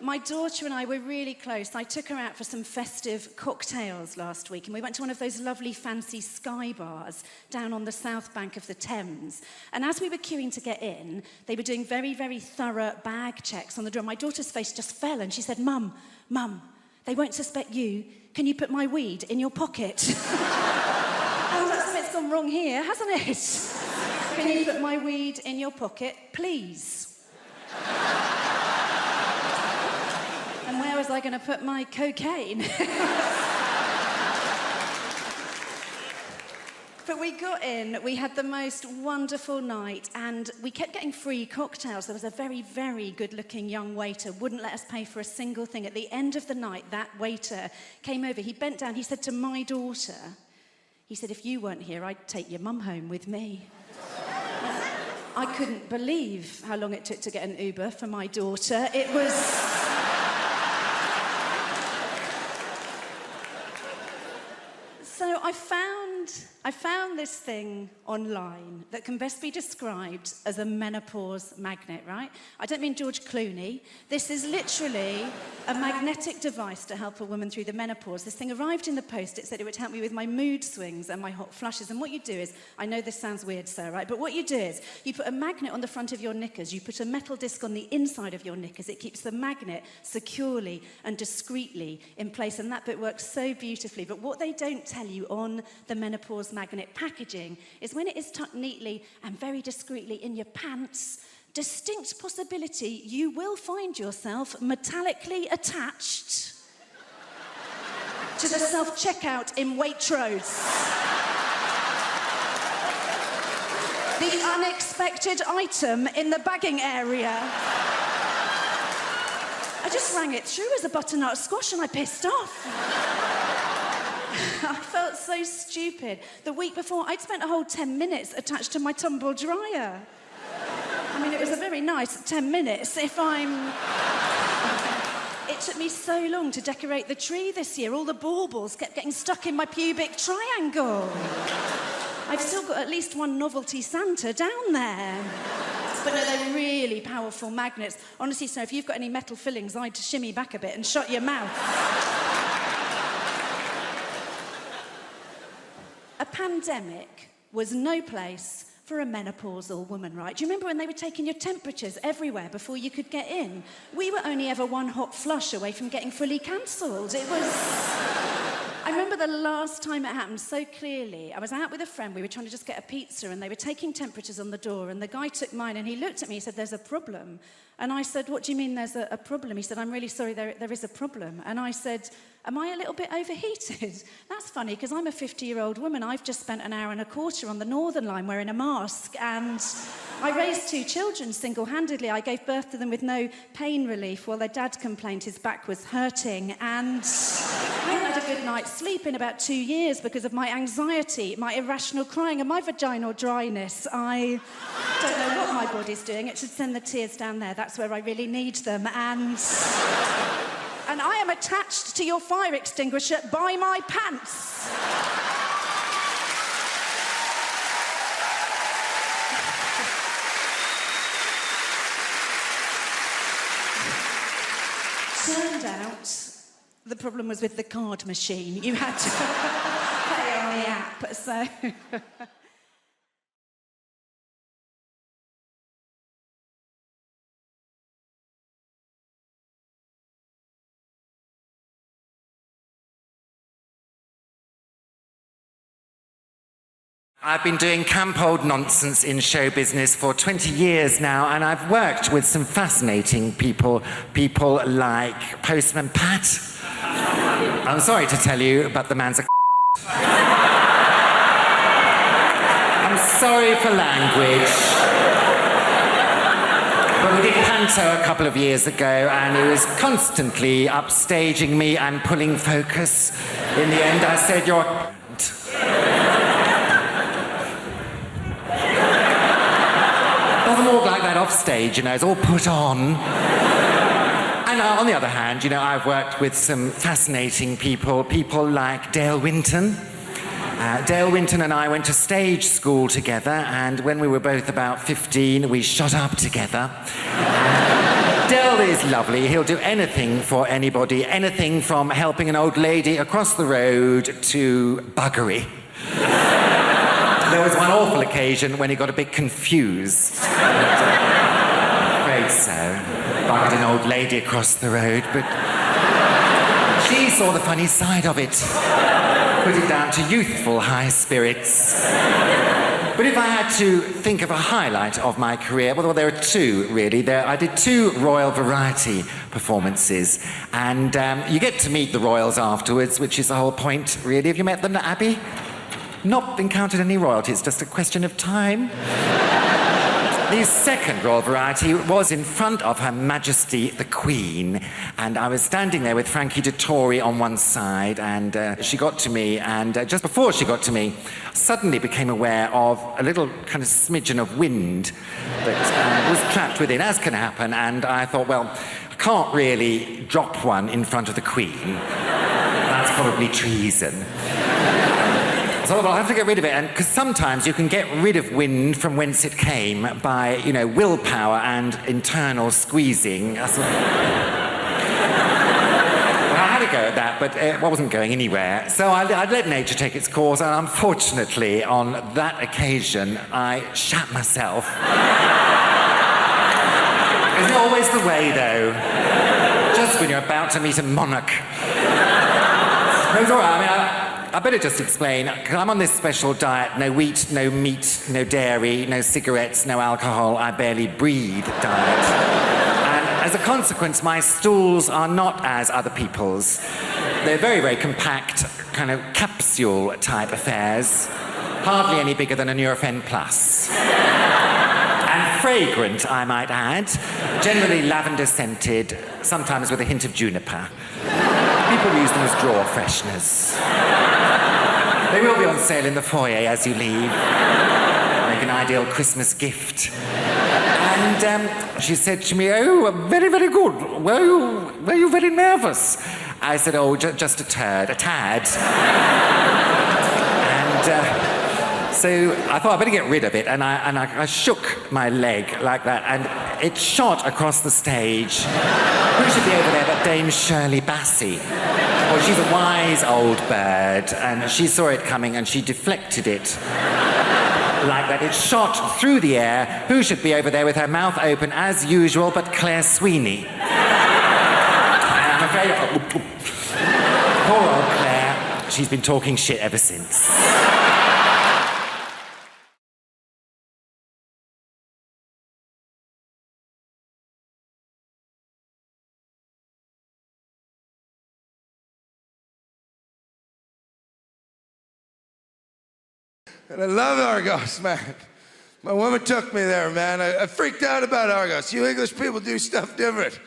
My daughter and I were really close. I took her out for some festive cocktails last week, and we went to one of those lovely fancy sky bars down on the south bank of the Thames. And as we were queuing to get in, they were doing very, very thorough bag checks on the door. My daughter's face just fell, and she said, Mum, they won't suspect you. Can you put my weed in your pocket? Oh, something's gone wrong here, hasn't it? Can you put my weed in your pocket, please? And where was I going to put my cocaine? But we got in, we had the most wonderful night, and we kept getting free cocktails. There was a very, very good-looking young waiter, wouldn't let us pay for a single thing. At the end of the night, that waiter came over, he bent down, he said to my daughter, he said, if you weren't here, I'd take your mum home with me. I couldn't believe how long it took to get an Uber for my daughter. It was... So I found this thing online that can best be described as a menopause magnet, right? I don't mean George Clooney. This is literally a magnetic device to help a woman through the menopause. This thing arrived in the post. It said it would help me with my mood swings and my hot flushes. And what you do is, I know this sounds weird, sir, right? But what you do is, you put a magnet on the front of your knickers. You put a metal disc on the inside of your knickers. It keeps the magnet securely and discreetly in place. And that bit works so beautifully. But what they don't tell you on the menopause magnet packaging is when it is tucked neatly and very discreetly in your pants, distinct possibility you will find yourself metallically attached to the self-checkout in Waitrose. The unexpected item in the bagging area. I just rang it through as a butternut squash and I pissed off. I felt so stupid. The week before, I'd spent a whole 10 minutes attached to my tumble dryer. I mean, it was a very nice 10 minutes if I'm... It took me so long to decorate the tree this year. All the baubles kept getting stuck in my pubic triangle. I've still got at least one novelty Santa down there. But no, they're really powerful magnets. Honestly, so if you've got any metal fillings, I'd shimmy back a bit and shut your mouth. A pandemic was no place for a menopausal woman, right? Do you remember when they were taking your temperatures everywhere before you could get in? We were only ever one hot flush away from getting fully cancelled. It was... I remember the last time it happened so clearly. I was out with a friend, we were trying to just get a pizza, and they were taking temperatures on the door, and the guy took mine, and he looked at me, he said, there's a problem. And I said, what do you mean there's a problem? He said, I'm really sorry, there is a problem. And I said, am I a little bit overheated? That's funny, because I'm a 50-year-old woman. I've just spent an hour and a quarter on the Northern Line wearing a mask, and I raised 2 children single-handedly. I gave birth to them with no pain relief, while their dad complained his back was hurting, and I hadn't had a good night's sleep in about 2 years because of my anxiety, my irrational crying, and my vaginal dryness. I don't know what my body's doing. It should send the tears down there. That's where I really need them, and I am attached to your fire extinguisher by my pants. Turned out the problem was with the card machine. You had to pay on the app, so... I've been doing camp old nonsense in show business for 20 years now, and I've worked with some fascinating people like Postman Pat. I'm sorry to tell you, but the man's a I'm sorry for language. But we did Panto a couple of years ago, and he was constantly upstaging me and pulling focus. In the end, I said, you're doesn't walk like that off stage, you know, it's all put on. And on the other hand, you know, I've worked with some fascinating people like Dale Winton. Dale Winton and I went to stage school together, and when we were both about 15, we shot up together. Del is lovely. He'll do anything for anybody, anything from helping an old lady across the road to buggery. There was one awful occasion when he got a bit confused. Afraid so. Buggered an old lady across the road, but she saw the funny side of it. Put it down to youthful high spirits. But if I had to think of a highlight of my career, well, there are two, really. I did 2 Royal Variety performances, and you get to meet the royals afterwards, which is the whole point, really. Have you met them, Abby? Not encountered any royalty, it's just a question of time. The second Royal Variety was in front of Her Majesty the Queen, and I was standing there with Frankie Dettori on one side, and she got to me, and just before she got to me, suddenly became aware of a little kind of smidgen of wind that was trapped within, as can happen, and I thought, well, I can't really drop one in front of the Queen. That's probably treason. So I'll have to get rid of it, and because sometimes you can get rid of wind from whence it came by, willpower and internal squeezing. Well, I had a go at that, but it wasn't going anywhere. So I'd let nature take its course, and unfortunately, on that occasion, I shat myself. Isn't it always the way, though? Just when you're about to meet a monarch. It was all right. I better just explain, because I'm on this special diet, no wheat, no meat, no dairy, no cigarettes, no alcohol, I barely breathe diet. And as a consequence, my stools are not as other people's. They're very, very compact, kind of capsule-type affairs, hardly any bigger than a Nurofen Plus. And fragrant, I might add, generally lavender-scented, sometimes with a hint of juniper. People use them as drawer fresheners. They will be on sale in the foyer as you leave. Make an ideal Christmas gift. And she said to me, "Oh, very, very good. Were you very nervous?" I said, "Oh, just a tad." And so I thought I'd better get rid of it, and I shook my leg like that, and it shot across the stage. Who should be over there but Dame Shirley Bassey? Well, she's a wise old bird, and she saw it coming, and she deflected it like that. It shot through the air. Who should be over there with her mouth open as usual but Claire Sweeney? And I'm afraid, poor old Claire, she's been talking shit ever since. And I love Argos, man. My woman took me there, man. I freaked out about Argos. You English people do stuff different.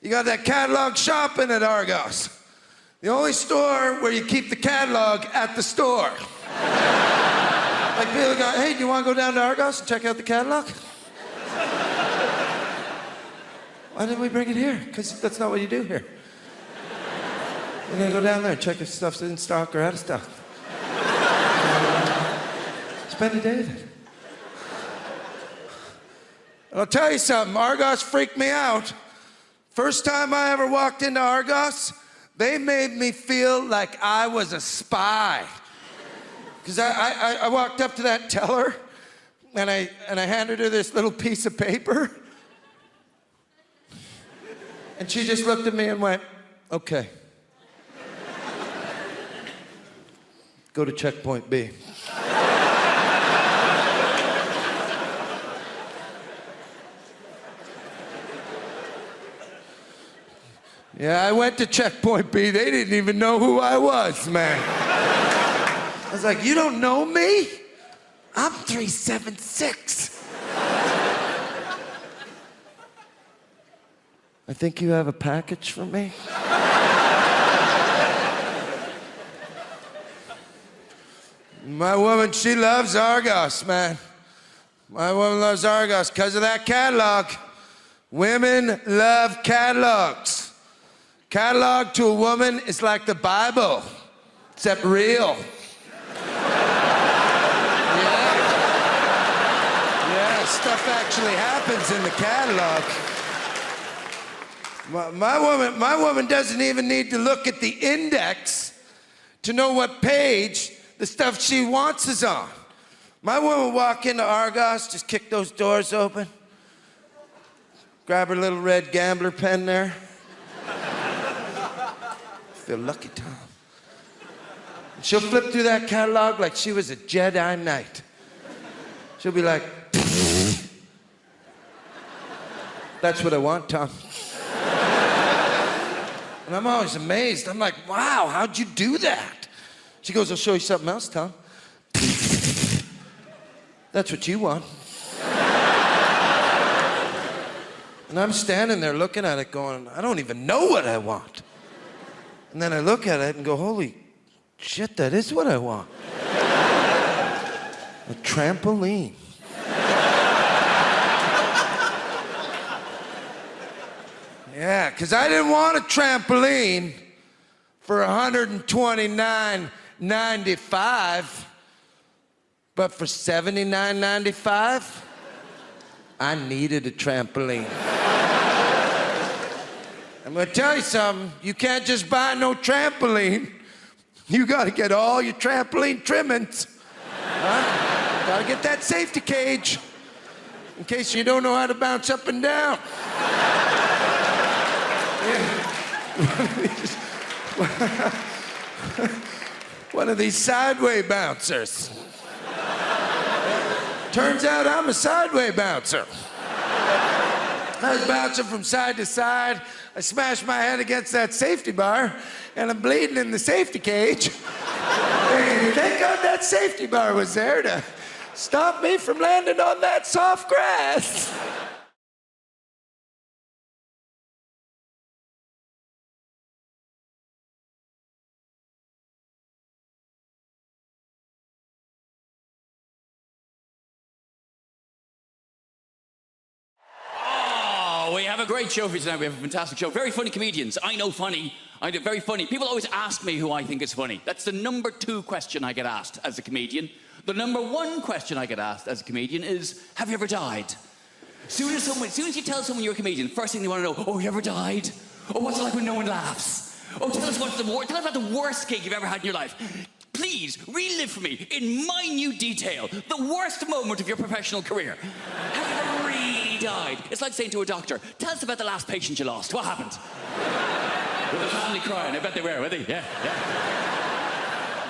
You got that catalog shopping at Argos. The only store where you keep the catalog at the store. Like people go, "Hey, do you want to go down to Argos and check out the catalog?" Why didn't we bring it here? Because that's not what you do here. We're going to go down there and check if stuff's in stock or out of stock. Spend a day with it. And I'll tell you something, Argos freaked me out. First time I ever walked into Argos, they made me feel like I was a spy. Because I walked up to that teller, and I handed her this little piece of paper. And she just looked at me and went, "Okay. Go to checkpoint B." Yeah, I went to checkpoint B. They didn't even know who I was, man. I was like, "You don't know me? I'm 376. I think you have a package for me?" My woman, she loves Argos, man. My woman loves Argos because of that catalog. Women love catalogs. Catalog to a woman is like the Bible, except real. Yeah, stuff actually happens in the catalog. My woman doesn't even need to look at the index to know what page the stuff she wants is on. My woman walk into Argos, just kick those doors open, grab her little red gambler pen there. Feel lucky, Tom. She'll flip through that catalog like she was a Jedi Knight. She'll be like, that's what I want, Tom. And I'm always amazed. I'm like, wow, how'd you do that? She goes, I'll show you something else, Tom. That's what you want. And I'm standing there looking at it going, I don't even know what I want. And then I look at it and go, holy shit, that is what I want. A trampoline. Yeah, because I didn't want a trampoline for $129.95, but for $79.95, I needed a trampoline. I'm gonna tell you something, you can't just buy no trampoline. You gotta get all your trampoline trimmings. Huh? Gotta get that safety cage in case you don't know how to bounce up and down. One of these sideway bouncers. Turns out I'm a sideway bouncer. I was bouncing from side to side. I smashed my head against that safety bar, and I'm bleeding in the safety cage. And thank God that safety bar was there to stop me from landing on that soft grass. We have a great show for you tonight. We have a fantastic show. Very funny comedians. I know funny. I do very funny. People always ask me who I think is funny. That's the number 2 question I get asked as a comedian. The number 1 question I get asked as a comedian is, have you ever died? As soon as you tell someone you're a comedian, first thing they want to know, oh, you ever died? Oh, what's it like when no one laughs? Oh, tell us about the worst gig you've ever had in your life. Please, relive for me, in minute detail, the worst moment of your professional career. Have you ever really died? It's like saying to a doctor, tell us about the last patient you lost. What happened? With the family crying. I bet they were, were they? Yeah.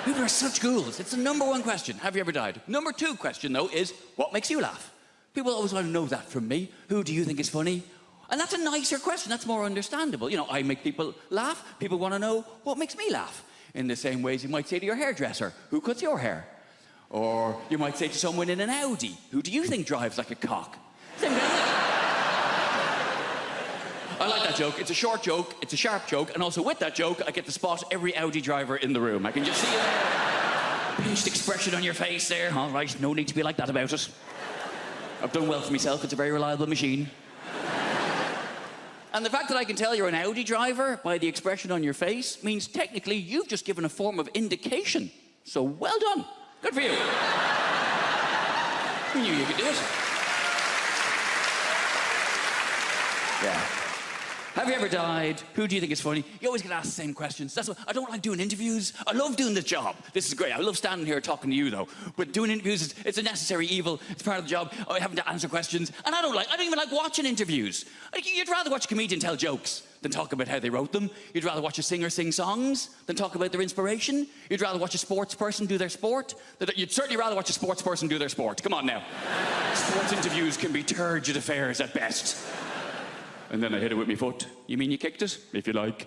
People are such ghouls. It's the number 1 question. Have you ever died? Number 2 question, though, is what makes you laugh? People always want to know that from me. Who do you think is funny? And that's a nicer question. That's more understandable. You know, I make people laugh. People want to know what makes me laugh. In the same ways you might say to your hairdresser, who cuts your hair? Or you might say to someone in an Audi, who do you think drives like a cock? Same thing. I like that joke. It's a short joke, it's a sharp joke, and also with that joke, I get to spot every Audi driver in the room. I can just see it there. Pinched expression on your face there. All right, no need to be like that about it. I've done well for myself. It's a very reliable machine. And the fact that I can tell you're an Audi driver by the expression on your face means technically you've just given a form of indication. So well done. Good for you. Who knew you could do it? Yeah. Have you ever died? Who do you think is funny? You always get asked the same questions. That's why I don't like doing interviews. I love doing this job. This is great. I love standing here talking to you, though. But doing interviews, it's a necessary evil. It's part of the job. I having to answer questions. And I don't even like watching interviews. You'd rather watch a comedian tell jokes than talk about how they wrote them. You'd rather watch a singer sing songs than talk about their inspiration. You'd rather watch a sports person do their sport. You'd certainly rather watch a sports person do their sport. Come on now. Sports interviews can be turgid affairs at best. And then I hit it with my foot. You mean you kicked it? If you like.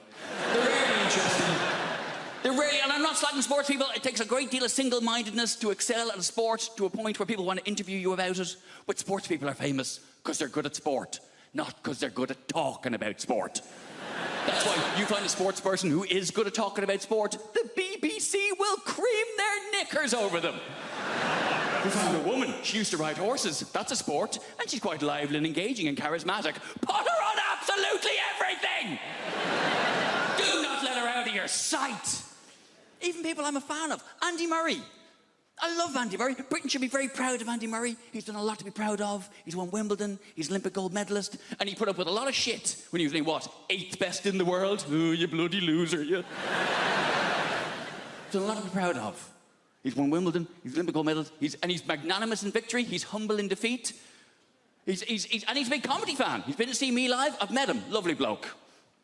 They're really interesting. They're really, and I'm not slagging sports people. It takes a great deal of single-mindedness to excel at a sport to a point where people want to interview you about it. But sports people are famous because they're good at sport, not because they're good at talking about sport. That's why you find a sports person who is good at talking about sport, the BBC will cream their knickers over them. We found a woman. She used to ride horses. That's a sport. And she's quite lively and engaging and charismatic. Put her on absolutely everything! Do not let her out of your sight. Even people I'm a fan of. Andy Murray. I love Andy Murray. Britain should be very proud of Andy Murray. He's done a lot to be proud of. He's won Wimbledon. He's Olympic gold medalist. And he put up with a lot of shit when he was, what, 8th best in the world? Oh, you bloody loser, you. He's done a lot to be proud of. He's won Wimbledon. He's Olympic gold medalist. And he's magnanimous in victory. He's humble in defeat. And he's a big comedy fan. He's been to see me live. I've met him. Lovely bloke.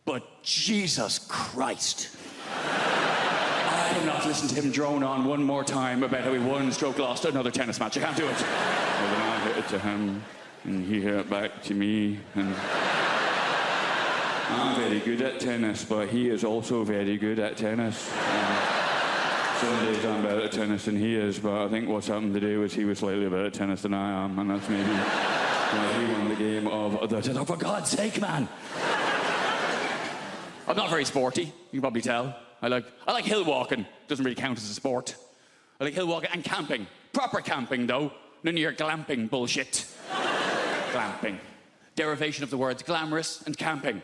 But Jesus Christ. I cannot listen to him drone on one more time about how he won stroke lost another tennis match. I can't do it. Well, then I hit it to him, and he hit it back to me, and I'm very good at tennis, but he is also very good at tennis. Some days I'm better at tennis than he is, but I think what's happened today was he was slightly better at tennis than I am, and that's maybe why he won the game of the... Oh, for God's sake, man! I'm not very sporty, you can probably tell. I like hill walking. Doesn't really count as a sport. I like hill walking and camping. Proper camping, though. None of your glamping bullshit. Glamping. Derivation of the words glamorous and camping.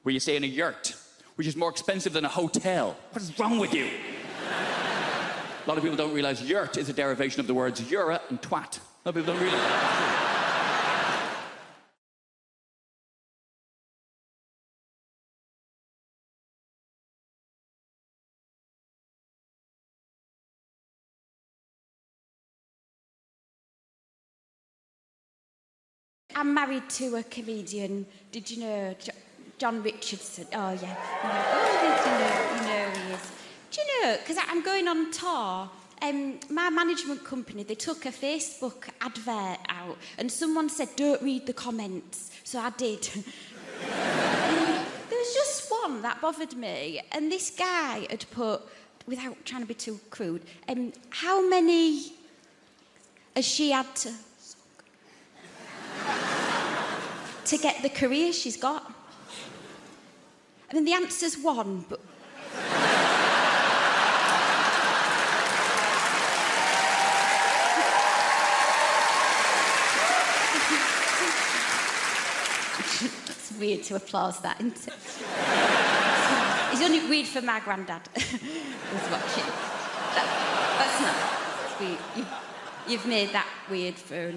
Where you stay in a yurt, which is more expensive than a hotel. What is wrong with you? A lot of people don't realise yurt is a derivation of the words eura and twat. A lot of people don't realise that. I'm married to a comedian. Did you know John Richardson? Oh, yeah. Oh, you know he is. Do you know, because I'm going on tour, my management company, they took a Facebook advert out and someone said, don't read the comments. So I did. There was just one that bothered me. And this guy had put, without trying to be too crude, how many has she had to get the career she's got? I mean, the answer's 1, but... It's weird to applause that, isn't it? It's only weird for my granddad who's watching. That's not weird. You've made that weird for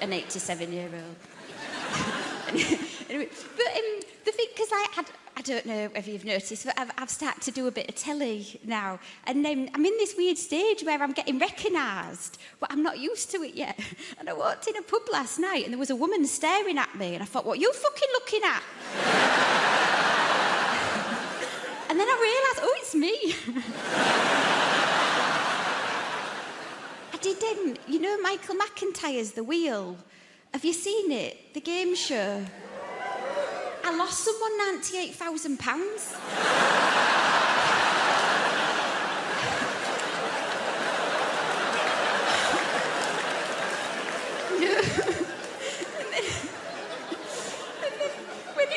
an 87-year-old. Anyway, but the thing, because I don't know whether you've noticed, but I've started to do a bit of telly now, and I'm in this weird stage where I'm getting recognised, but I'm not used to it yet. And I walked in a pub last night, and there was a woman staring at me, and I thought, what are you fucking looking at? And then I realised, oh, it's me. I didn't. You know Michael McIntyre's The Wheel? Have you seen it? The game show? I lost someone £98,000. No.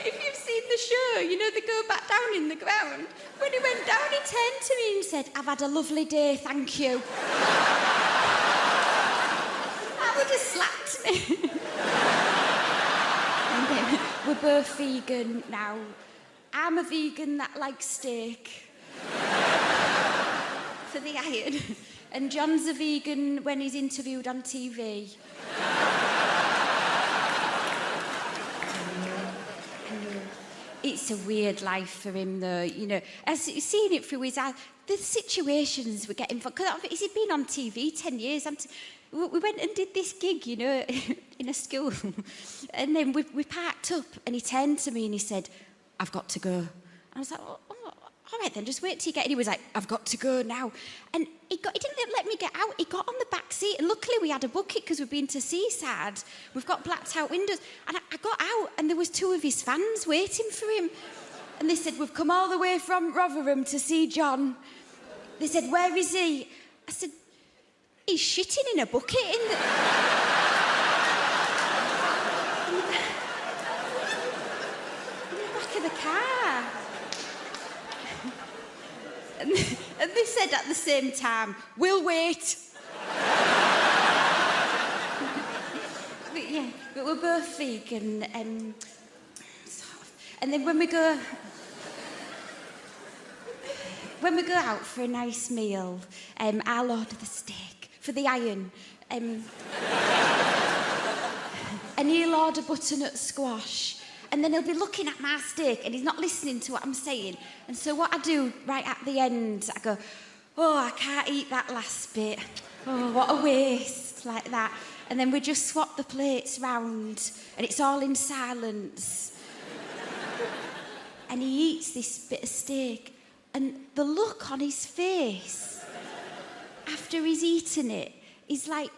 If you've seen the show, you know they go back down in the ground. When he went down, he turned to me and said, I've had a lovely day, thank you. That would have slapped me. We're both vegan now. I'm a vegan that likes steak for the iron. And John's a vegan when he's interviewed on TV. It's a weird life for him, though, you know. I've seen it through his eyes. The situations we're getting... Because he's been on TV 10 years. We went and did this gig, you know, in a school. And then we parked up, and he turned to me and he said, I've got to go. And I was like, oh, all right then, just wait till you get in. He was like, I've got to go now. And he didn't let me get out. He got on the back seat, and luckily we had a bucket because we've been to Seaside. We've got blacked out windows. And I got out, and there was 2 of his fans waiting for him. And they said, we've come all the way from Rotherham to see John. They said, where is he? I said, he's shitting in a bucket in the back of the car. And they said at the same time, we'll wait. But we're both vegan, and then when we go... when we go out for a nice meal, I'll order the steak for the iron. And he'll order butternut squash. And then he'll be looking at my steak and he's not listening to what I'm saying. And so what I do right at the end, I go, oh, I can't eat that last bit. Oh, what a waste, like that. And then we just swap the plates round and it's all in silence. And he eats this bit of steak and the look on his face after he's eaten it is like,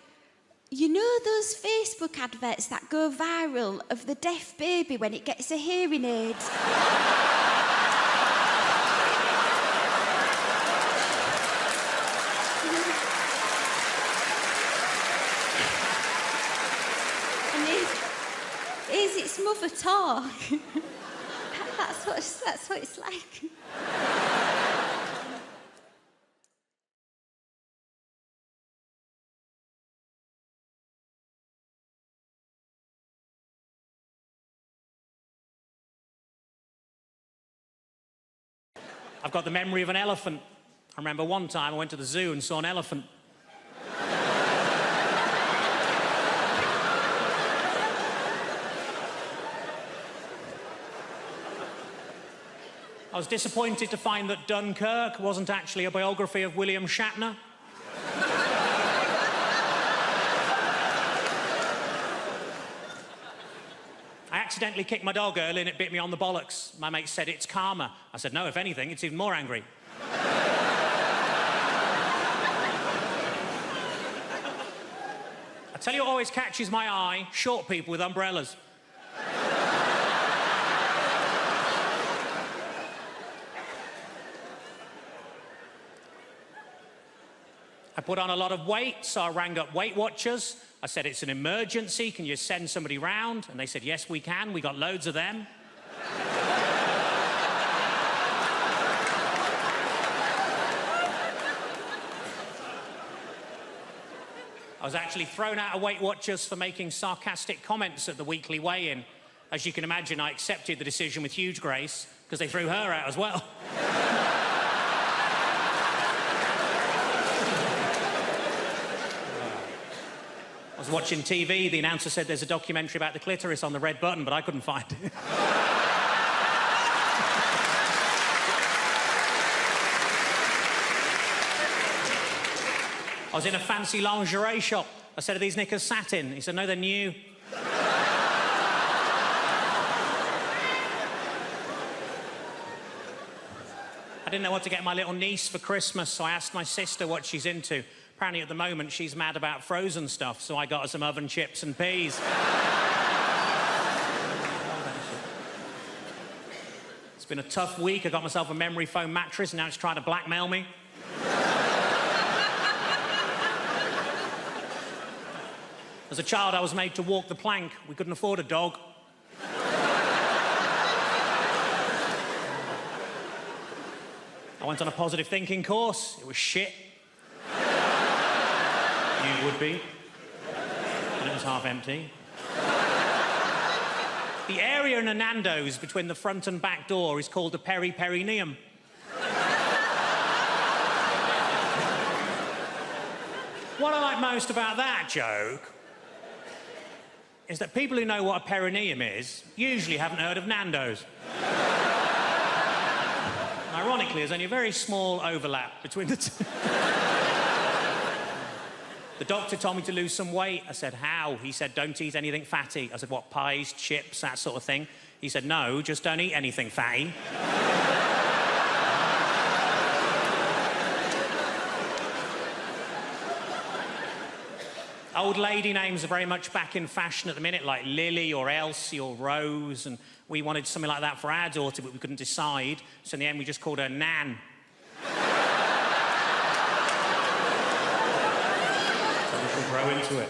you know those Facebook adverts that go viral of the deaf baby when it gets a hearing aid? And here's its mother talk. That's what it's like. I've got the memory of an elephant. I remember one time I went to the zoo and saw an elephant. I was disappointed to find that Dunkirk wasn't actually a biography of William Shatner. I accidentally kicked my dog early and it bit me on the bollocks. My mate said it's karma. I said, no, if anything, it's even more angry. I tell you what always catches my eye, short people with umbrellas. I put on a lot of weight, so I rang up Weight Watchers. I said, it's an emergency, can you send somebody round? And they said, yes, we can, we got loads of them. I was actually thrown out of Weight Watchers for making sarcastic comments at the weekly weigh-in. As you can imagine, I accepted the decision with huge grace, because they threw her out as well. I was watching TV, the announcer said there's a documentary about the clitoris on the red button, but I couldn't find it. I was in a fancy lingerie shop. I said, are these knickers satin? He said, no, they're new. I didn't know what to get my little niece for Christmas, so I asked my sister what she's into. Apparently, at the moment, she's mad about frozen stuff, so I got her some oven chips and peas. It's been a tough week. I got myself a memory foam mattress, and now it's trying to blackmail me. As a child, I was made to walk the plank. We couldn't afford a dog. I went on a positive thinking course. It was shit. You would be. And it was half empty. The area in a Nando's between the front and back door is called the peri-perineum. What I like most about that joke is that people who know what a perineum is usually haven't heard of Nando's. Ironically, there's only a very small overlap between the two. The doctor told me to lose some weight. I said, how? He said, don't eat anything fatty. I said, what, pies, chips, that sort of thing? He said, no, just don't eat anything fatty. Old lady names are very much back in fashion at the minute, like Lily or Elsie or Rose, and we wanted something like that for our daughter, but we couldn't decide, so in the end we just called her Nan. Grow into it.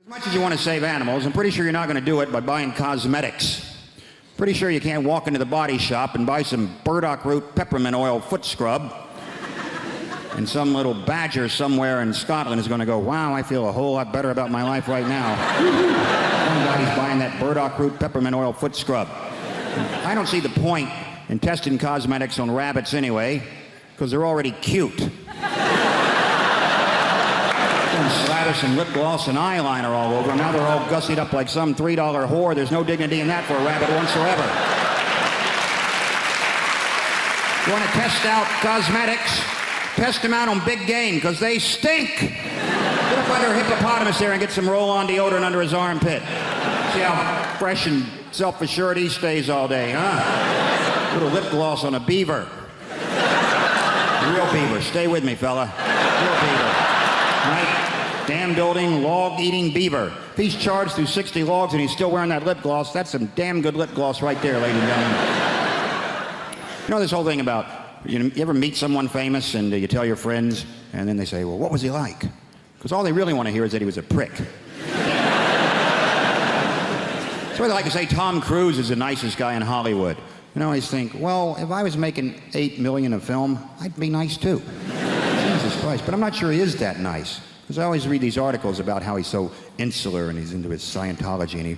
As much as you want to save animals, I'm pretty sure you're not going to do it by buying cosmetics. Pretty sure you can't walk into the body shop and buy some burdock root peppermint oil foot scrub, and some little badger somewhere in Scotland is going to go, wow, I feel a whole lot better about my life right now. Somebody's buying that burdock root peppermint oil foot scrub. I don't see the point and testing cosmetics on rabbits anyway, because they're already cute. Slather some lip gloss and eyeliner all over. Now they're all gussied up like some $3 whore. There's no dignity in that for a rabbit whatsoever. You want to test out cosmetics? Test them out on big game, because they stink. Get up under a hippopotamus there and get some roll-on deodorant under his armpit. See how fresh and self-assured he stays all day, huh? Little lip gloss on a beaver. Real beaver. Stay with me, fella. Real beaver. Right? Dam building, log eating beaver. If he's charged through 60 logs and he's still wearing that lip gloss, that's some damn good lip gloss right there, ladies and gentlemen. You know this whole thing about, you ever meet someone famous and you tell your friends and then they say, well, what was he like? Because all they really want to hear is that he was a prick. So they like to say Tom Cruise is the nicest guy in Hollywood. And I always think, well, if I was making $8 million a film, I'd be nice too. Jesus Christ. But I'm not sure he is that nice. Because I always read these articles about how he's so insular and he's into his Scientology and he,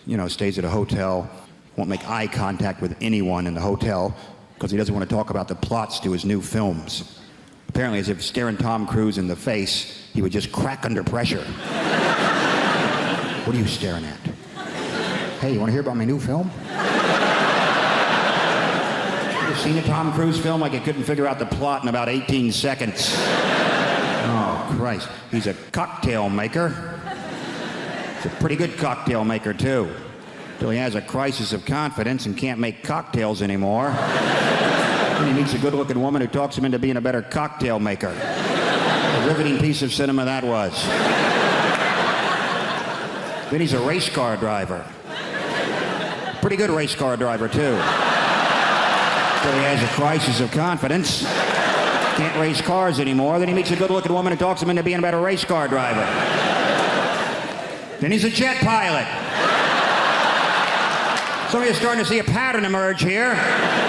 you know, stays at a hotel, won't make eye contact with anyone in the hotel because he doesn't want to talk about the plots to his new films. Apparently, as if staring Tom Cruise in the face, he would just crack under pressure. What are you staring at? Hey, you want to hear about my new film? You seen a Tom Cruise film like he couldn't figure out the plot in about 18 seconds? Oh, Christ. He's a cocktail maker. He's a pretty good cocktail maker, too. Till he has a crisis of confidence and can't make cocktails anymore. And he meets a good-looking woman who talks him into being a better cocktail maker. A riveting piece of cinema that was. Then he's a race car driver. Pretty good race car driver, too. Till he has a crisis of confidence. Can't race cars anymore. Then he meets a good-looking woman who talks him into being a better race car driver. Then he's a jet pilot. Some of you are starting to see a pattern emerge here.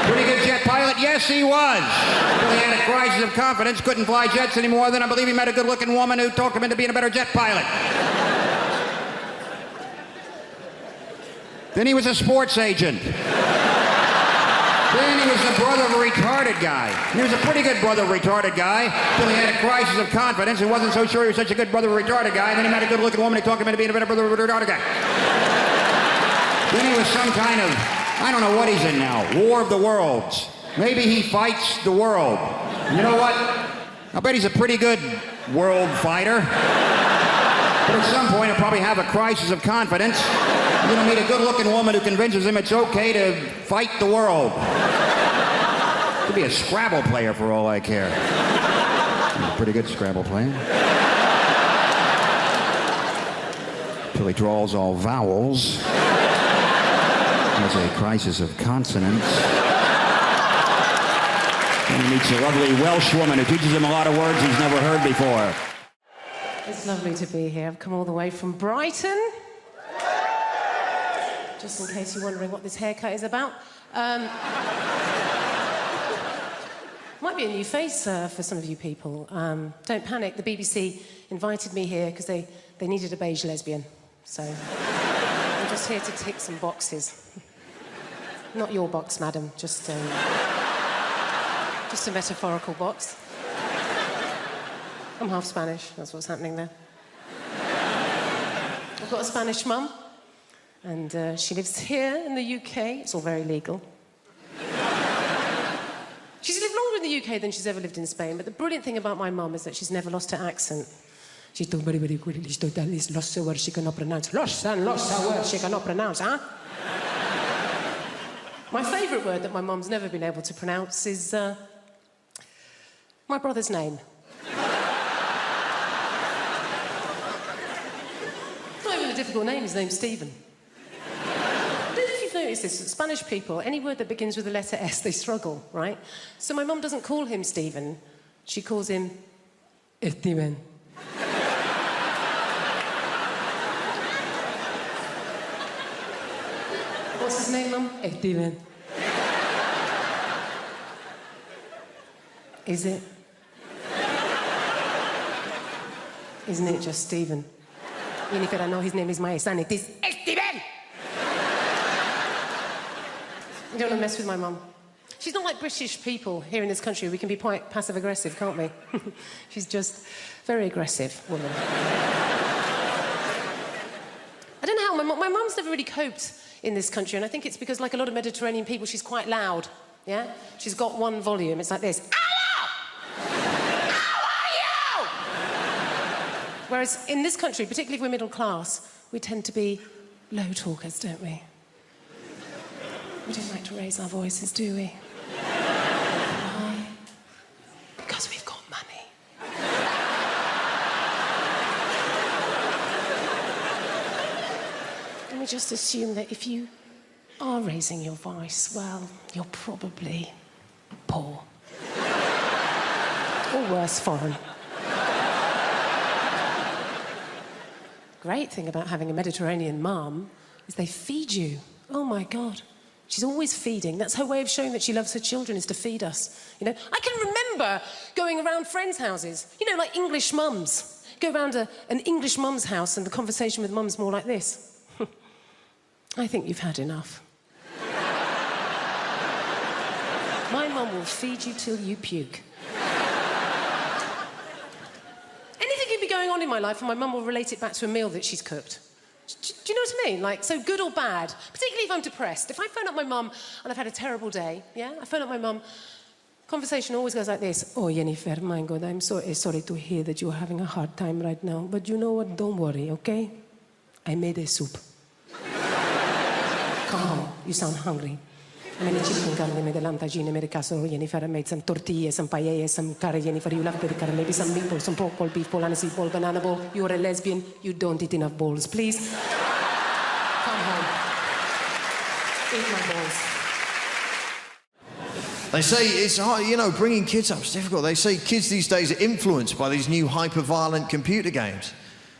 Pretty good jet pilot? Yes, he was. Until he had a crisis of confidence, couldn't fly jets anymore. Then I believe he met a good-looking woman who talked him into being a better jet pilot. Then he was a sports agent. Then he was the brother of a retarded guy. He was a pretty good brother of a retarded guy until he had a crisis of confidence and wasn't so sure he was such a good brother of a retarded guy. And then he met a good-looking woman who talked him into being a better brother of a retarded guy. Then he was some kind of, I don't know what he's in now, War of the Worlds. Maybe he fights the world. You know what? I bet he's a pretty good world fighter. But at some point he'll probably have a crisis of confidence. He's going to meet a good-looking woman who convinces him it's okay to fight the world. Could be a Scrabble player for all I care. He's a pretty good Scrabble player. Till he draws all vowels. Has a crisis of consonants. And he meets a lovely Welsh woman who teaches him a lot of words he's never heard before. It's lovely to be here. I've come all the way from Brighton. Just in case you're wondering what this haircut is about. Might be a new face for some of you people. Don't panic, the BBC invited me here because they needed a beige lesbian. So I'm just here to tick some boxes. Not your box, madam, just a metaphorical box. I'm half Spanish, that's what's happening there. I've got a Spanish mum, and she lives here in the UK. It's all very legal. She's lived longer in the UK than she's ever lived in Spain, but the brilliant thing about my mum is that she's never lost her accent. She's done very, very quickly. She's done these lost words she cannot pronounce. Lost words she cannot pronounce, huh? My favourite word that my mum's never been able to pronounce is my brother's name. It's not even a difficult name, his name's Stephen. I don't know if you've noticed this, Spanish people, any word that begins with the letter S, they struggle, right? So my mum doesn't call him Stephen, she calls him Steven. What's his name, Mum? Steven. Is it? Isn't it just Stephen? Even if I don't know his name is my son, it is Steven! You don't want to mess with my mum. she's not like British people here in this country. We can be quite passive-aggressive, can't we? She's just very aggressive woman. I don't know how, my mum's never really coped in this country, and I think it's because, like a lot of Mediterranean people, she's quite loud, yeah? She's got one volume, it's like this. Hello! How are you? Whereas in this country, particularly if we're middle class, we tend to be low talkers, don't we? We don't like to raise our voices, do we? Why? Because we've got money. And we just assume that if you are raising your voice, well, you're probably poor. Or worse, foreign. Great thing about having a Mediterranean mum is they feed you. Oh, my God. She's always feeding. That's her way of showing that she loves her children, is to feed us. You know, I can remember going around friends' houses, you know, like English mums. Go around an English mum's house and the conversation with mum's more like this. I think you've had enough. My mum will feed you till you puke. Anything can be going on in my life and my mum will relate it back to a meal that she's cooked. Do you know what I mean? Like, so good or bad, particularly if I'm depressed. If I phone up my mum and I've had a terrible day, yeah? I phone up my mum, conversation always goes like this. Oh, Jennifer, my God, I'm so sorry to hear that you're having a hard time right now. But you know what? Don't worry, okay? I made a soup. Come home. You sound hungry. I made a chicken curry, made a lamb tagine, made a casserole, Jennifer. I made some tortillas, some paella, some curry, Jennifer. You love the curry, maybe some meatballs, some pork ball, beef ball, aniseed ball, banana ball. You're a lesbian. You don't eat enough balls. Please, come home. Eat my balls. They say it's hard, you know, bringing kids up is difficult. They say kids these days are influenced by these new hyper-violent computer games.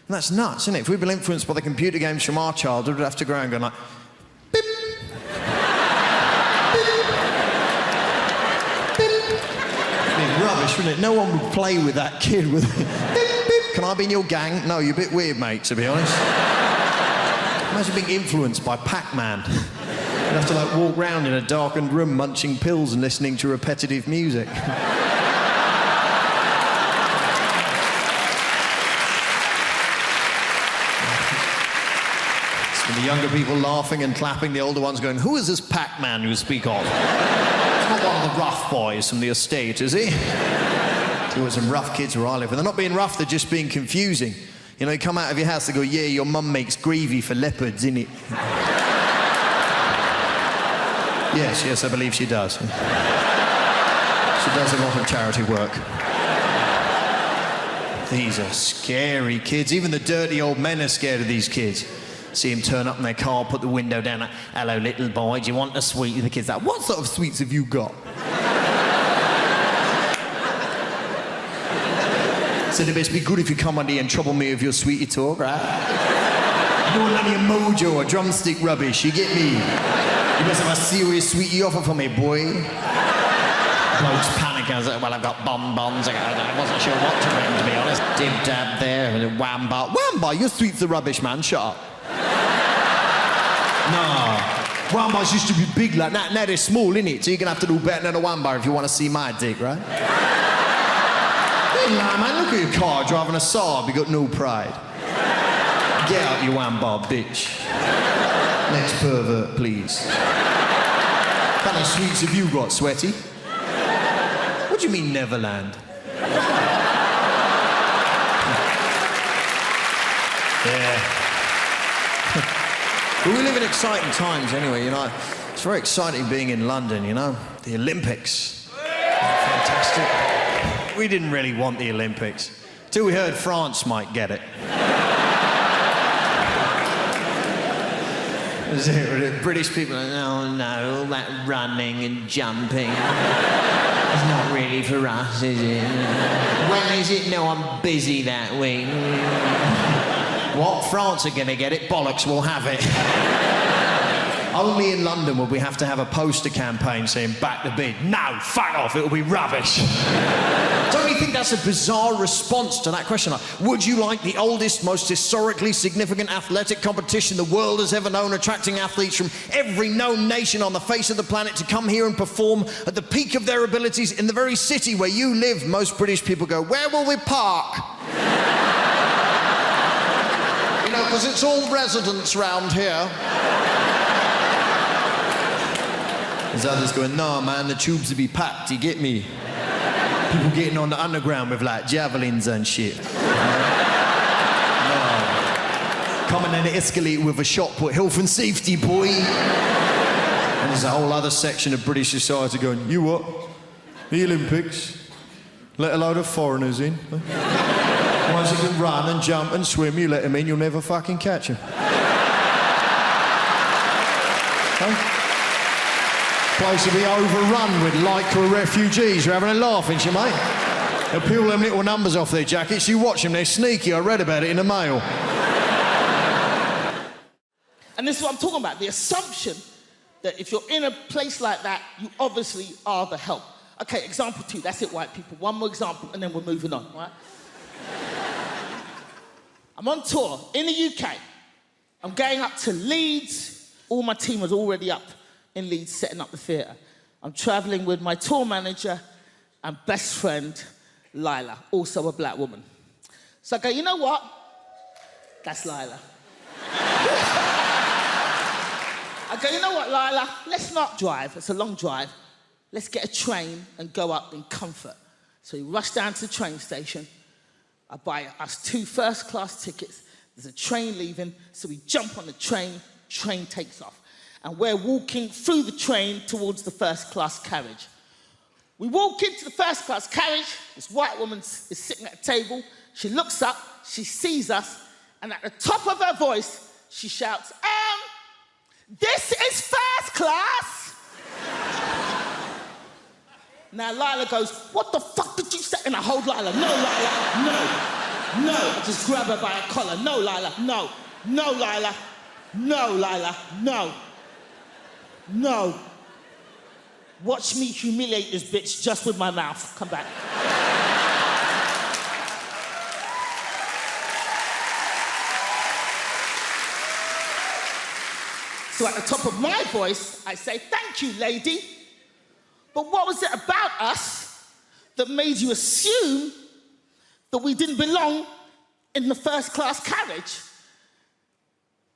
And that's nuts, isn't it? If we'd been influenced by the computer games from our childhood, we'd have to go around going like, beep. Rubbish, wouldn't it? No one would play with that kid with beep, beep. Can I be in your gang? No, you're a bit weird, mate, to be honest. Imagine being influenced by Pac-Man. You'd have to, like, walk round in a darkened room munching pills and listening to repetitive music. It's the younger people laughing and clapping, the older ones going, who is this Pac-Man you speak of? Not one of the rough boys from the estate, is he? There were some rough kids where I live, and they're not being rough, they're just being confusing. You know, you come out of your house, they go, yeah, your mum makes gravy for leopards, innit? Yes, I believe she does. She does a lot of charity work. These are scary kids. Even the dirty old men are scared of these kids. See him turn up in their car, put the window down, like, hello, little boy, do you want a sweet? The kid's like, what sort of sweets have you got? Said it best be good if you come on here and trouble me with your sweetie talk, right? You don't want none of your mojo or drumstick rubbish, you get me? You must have a serious sweetie offer for me, boy. Blokes panic. I was like, well, I've got bonbons. I wasn't sure what to bring, to be honest. Dib-dab there, wham-bar. Wham-bar, your sweets are rubbish, man, shut up. No. Wham-bars used to be big like that. Now they're small, innit? So you're going to have to do better than a wham-bar if you want to see my dick, right? Hey, man, look at your car driving a Saab. You got no pride. Get out, you wham-bar, bitch. Next pervert, please. How many sweets have you got, Sweaty? What do you mean, Neverland? Yeah. Well, we live in exciting times anyway, you know. It's very exciting being in London, you know. The Olympics. Fantastic. We didn't really want the Olympics till we heard France might get it. British people are, oh no, all that running and jumping. It's not really for us, is it? When is it? No, I'm busy that week. What? France are going to get it? Bollocks, we'll have it. Only in London would we have to have a poster campaign saying back the bid. No, fuck off, it'll be rubbish. Don't you think that's a bizarre response to that question? Like, would you like the oldest, most historically significant athletic competition the world has ever known, attracting athletes from every known nation on the face of the planet to come here and perform at the peak of their abilities in the very city where you live? Most British people go, where will we park? You know, because it's all residents round here. There's others going, no, man, the tubes will be packed, you get me? People getting on the underground with, like, javelins and shit. No. Coming in the escalator with a shot put, health and safety, boy. And there's a whole other section of British society going, you what? The Olympics? Let a load of foreigners in? Huh? Ones that can run and jump and swim, you let them in, you'll never fucking catch them. Huh? Place to be overrun with Lycra refugees. You're having a laugh, ain't you, mate? They'll peel them little numbers off their jackets. You watch them, they're sneaky. I read about it in the Mail. And this is what I'm talking about, the assumption that if you're in a place like that, you obviously are the help. Okay, example 2, that's it, white people. One more example, and then we're moving on, right? I'm on tour in the UK. I'm going up to Leeds. All my team was already up in Leeds setting up the theatre. I'm travelling with my tour manager and best friend, Lila, also a black woman. So I go, you know what? That's Lila. I go, you know what, Lila? Let's not drive. It's a long drive. Let's get a train and go up in comfort. So we rush down to the train station. I buy us 2 first-class tickets. There's a train leaving, so we jump on the train takes off. And we're walking through the train towards the first-class carriage. We walk into the first-class carriage. This white woman is sitting at a table. She looks up, she sees us, and at the top of her voice, she shouts, this is first class! Now Lila goes, what the fuck did you say? And I hold Lila, no, Lila, no. I just grab her by her collar, no, Lila, no. No, Lila, no, Lila, no. No. Watch me humiliate this bitch just with my mouth. Come back. So at the top of my voice, I say, thank you, lady. But what was it about us that made you assume that we didn't belong in the first-class carriage?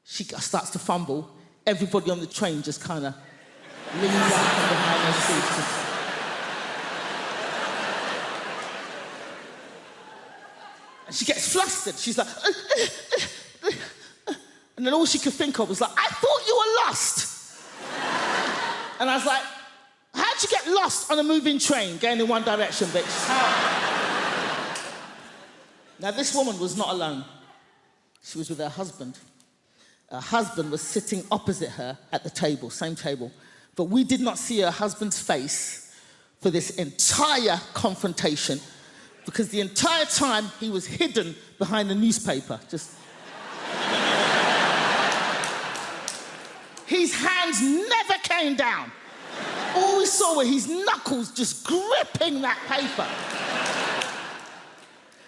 She starts to fumble. Everybody on the train just kind of leans out from behind their seats. And she gets flustered. She's like, and then all she could think of was like, I thought you were lost. And I was like, how'd you get lost on a moving train going in one direction, bitch? How? Now, this woman was not alone. She was with her husband. Her husband was sitting opposite her at the table, same table. But we did not see her husband's face for this entire confrontation because the entire time he was hidden behind the newspaper, just... His hands never came down. All we saw were his knuckles just gripping that paper.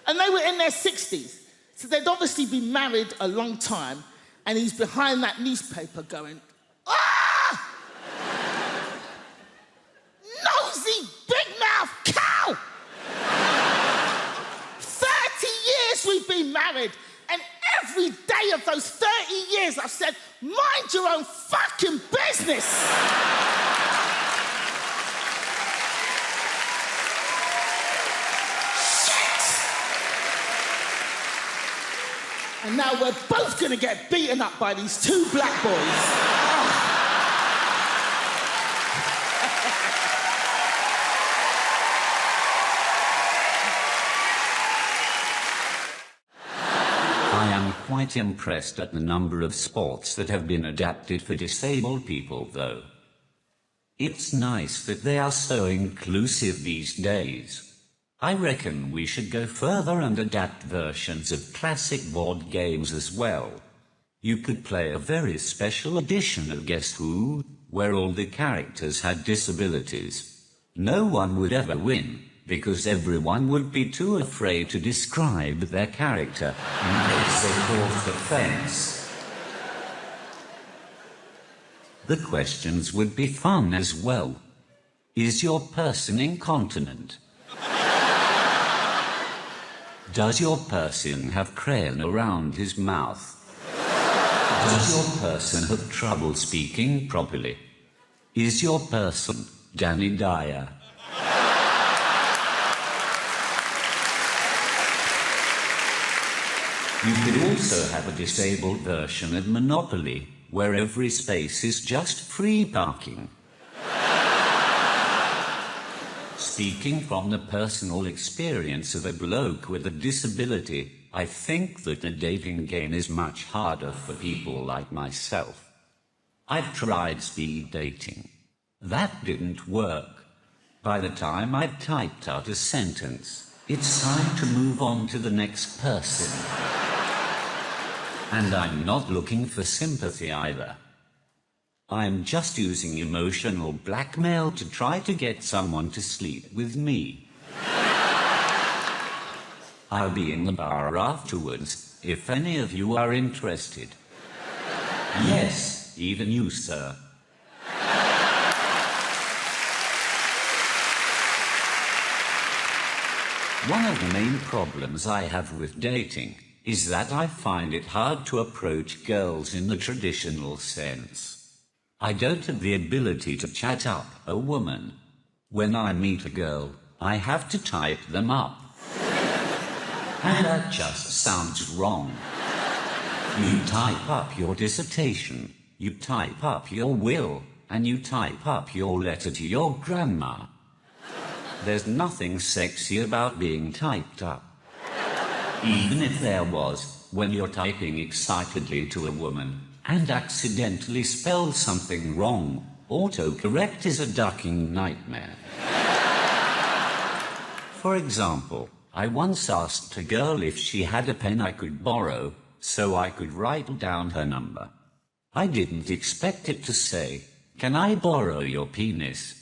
And they were in their 60s. So they'd obviously been married a long time, and he's behind that newspaper going, ah! Nosy, big-mouth cow! 30 years we've been married, and every day of those 30 years I've said, mind your own fucking business! And now we're both gonna get beaten up by these 2 black boys. I am quite impressed at the number of sports that have been adapted for disabled people, though. It's nice that they are so inclusive these days. I reckon we should go further and adapt versions of classic board games as well. You could play a very special edition of Guess Who, where all the characters had disabilities. No one would ever win, because everyone would be too afraid to describe their character in case they caused offense. The questions would be fun as well. Is your person incontinent? Does your person have crayon around his mouth? Does your person have trouble speaking properly? Is your person Danny Dyer? You could also have a disabled version of Monopoly, where every space is just free parking. Speaking from the personal experience of a bloke with a disability, I think that the dating game is much harder for people like myself. I've tried speed dating. That didn't work. By the time I've typed out a sentence, it's time to move on to the next person. And I'm not looking for sympathy either. I'm just using emotional blackmail to try to get someone to sleep with me. I'll be in the bar afterwards, if any of you are interested. Yes, even you, sir. One of the main problems I have with dating is that I find it hard to approach girls in the traditional sense. I don't have the ability to chat up a woman. When I meet a girl, I have to type them up. And that just sounds wrong. You type up your dissertation, you type up your will, and you type up your letter to your grandma. There's nothing sexy about being typed up. Even if there was, when you're typing excitedly to a woman, and accidentally spell something wrong, autocorrect is a ducking nightmare. For example, I once asked a girl if she had a pen I could borrow, so I could write down her number. I didn't expect it to say, "Can I borrow your penis?"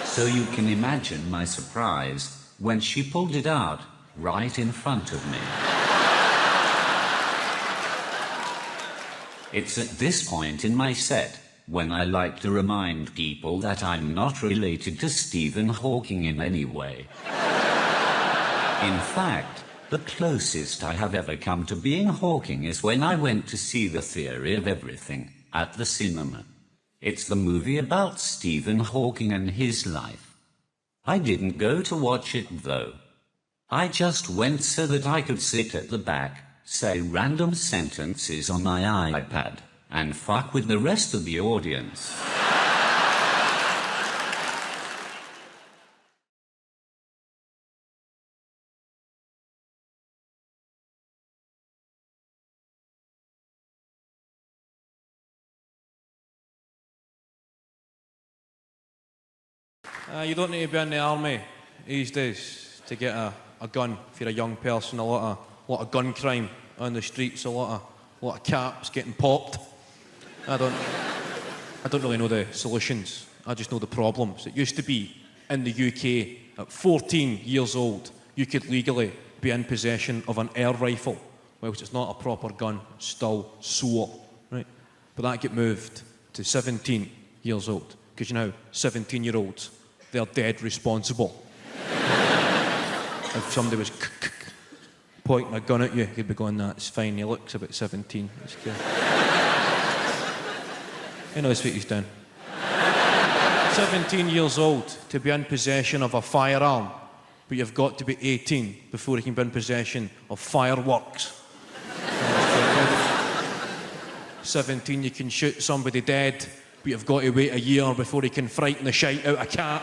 So you can imagine my surprise when she pulled it out right in front of me. It's at this point in my set when I like to remind people that I'm not related to Stephen Hawking in any way. In fact, the closest I have ever come to being Hawking is when I went to see The Theory of Everything at the cinema. It's the movie about Stephen Hawking and his life. I didn't go to watch it though. I just went so that I could sit at the back, say random sentences on my iPad, and fuck with the rest of the audience. You don't need to be in the army these days to get a gun if you're a young person. A lot of gun crime on the streets, a lot of caps getting popped. I don't really know the solutions. I just know the problems. It used to be in the UK at 14 years old you could legally be in possession of an air rifle, which is not a proper gun, it's still SWAT, right? But that get moved to 17 years old because you know 17-year-olds, they're dead responsible. If somebody was pointing a gun at you, you'd be going, "That's fine, he looks about 17. It's good." He knows what he's done. 17 years old to be in possession of a firearm, but you've got to be 18 before you can be in possession of fireworks. 17, you can shoot somebody dead, but you've got to wait a year before you can frighten the shite out of a cat.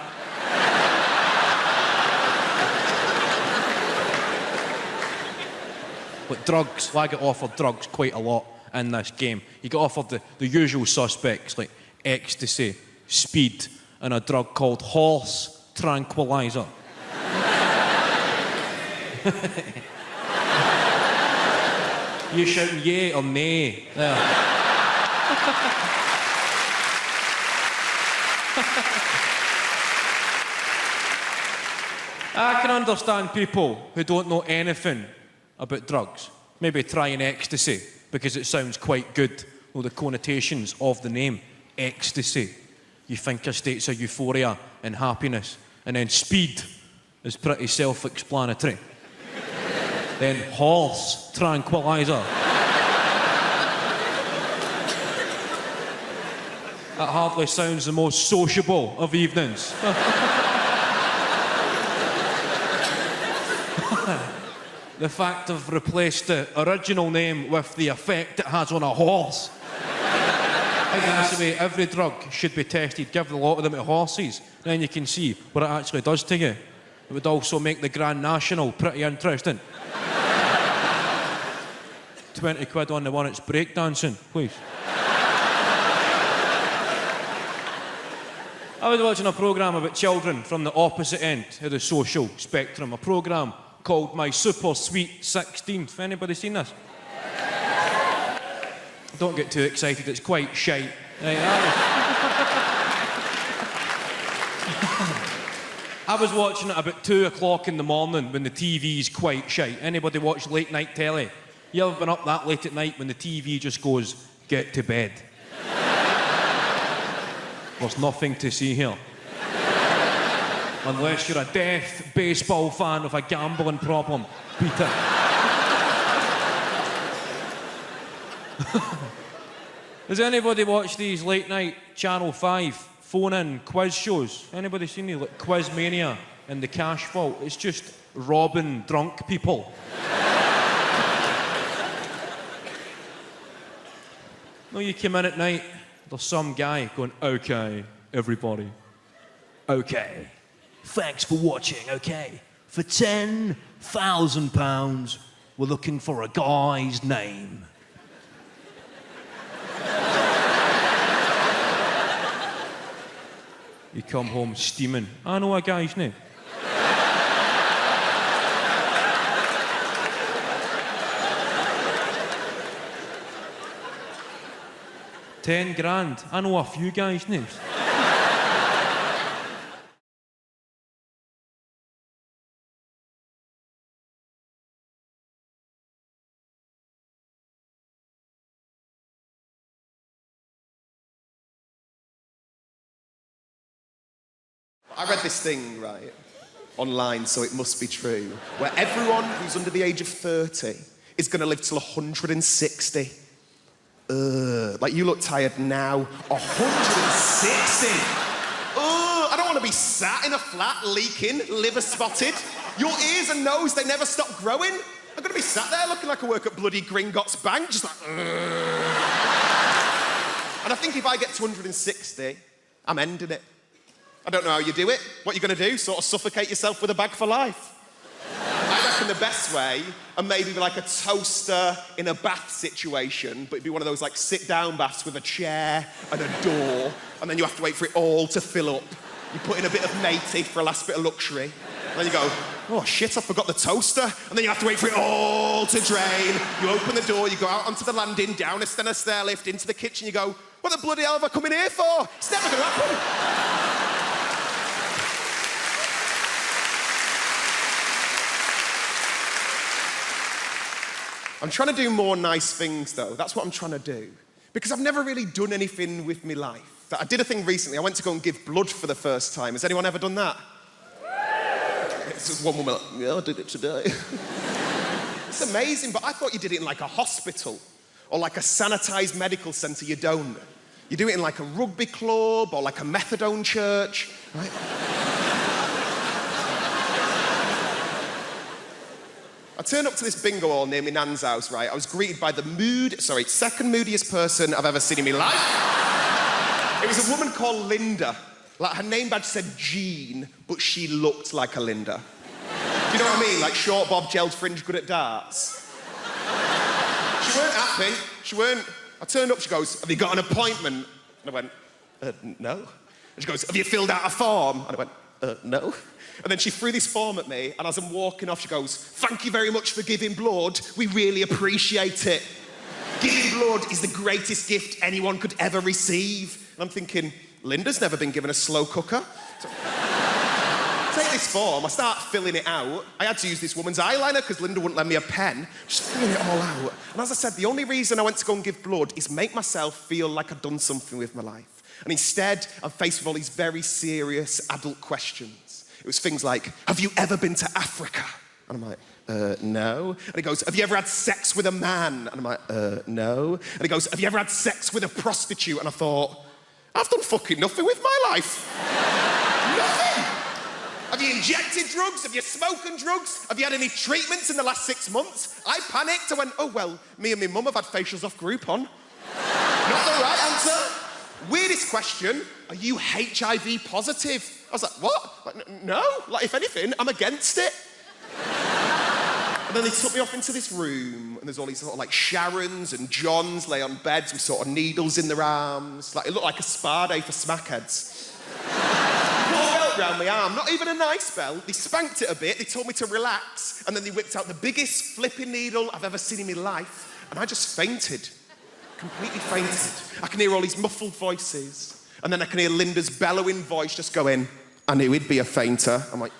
But drugs, I get offered drugs quite a lot in this game. You get offered the usual suspects like ecstasy, speed, and a drug called horse tranquilizer. You shouting yay or nay? There. I can understand people who don't know anything about drugs. Maybe trying ecstasy because it sounds quite good, or the connotations of the name, ecstasy. You think of states of euphoria and happiness, and then speed is pretty self-explanatory. Then horse tranquilizer. That hardly sounds the most sociable of evenings. The fact I've replaced the original name with the effect it has on a horse. I think that's the way every drug should be tested. Give a lot of them to horses, then you can see what it actually does to you. It would also make the Grand National pretty interesting. 20 quid on the one that's breakdancing, please. I was watching a programme about children from the opposite end of the social spectrum. A programme called My Super Sweet 16th. Anybody seen this? Don't get too excited, it's quite shite. I was watching it about 2 o'clock in the morning when the TV's quite shite. Anybody watch late night telly? You ever been up that late at night when the TV just goes, get to bed? There's nothing to see here. Unless you're a deaf baseball fan with a gambling problem, Peter. Does anybody watch these late night Channel 5 phone-in quiz shows? Anybody seen these, like Quiz Mania and The Cash Vault? It's just robbing drunk people. No, you come in at night, there's some guy going, okay, everybody, okay. Thanks for watching, okay. For £10,000, we're looking for a guy's name. You come home steaming. I know a guy's name. £10,000. I know a few guys' names. I read this thing, right, online, so it must be true, where everyone who's under the age of 30 is going to live till 160. Like, you look tired now. 160? I don't want to be sat in a flat, leaking, liver spotted. Your ears and nose, they never stop growing. I'm going to be sat there looking like I work at bloody Gringotts Bank, just like, And I think if I get to 160, I'm ending it. I don't know how you do it. What are you going to do? Sort of suffocate yourself with a bag for life? I reckon the best way, and maybe like a toaster in a bath situation, but it'd be one of those like sit-down baths with a chair and a door, and then you have to wait for it all to fill up. You put in a bit of matey for a last bit of luxury, and then you go, oh shit, I forgot the toaster, and then you have to wait for it all to drain. You open the door, you go out onto the landing, down a stair lift, into the kitchen, you go, what the bloody hell have I come in here for? It's never going to happen. I'm trying to do more nice things, though. That's what I'm trying to do. Because I've never really done anything with my life. I did a thing recently. I went to go and give blood for the first time. Has anyone ever done that? It's just one woman like, yeah, I did it today. It's amazing, but I thought you did it in like a hospital or like a sanitised medical centre. You don't. You do it in like a rugby club or like a methadone church, right? I turned up to this bingo hall near my nan's house, right? I was greeted by the second moodiest person I've ever seen in my life. It was a woman called Linda. Like, her name badge said Jean, but she looked like a Linda. Do you know what I mean? Like short bob, gelled fringe, good at darts. She weren't happy. She weren't. I turned up, she goes, have you got an appointment? And I went, no. And she goes, have you filled out a form? And I went, no. And then she threw this form at me, and as I'm walking off, she goes, "Thank you very much for giving blood. We really appreciate it. Giving blood is the greatest gift anyone could ever receive." And I'm thinking, Linda's never been given a slow cooker. So, take this form, I start filling it out. I had to use this woman's eyeliner because Linda wouldn't lend me a pen. Just filling it all out. And as I said, the only reason I went to go and give blood is make myself feel like I'd done something with my life. And instead, I'm faced with all these very serious adult questions. It was things like, have you ever been to Africa? And I'm like, no. And he goes, have you ever had sex with a man? And I'm like, no. And he goes, have you ever had sex with a prostitute? And I thought, I've done fucking nothing with my life. Nothing. Have you injected drugs? Have you spoken drugs? Have you had any treatments in the last 6 months? I panicked. I went, oh, well, me and my mum have had facials off Groupon. Not the right answer. Weirdest question, are you HIV positive? I was like, what? Like, no. Like, if anything, I'm against it. And then they took me off into this room, and there's all these sort of like Sharons and Johns lay on beds with sort of needles in their arms. Like, it looked like a spa day for smackheads. Put a belt round my arm, not even a nice belt. They spanked it a bit, they told me to relax, and then they whipped out the biggest flipping needle I've ever seen in my life, and I just fainted. Completely fainted. I can hear all these muffled voices, and then I can hear Linda's bellowing voice just going, I knew he'd be a fainter. I'm like...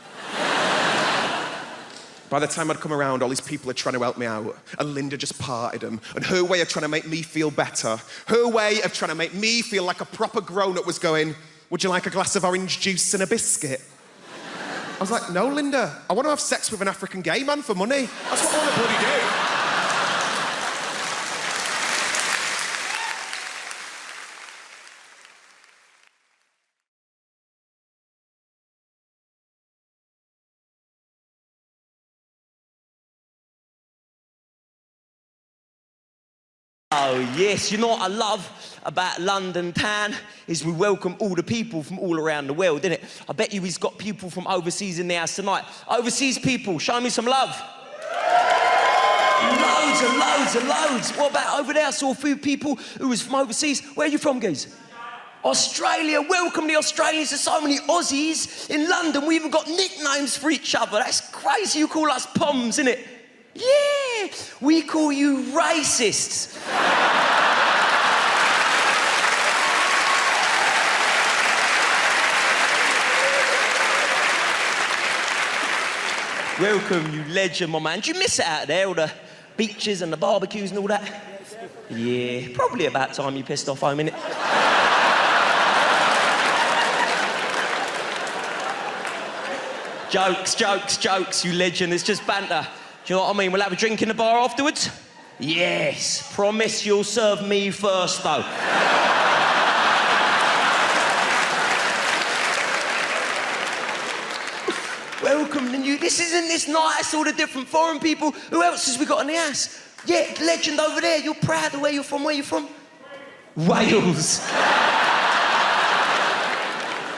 By the time I'd come around, all these people are trying to help me out, and Linda just parted them. And her way of trying to make me feel better, her way of trying to make me feel like a proper grown-up was going, would you like a glass of orange juice and a biscuit? I was like, no, Linda, I want to have sex with an African gay man for money. That's what I want to bloody do. Oh, yes. You know what I love about London town is we welcome all the people from all around the world, innit? I bet you he's got people from overseas in the house tonight. Overseas people, show me some love. Loads and loads and loads. What about over there? I saw a few people who was from overseas. Where are you from, guys? Australia. Welcome the Australians. There's so many Aussies in London. We even got nicknames for each other. That's crazy. You call us Poms, innit? Yeah, we call you racists. Welcome, you legend, my man. Do you miss it out there, all the beaches and the barbecues and all that? Yeah, probably about time you pissed off home, innit? Jokes, jokes, jokes, you legend. It's just banter. Do you know what I mean? We'll have a drink in the bar afterwards? Yes. Promise you'll serve me first, though. Welcome to you. Isn't this nice? All the different foreign people. Who else has we got in the house? Yeah, legend over there. You're proud of where you're from. Where you from? Wales.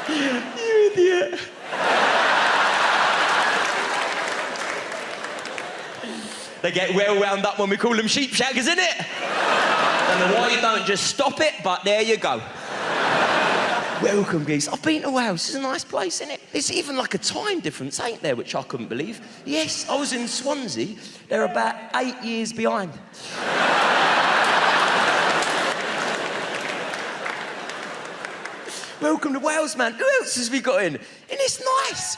You idiot. They get well wound up when we call them sheep shaggers, innit? Don't know why you don't just stop it, but there you go. Welcome, geese. I've been to Wales. It's a nice place, isn't it? There's even like a time difference, ain't there, which I couldn't believe. Yes, I was in Swansea. They're about 8 years behind. Welcome to Wales, man. Who else has we got in? And it's nice.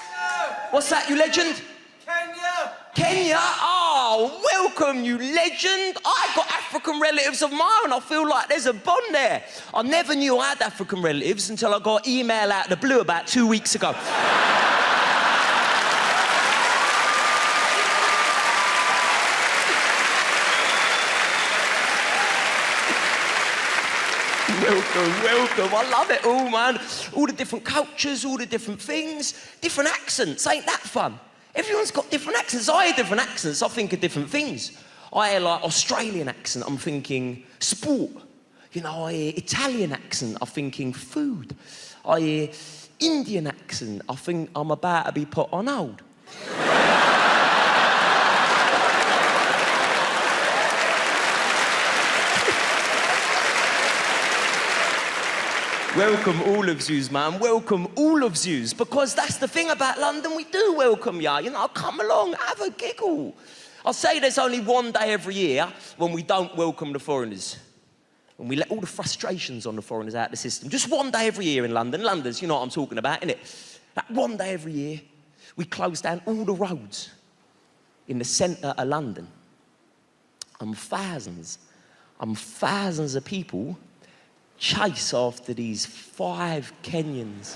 What's that, you legend? Kenya! Kenya? Oh, welcome, you legend. I got African relatives of mine, and I feel like there's a bond there. I never knew I had African relatives until I got an email out of the blue about 2 weeks ago. Welcome, welcome. I love it all, man. All the different cultures, all the different things, different accents. Ain't that fun? Everyone's got different accents. I hear different accents, I think of different things. I hear like Australian accent, I'm thinking sport. You know, I hear Italian accent, I'm thinking food. I hear Indian accent, I think I'm about to be put on hold. Welcome all of yous, man. Welcome all of yous. Because that's the thing about London, we do welcome ya. You know, come along, have a giggle. I'll say there's only one day every year when we don't welcome the foreigners. When we let all the frustrations on the foreigners out of the system. Just one day every year in London. London's, you know what I'm talking about, innit? That one day every year, we close down all the roads in the centre of London. And thousands of people chase after these 5 Kenyans.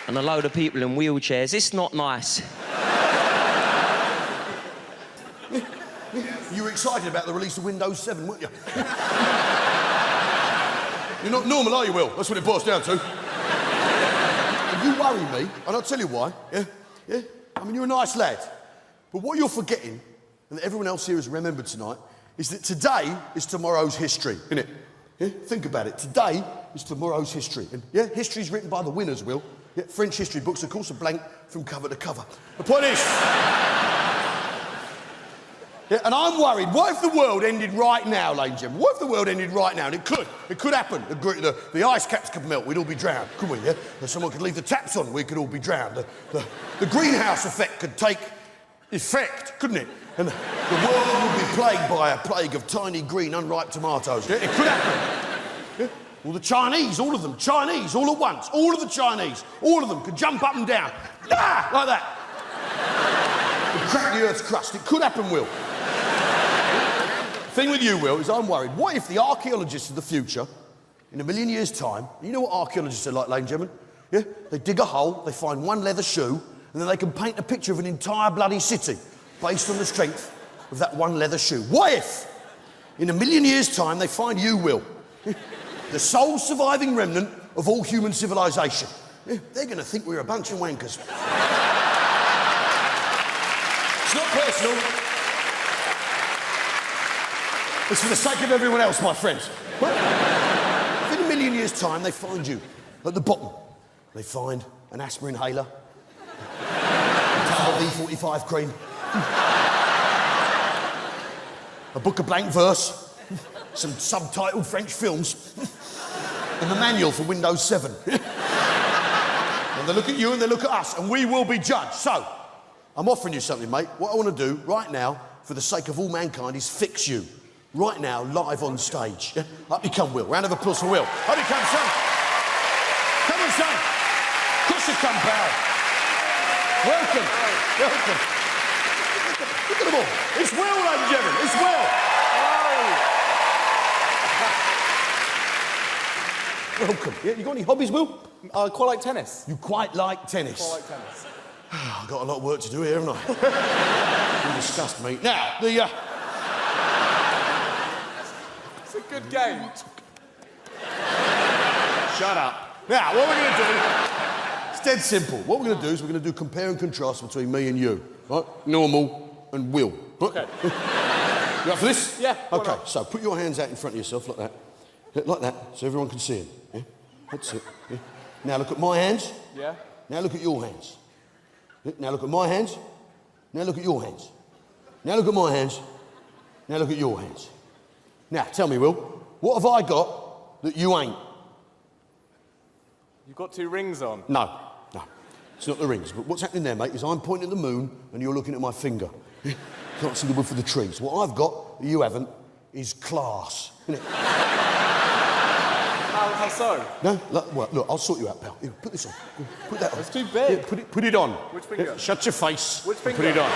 And a load of people in wheelchairs. It's not nice. You were excited about the release of Windows 7, weren't you? You're not normal, are you, Will? That's what it boils down to. And you worry me, and I'll tell you why. Yeah? I mean, you're a nice lad. But what you're forgetting, and that everyone else here has remembered tonight, is that today is tomorrow's history, isn't it? Yeah? Think about it. Today is tomorrow's history. And yeah, history's written by the winners, Will. Yeah, French history books, of course, are blank from cover to cover. The point is... Yeah, and I'm worried. What if the world ended right now, ladies and gentlemen? What if the world ended right now? And it could happen. The ice caps could melt, we'd all be drowned, couldn't we, yeah? Or someone could leave the taps on, we could all be drowned. The greenhouse effect could take effect, couldn't it? And the world would be plagued by a plague of tiny green unripe tomatoes. Yeah? It could happen. Yeah? Well, the Chinese, all of them, Chinese, all at once, all of the Chinese, all of them could jump up and down, like that. And crack the Earth's crust. It could happen, Will. The thing with you, Will, is I'm worried. What if the archaeologists of the future, in a million years' time, you know what archaeologists are like, ladies and gentlemen? Yeah? They dig a hole, they find one leather shoe, and then they can paint a picture of an entire bloody city based on the strength of that one leather shoe. What if, in a million years' time, they find you, Will, the sole surviving remnant of all human civilization? Yeah? They're going to think we're a bunch of wankers. It's not personal. It's for the sake of everyone else, my friends. Well, if in a million years' time they find you at the bottom, they find an aspirin inhaler, a tub of E45 cream, a book of blank verse, some subtitled French films, and the manual for Windows 7. And they look at you and they look at us, and we will be judged. So, I'm offering you something, mate. What I want to do right now, for the sake of all mankind, is fix you. Right now, live on stage. Yeah? Up you come, Will. Round of applause for Will. Up you come, son. Come on, son. Of course you come, pal. Welcome. Welcome. Look at them all. It's Will, ladies and gentlemen. It's Will. Welcome. Yeah, you got any hobbies, Will? I quite like tennis. You quite like tennis? Quite like tennis. I've got a lot of work to do here, haven't I? You disgust me. Now, It's a good game. Shut up. Now, what we're going to do, it's dead simple. What we're going to do is we're going to do compare and contrast between me and you, right? Normal and Will. Okay. You up for this? Yeah. Okay, so put your hands out in front of yourself like that. Yeah, like that, so everyone can see them. Yeah? That's it. Yeah? Now look at my hands. Yeah. Now look at your hands. Yeah? Now look at my hands. Now look at your hands. Now look at my hands. Now look at your hands. Now, tell me, Will, what have I got that you ain't? You've got 2 rings on. No, it's not the rings. But what's happening there, mate, is I'm pointing at the moon and you're looking at my finger. Can't see the wood for the trees. What I've got that you haven't is class, isn't it? How so? No, look, I'll sort you out, pal. Here, put this on. Put that on. It's too big. Yeah, put it on. Which finger? Yeah, shut your face. Which finger? Put it on.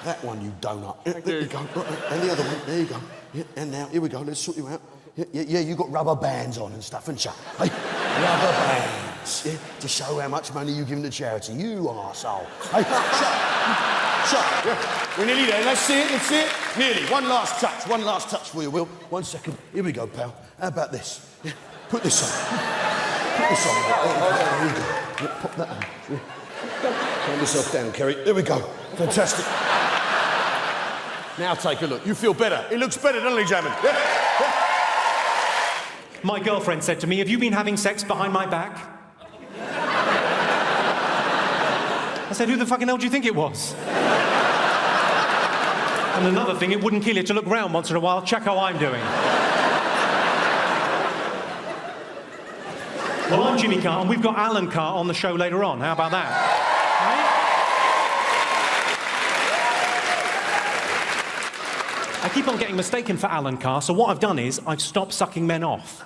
That one, you donut. There you go. And the other one. There you go. Yeah, and now, here we go. Let's sort you out. Yeah, you got rubber bands on and stuff, haven't you? Hey, rubber bands. Yeah, to show how much money you give to charity. You arsehole. Hey, shut. Yeah. We're nearly there. Let's see it. Nearly. One last touch for you, Will. 1 second. Here we go, pal. How about this? Yeah. Put this on. Put this on. There you go. Yeah, pop that on. Yeah. Calm yourself down, Kerry. There we go. Fantastic. Now take a look. You feel better. It looks better, doesn't it, gentlemen? Yeah. My girlfriend said to me, have you been having sex behind my back? I said, who the fucking hell do you think it was? And another thing, it wouldn't kill you to look round once in a while, check how I'm doing. Well, I'm Jimmy Carr, and we've got Alan Carr on the show later on. How about that? Right? I keep on getting mistaken for Alan Carr, so what I've done is I've stopped sucking men off.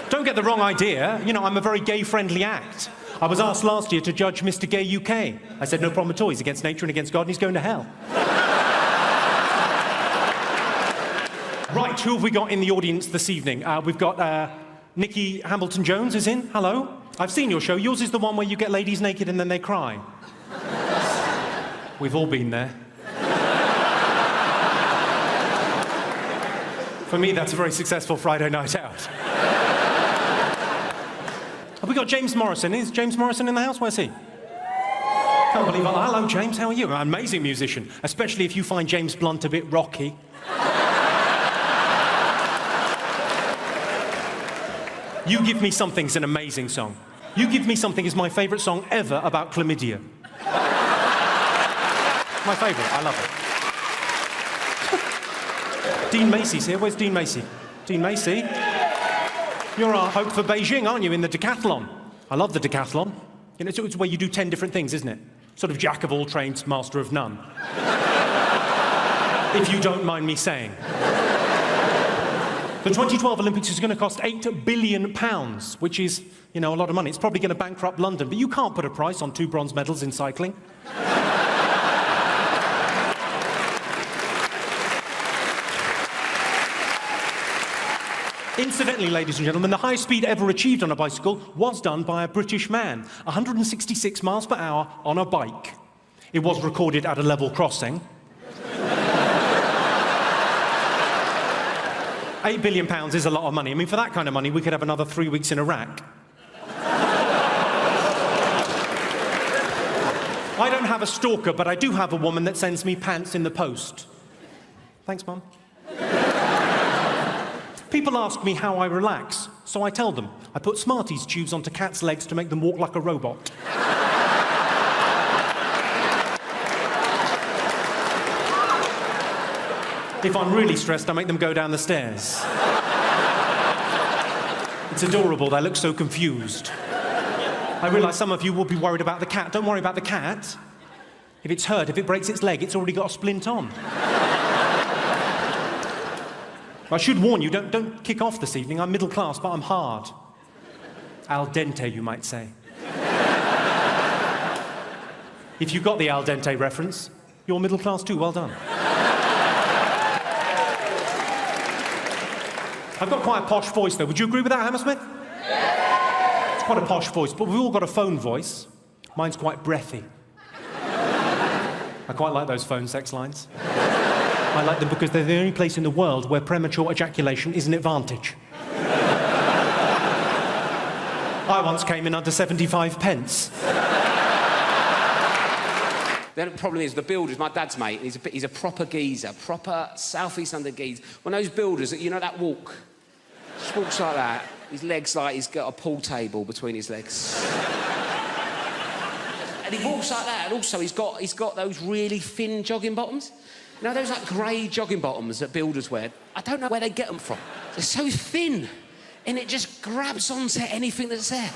Don't get the wrong idea. You know, I'm a very gay-friendly act. I was asked last year to judge Mr. Gay UK. I said, no problem at all. He's against nature and against God, and he's going to hell. Right, who have we got in the audience this evening? We've got Nikki Hamilton-Jones is in. Hello. I've seen your show. Yours is the one where you get ladies naked and then they cry. We've all been there. For me, that's a very successful Friday night out. Have we got James Morrison? Is James Morrison in the house? Where's he? Can't believe it. Hello, James. How are you? An amazing musician, especially if you find James Blunt a bit rocky. You Give Me Something's an amazing song. You Give Me Something is my favourite song ever about chlamydia. My favourite. I love it. Dean Macy's here. Where's Dean Macy? Dean Macy? You're our hope for Beijing, aren't you, in the decathlon? I love the decathlon. You know, it's where you do 10 different things, isn't it? Sort of jack of all trades, master of none. If you don't mind me saying. The 2012 Olympics is going to cost £8 billion, which is, you know, a lot of money. It's probably going to bankrupt London, but you can't put a price on 2 bronze medals in cycling. Incidentally, ladies and gentlemen, the highest speed ever achieved on a bicycle was done by a British man, 166 miles per hour on a bike. It was recorded at a level crossing. £8 billion is a lot of money. I mean, for that kind of money, we could have another 3 weeks in Iraq. I don't have a stalker, but I do have a woman that sends me pants in the post. Thanks, Mum. People ask me how I relax, so I tell them. I put Smarties tubes onto cats' legs to make them walk like a robot. If I'm really stressed, I make them go down the stairs. It's adorable, they look so confused. I realise some of you will be worried about the cat. Don't worry about the cat. If it's hurt, if it breaks its leg, it's already got a splint on. I should warn you, don't kick off this evening. I'm middle class, but I'm hard. Al dente, you might say. If you got the al dente reference, you're middle class too. Well done. I've got quite a posh voice, though. Would you agree with that, Hammersmith? It's quite a posh voice, but we've all got a phone voice. Mine's quite breathy. I quite like those phone sex lines. I like them because they're the only place in the world where premature ejaculation is an advantage. I once came in under 75 pence. The problem is the builders, my dad's mate, he's a proper geezer, proper South-East London geezer. One of those builders, you know that walk? Just walks like that. His legs like he's got a pool table between his legs. And he walks like that, and also he's got those really thin jogging bottoms. You know, those like grey jogging bottoms that builders wear? I don't know where they get them from. They're so thin, and it just grabs onto anything that's there.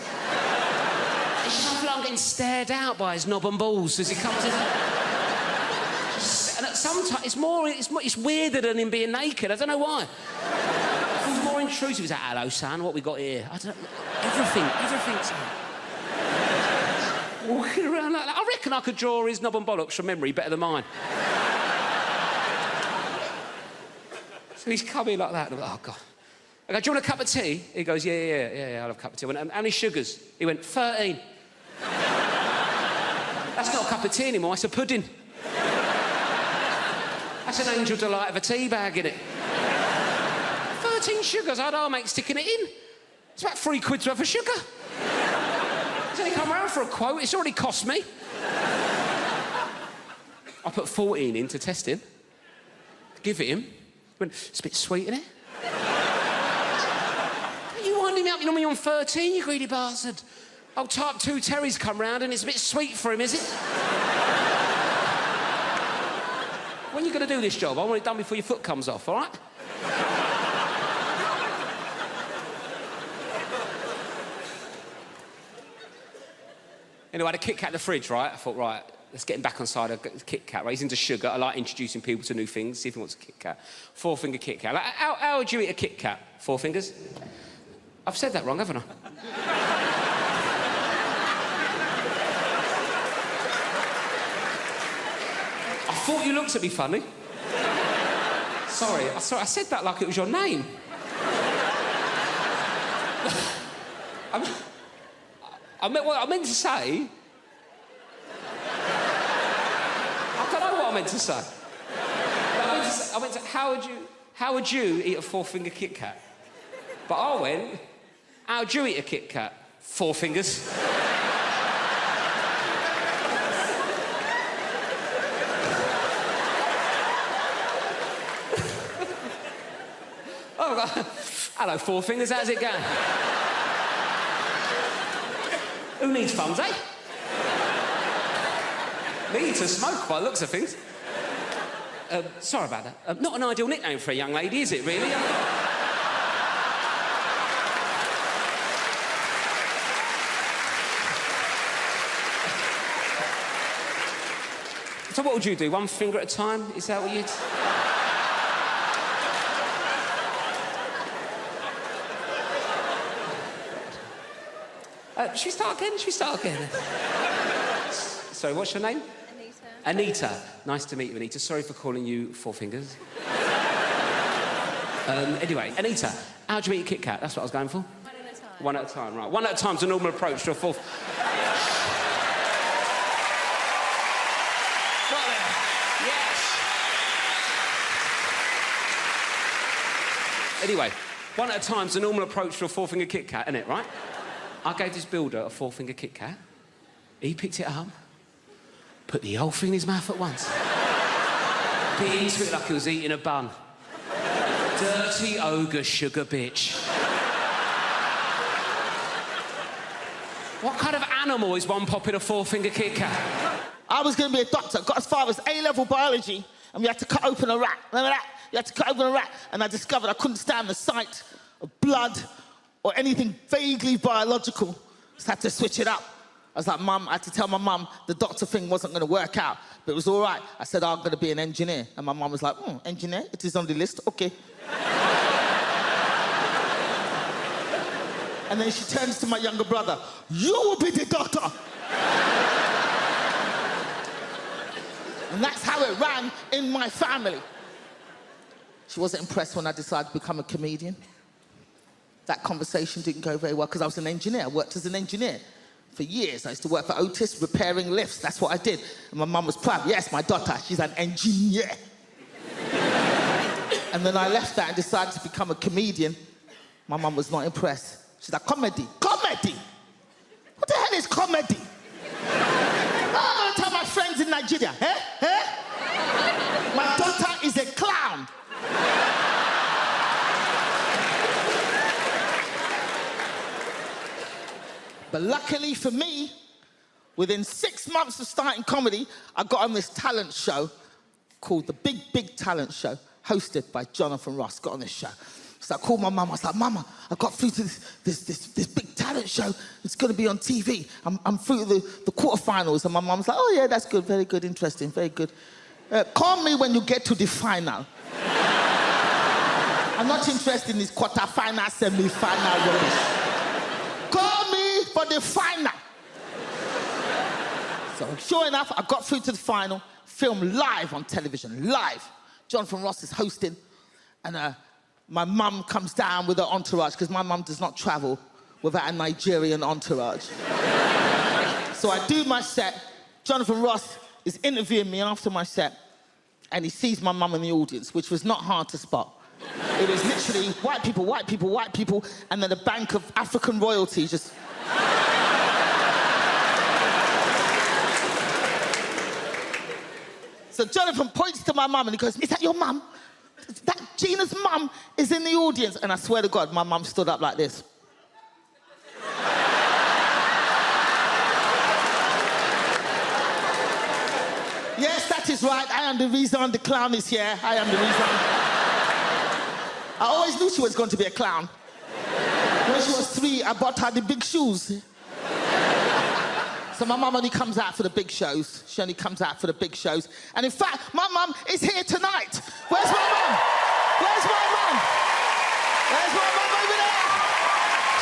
It's just like I'm getting stared out by his knob and balls as he comes in. And at sometimes it's weirder than him being naked. I don't know why. It feels more intrusive. He's like, hello, son, what we got here? I don't know. Everything's walking around like that. I reckon I could draw his knob and bollocks from memory better than mine. So he's coming like that, and I'm like, oh, God. I go, do you want a cup of tea? He goes, yeah, I'll have a cup of tea. I went, how many sugars? He went, 13. That's not a cup of tea anymore, it's a pudding. That's an Angel Delight of a tea bag, innit? 13 sugars, I'd our mate sticking it in. It's about £3 worth of sugar. He's only come around for a quote, it's already cost me. I put 14 in to test him. Give it him. He went, it's a bit sweet, isn't it? You winding me up, you know me on 13, you greedy bastard. Oh, type 2 Terry's come round and it's a bit sweet for him, is it? When are you going to do this job? I want it done before your foot comes off, all right? Anyway, I had a Kit Kat in the fridge, right? I thought, right, let's get him back on side of Kit Kat, right? He's into sugar. I like introducing people to new things, see if he wants a Kit Kat. 4-finger Kit Kat. Like, how would you eat a Kit Kat? 4 fingers? I've said that wrong, haven't I? I thought you looked at me funny. Sorry, I said that like it was your name. I meant to say... I don't know what I meant to say. I meant to how would you eat a 4-finger Kit Kat? But I went, how'd you eat a Kit Kat? 4 fingers. Oh, hello, 4 fingers, how's it going? Who needs thumbs, eh? Me to smoke by the looks of things. Sorry about that. Not an ideal nickname for a young lady, is it, really? So what would you do? 1 finger at a time? Is that what you'd... Should we start again? Sorry, what's your name? Anita. Nice to meet you, Anita. Sorry for calling you 4 fingers. Anyway, Anita, how do you eat a Kit Kat? That's what I was going for. 1 at a time. 1 at a time, right. 1 at a time's a normal approach to a 4... Got it. Yes. Anyway, 1 at a time's a normal approach to a 4-finger Kit Kat, isn't it, right? I gave this builder a 4-finger Kit Kat. He picked it up, put the whole thing in his mouth at once. Bit into it like he was eating a bun. Dirty ogre sugar bitch. What kind of animal is one popping a 4-finger Kit Kat? I was going to be a doctor, got as far as A-level biology, and we had to cut open a rat. Remember that? You had to cut open a rat, and I discovered I couldn't stand the sight of blood or anything vaguely biological. Just had to switch it up. I was like, Mum, I had to tell my mum the doctor thing wasn't going to work out, but it was all right. I said, I'm going to be an engineer. And my mum was like, engineer? It is on the list? Okay. And then she turns to my younger brother, you will be the doctor. And that's how it ran in my family. She wasn't impressed when I decided to become a comedian. That conversation didn't go very well because I was an engineer. I worked as an engineer for years. I used to work for Otis, repairing lifts. That's what I did. And my mum was proud. Yes, my daughter, she's an engineer. And then I left that and decided to become a comedian. My mum was not impressed. She's like, comedy. Comedy? What the hell is comedy? I'm going to tell my friends in Nigeria. My daughter is a clown. But luckily for me, within 6 months of starting comedy, I got on this talent show called The Big, Big Talent Show, hosted by Jonathan Ross. Got on this show. So I called my mum. I was like, Mama, I got through to this big talent show. It's going to be on TV. I'm through the quarterfinals. And my mum's like, oh, yeah, that's good. Very good. Interesting. Very good. Call me when you get to the final. I'm not interested in this quarterfinal, semi-final rubbish. Call me for the final. So sure enough, I got through to the final, filmed live on television, live. Jonathan Ross is hosting, and my mum comes down with her entourage, because my mum does not travel without a Nigerian entourage. So I do my set. Jonathan Ross is interviewing me after my set, and he sees my mum in the audience, which was not hard to spot. It was literally white people, white people, white people, and then a bank of African royalty just... So So Jonathan points to my mum and he goes, is that your mum? That Gina's mum is in the audience. And I swear to God, my mum stood up like this. Yes, that is right. I am the reason the clown is here. I am the reason. I always knew she was going to be a clown. When she was 3, I bought her the big shoes. So my mum only comes out for the big shows. She only comes out for the big shows. And in fact, my mum is here tonight. Where's my mum? Where's my mum? Where's my mum over there?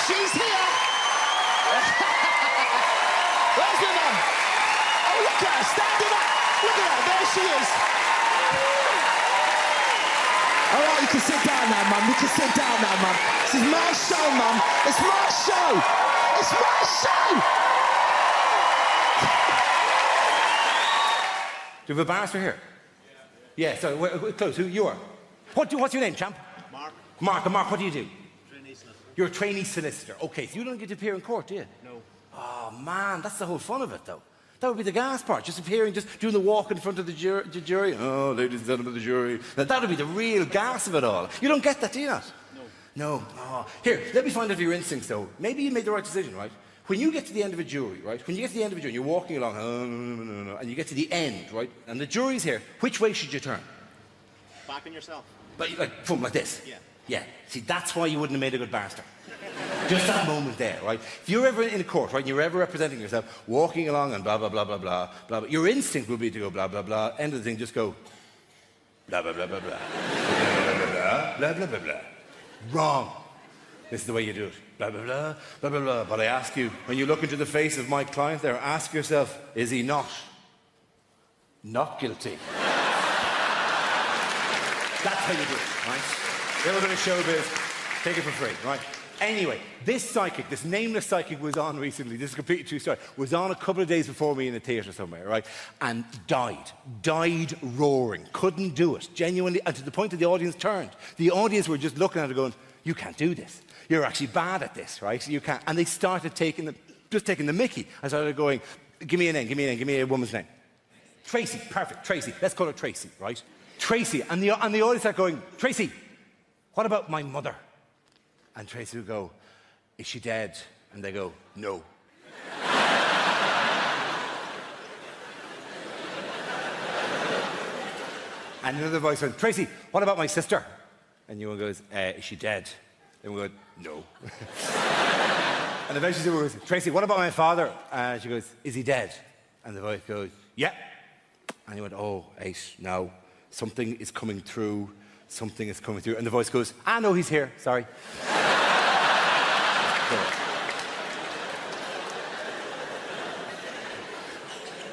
She's here. Where's my mum? Oh, look at her, standing up. Look at her, there she is. All right, you can sit down now, mum. You can sit down now, mum. This is my show, mum. It's my show. It's my show. Do you have a barrister here? Yeah, so we're close. Who you are? What's your name, champ? Mark. Mark, what do you do? Trainee solicitor. You're a trainee solicitor. Okay, so you don't get to appear in court, do you? No. Oh, man, that's the whole fun of it, though. That would be the gas part, just appearing, just doing the walk in front of the jury. Oh, ladies and gentlemen of the jury. Now, that would be the real gas of it all. You don't get that, do you not? No. No. Oh. Here, let me find out your instincts, though. Maybe you made the right decision, right? When you get to the end of a jury, right? When you get to the end of a jury, you're walking along, no, and you get to the end, right? And the jury's here. Which way should you turn? Back on yourself. But like this? Yeah. Yeah. See, that's why you wouldn't have made a good barrister. Just that moment there, right? If you're ever in a court, right, and you're ever representing yourself, walking along and blah, blah, blah, blah, blah, blah, blah, your instinct will be to go blah, blah, blah, end of the thing, just go blah, blah, blah, blah, blah, blah, blah, blah, blah, blah, blah. Wrong. This is the way you do it. Blah, blah, blah, blah, blah, blah. But I ask you, when you look into the face of my client there, ask yourself, is he not guilty? That's how you do it, right? A little bit of showbiz, take it for free, right? Anyway, this psychic, this nameless psychic was on recently, this is a completely true story, was on a couple of days before me in a theatre somewhere, right? And died roaring, couldn't do it, genuinely, and to the point that the audience turned. The audience were just looking at her going, you can't do this. You're actually bad at this, right? You can't. And they started taking the mickey. I started going, give me a name, give me a woman's name. Tracy, perfect, Tracy. Let's call her Tracy, right? Tracy. And the audience started going, Tracy, what about my mother? And Tracy would go, is she dead? And they go, no. And another voice went, Tracy, what about my sister? And one goes, is she dead? And we go, no. And eventually someone goes, Tracy, what about my father? And she goes, is he dead? And the voice goes, yeah. And he went, oh, Ace, no. Something is coming through. Something is coming through. And the voice goes, no, he's here. Sorry.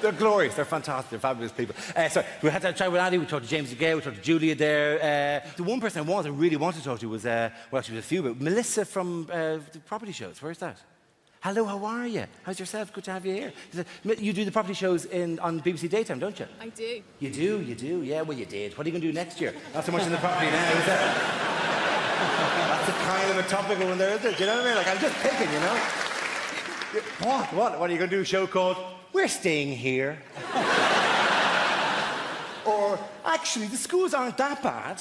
They're glorious, they're fantastic, they're fabulous people. So we had to chat with Andy, we talked to James again, we talked to Julia there. The one person I really wanted to talk to was, well, actually, was a few, but Melissa from the property shows. Where's that? Hello, how are you? How's yourself? Good to have you here. You do the property shows on BBC Daytime, don't you? I do. You do? Yeah, well, you did. What are you going to do next year? Not so much in the property now, is that? That's a kind of a topical one there, isn't it? Do you know what I mean? Like, I'm just picking, you know? What are you going to do? A show called We're Staying Here? Or, actually, the schools aren't that bad.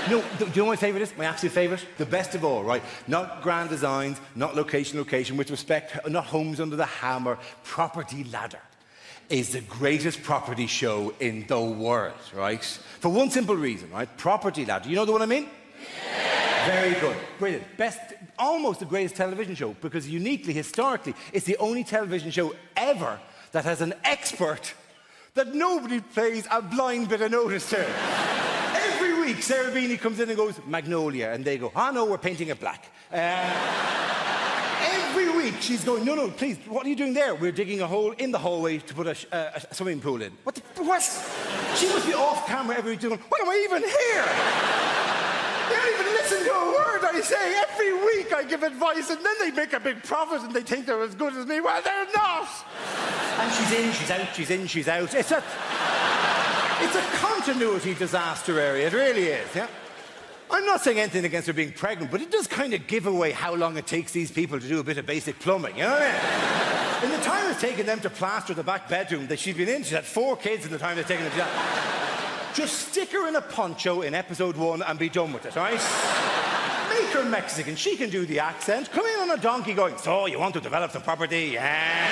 No, do you know what my favourite is? My absolute favourite? The best of all, right? Not grand designs, not location, with respect, not homes under the hammer. Property Ladder is the greatest property show in the world, right? For one simple reason, right? Property Ladder. You know the one I mean? Yeah. Very good. Brilliant. Best, almost the greatest television show, because uniquely, historically, it's the only television show ever that has an expert that nobody pays a blind bit of notice to. Every week, Sarah Beanie comes in and goes, Magnolia, and they go, no, we're painting it black. Every week, she's going, no, please, what are you doing there? We're digging a hole in the hallway to put a swimming pool in. What? She must be off camera every week doing, what am I even here? They don't even listen to a word I say. Every week I give advice and then they make a big profit and they think they're as good as me. Well, they're not. And she's in, she's out, she's in, she's out. It's a continuity disaster area, it really is, yeah? I'm not saying anything against her being pregnant, but it does kind of give away how long it takes these people to do a bit of basic plumbing, you know what I mean? In the time it's taken them to plaster the back bedroom that she's been in, she's had 4 kids in the time they've taken them to that. Just stick her in a poncho in episode 1 and be done with it, right? Make her Mexican. She can do the accent. Come in on a donkey going, so you want to develop the property? Yeah.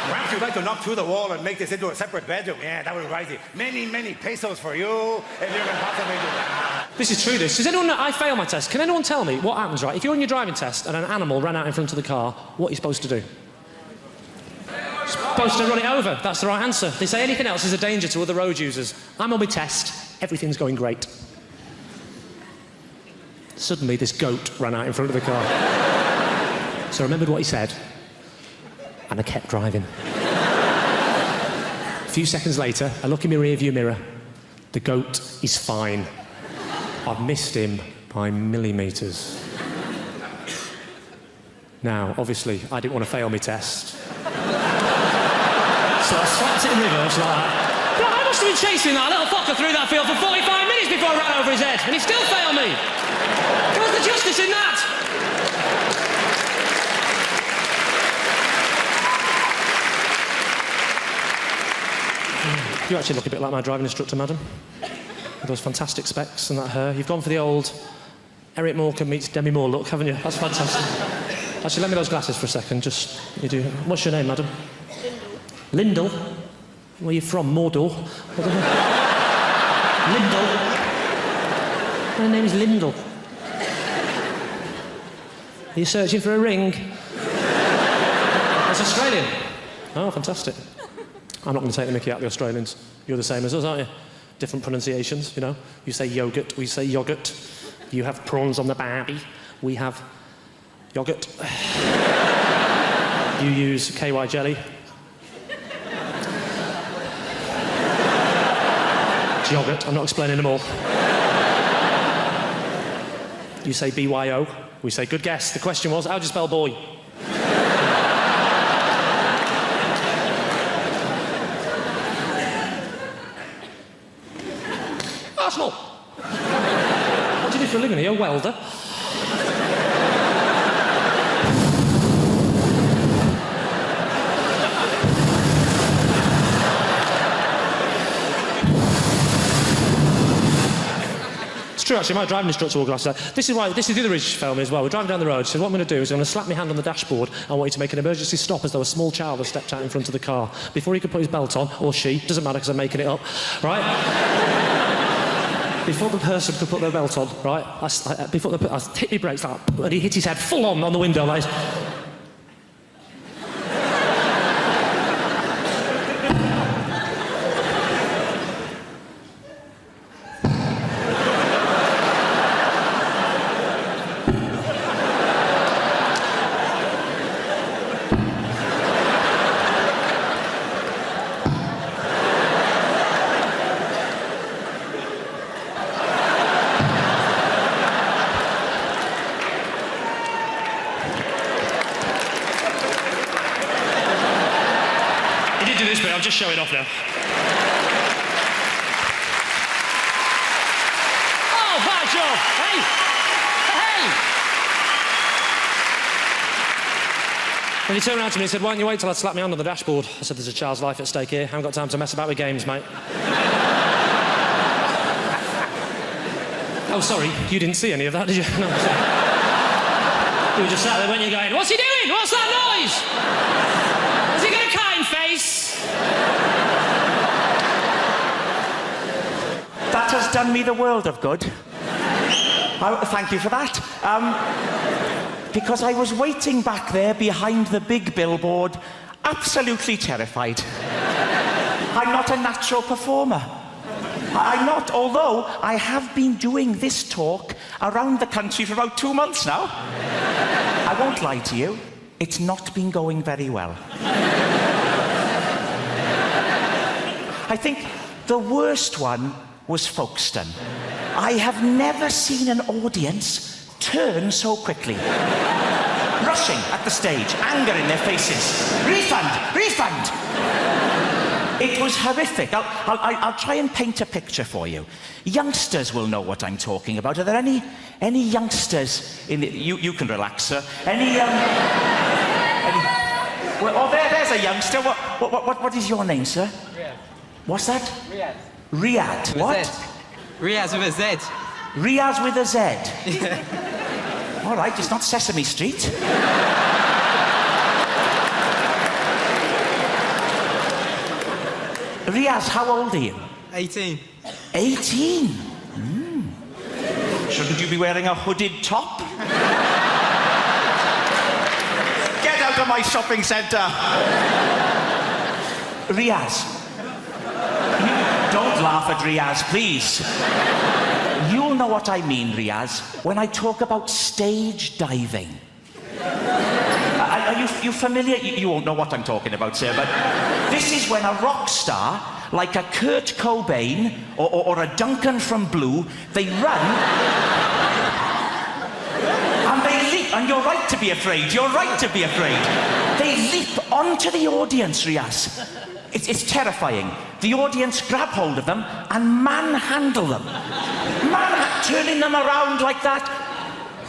Perhaps you'd like to knock through the wall and make this into a separate bedroom. Yeah, that would raise many, many pesos for you if you can possibly do that. This is true, this. Does anyone know? I fail my test. Can anyone tell me what happens, right? If you're on your driving test and an animal ran out in front of the car, what are you supposed to do? Supposed to run it over. That's the right answer. If they say anything else is a danger to other road users. I'm on my test. Everything's going great. Suddenly, this goat ran out in front of the car. So I remembered what he said, and I kept driving. A few seconds later, I look in my rearview mirror. The goat is fine. I've missed him by millimetres. Now, obviously, I didn't want to fail my test. So I slapped it in reverse like that. But I must have been chasing that little fucker through that field for 45 minutes before I ran over his head, and he still failed me. Where's the justice in that? You actually look a bit like my driving instructor, madam. With those fantastic specs and that hair. You've gone for the old Eric Morecambe meets Demi Moore look, haven't you? That's fantastic. Actually, lend me those glasses for a second. Just, you do. What's your name, madam? Lyndall. Where are you from? Mordor? Lyndall. My name is Lyndall. Are you searching for a ring? That's Australian. Oh, fantastic. I'm not going to take the mickey out of the Australians. You're the same as us, aren't you? Different pronunciations, you know. You say yogurt, we say yoghurt. You have prawns on the barbie, we have yoghurt. You use KY jelly. It's yoghurt, I'm not explaining them all. You say BYO, we say good guess. The question was, how do you spell boy? Arsenal. What do you do for a living? Are you a welder? It's true, actually. My driving instructor wore glasses. This is the other Ridge film as well. We're driving down the road. She said, what I'm going to do is I'm going to slap my hand on the dashboard. I want you to make an emergency stop as though a small child has stepped out in front of the car. Before he could put his belt on, or she, doesn't matter because I'm making it up, right? Before the person could put their belt on, right, I hit my brakes like that, and he hit his head full on the window like... I'll just show it off now. Oh, bad job! Hey! Hey! And he turned around to me and said, why don't you wait till I slap my hand on the dashboard? I said, there's a child's life at stake here. I haven't got time to mess about with games, mate. Oh, sorry, you didn't see any of that, did you? No, sorry. You were just sat there, weren't you, going, what's he doing? What's that noise? Has he got a kind face? That has done me the world of good. Thank you for that. Because I was waiting back there behind the big billboard, absolutely terrified. I'm not a natural performer. I'm not, although I have been doing this talk around the country for about 2 months now. I won't lie to you, it's not been going very well. I think the worst one was Folkestone. I have never seen an audience turn so quickly. Rushing at the stage, anger in their faces. Refund! Refund! It was horrific. I'll try and paint a picture for you. Youngsters will know what I'm talking about. Are there any youngsters in the... You can relax, sir. Any there's a youngster. What is your name, sir? Riyadh. What's that? Riyadh. Riyadh. With a What? Z. Riyadh with a Z. Riyadh with a Z. All right, it's not Sesame Street. Riyadh, how old are you? 18. 18? Shouldn't you be wearing a hooded top? Get out of my shopping centre! Riaz. Don't laugh at Riaz, please. You'll know what I mean, Riaz, when I talk about stage diving. Are you familiar? You won't know what I'm talking about, sir, but this is when a rock star, like a Kurt Cobain or a Duncan from Blue, they run and they leap. And you're right to be afraid. You're right to be afraid. They leap onto the audience, Riaz. It's terrifying. The audience grab hold of them and manhandle them. Turning them around like that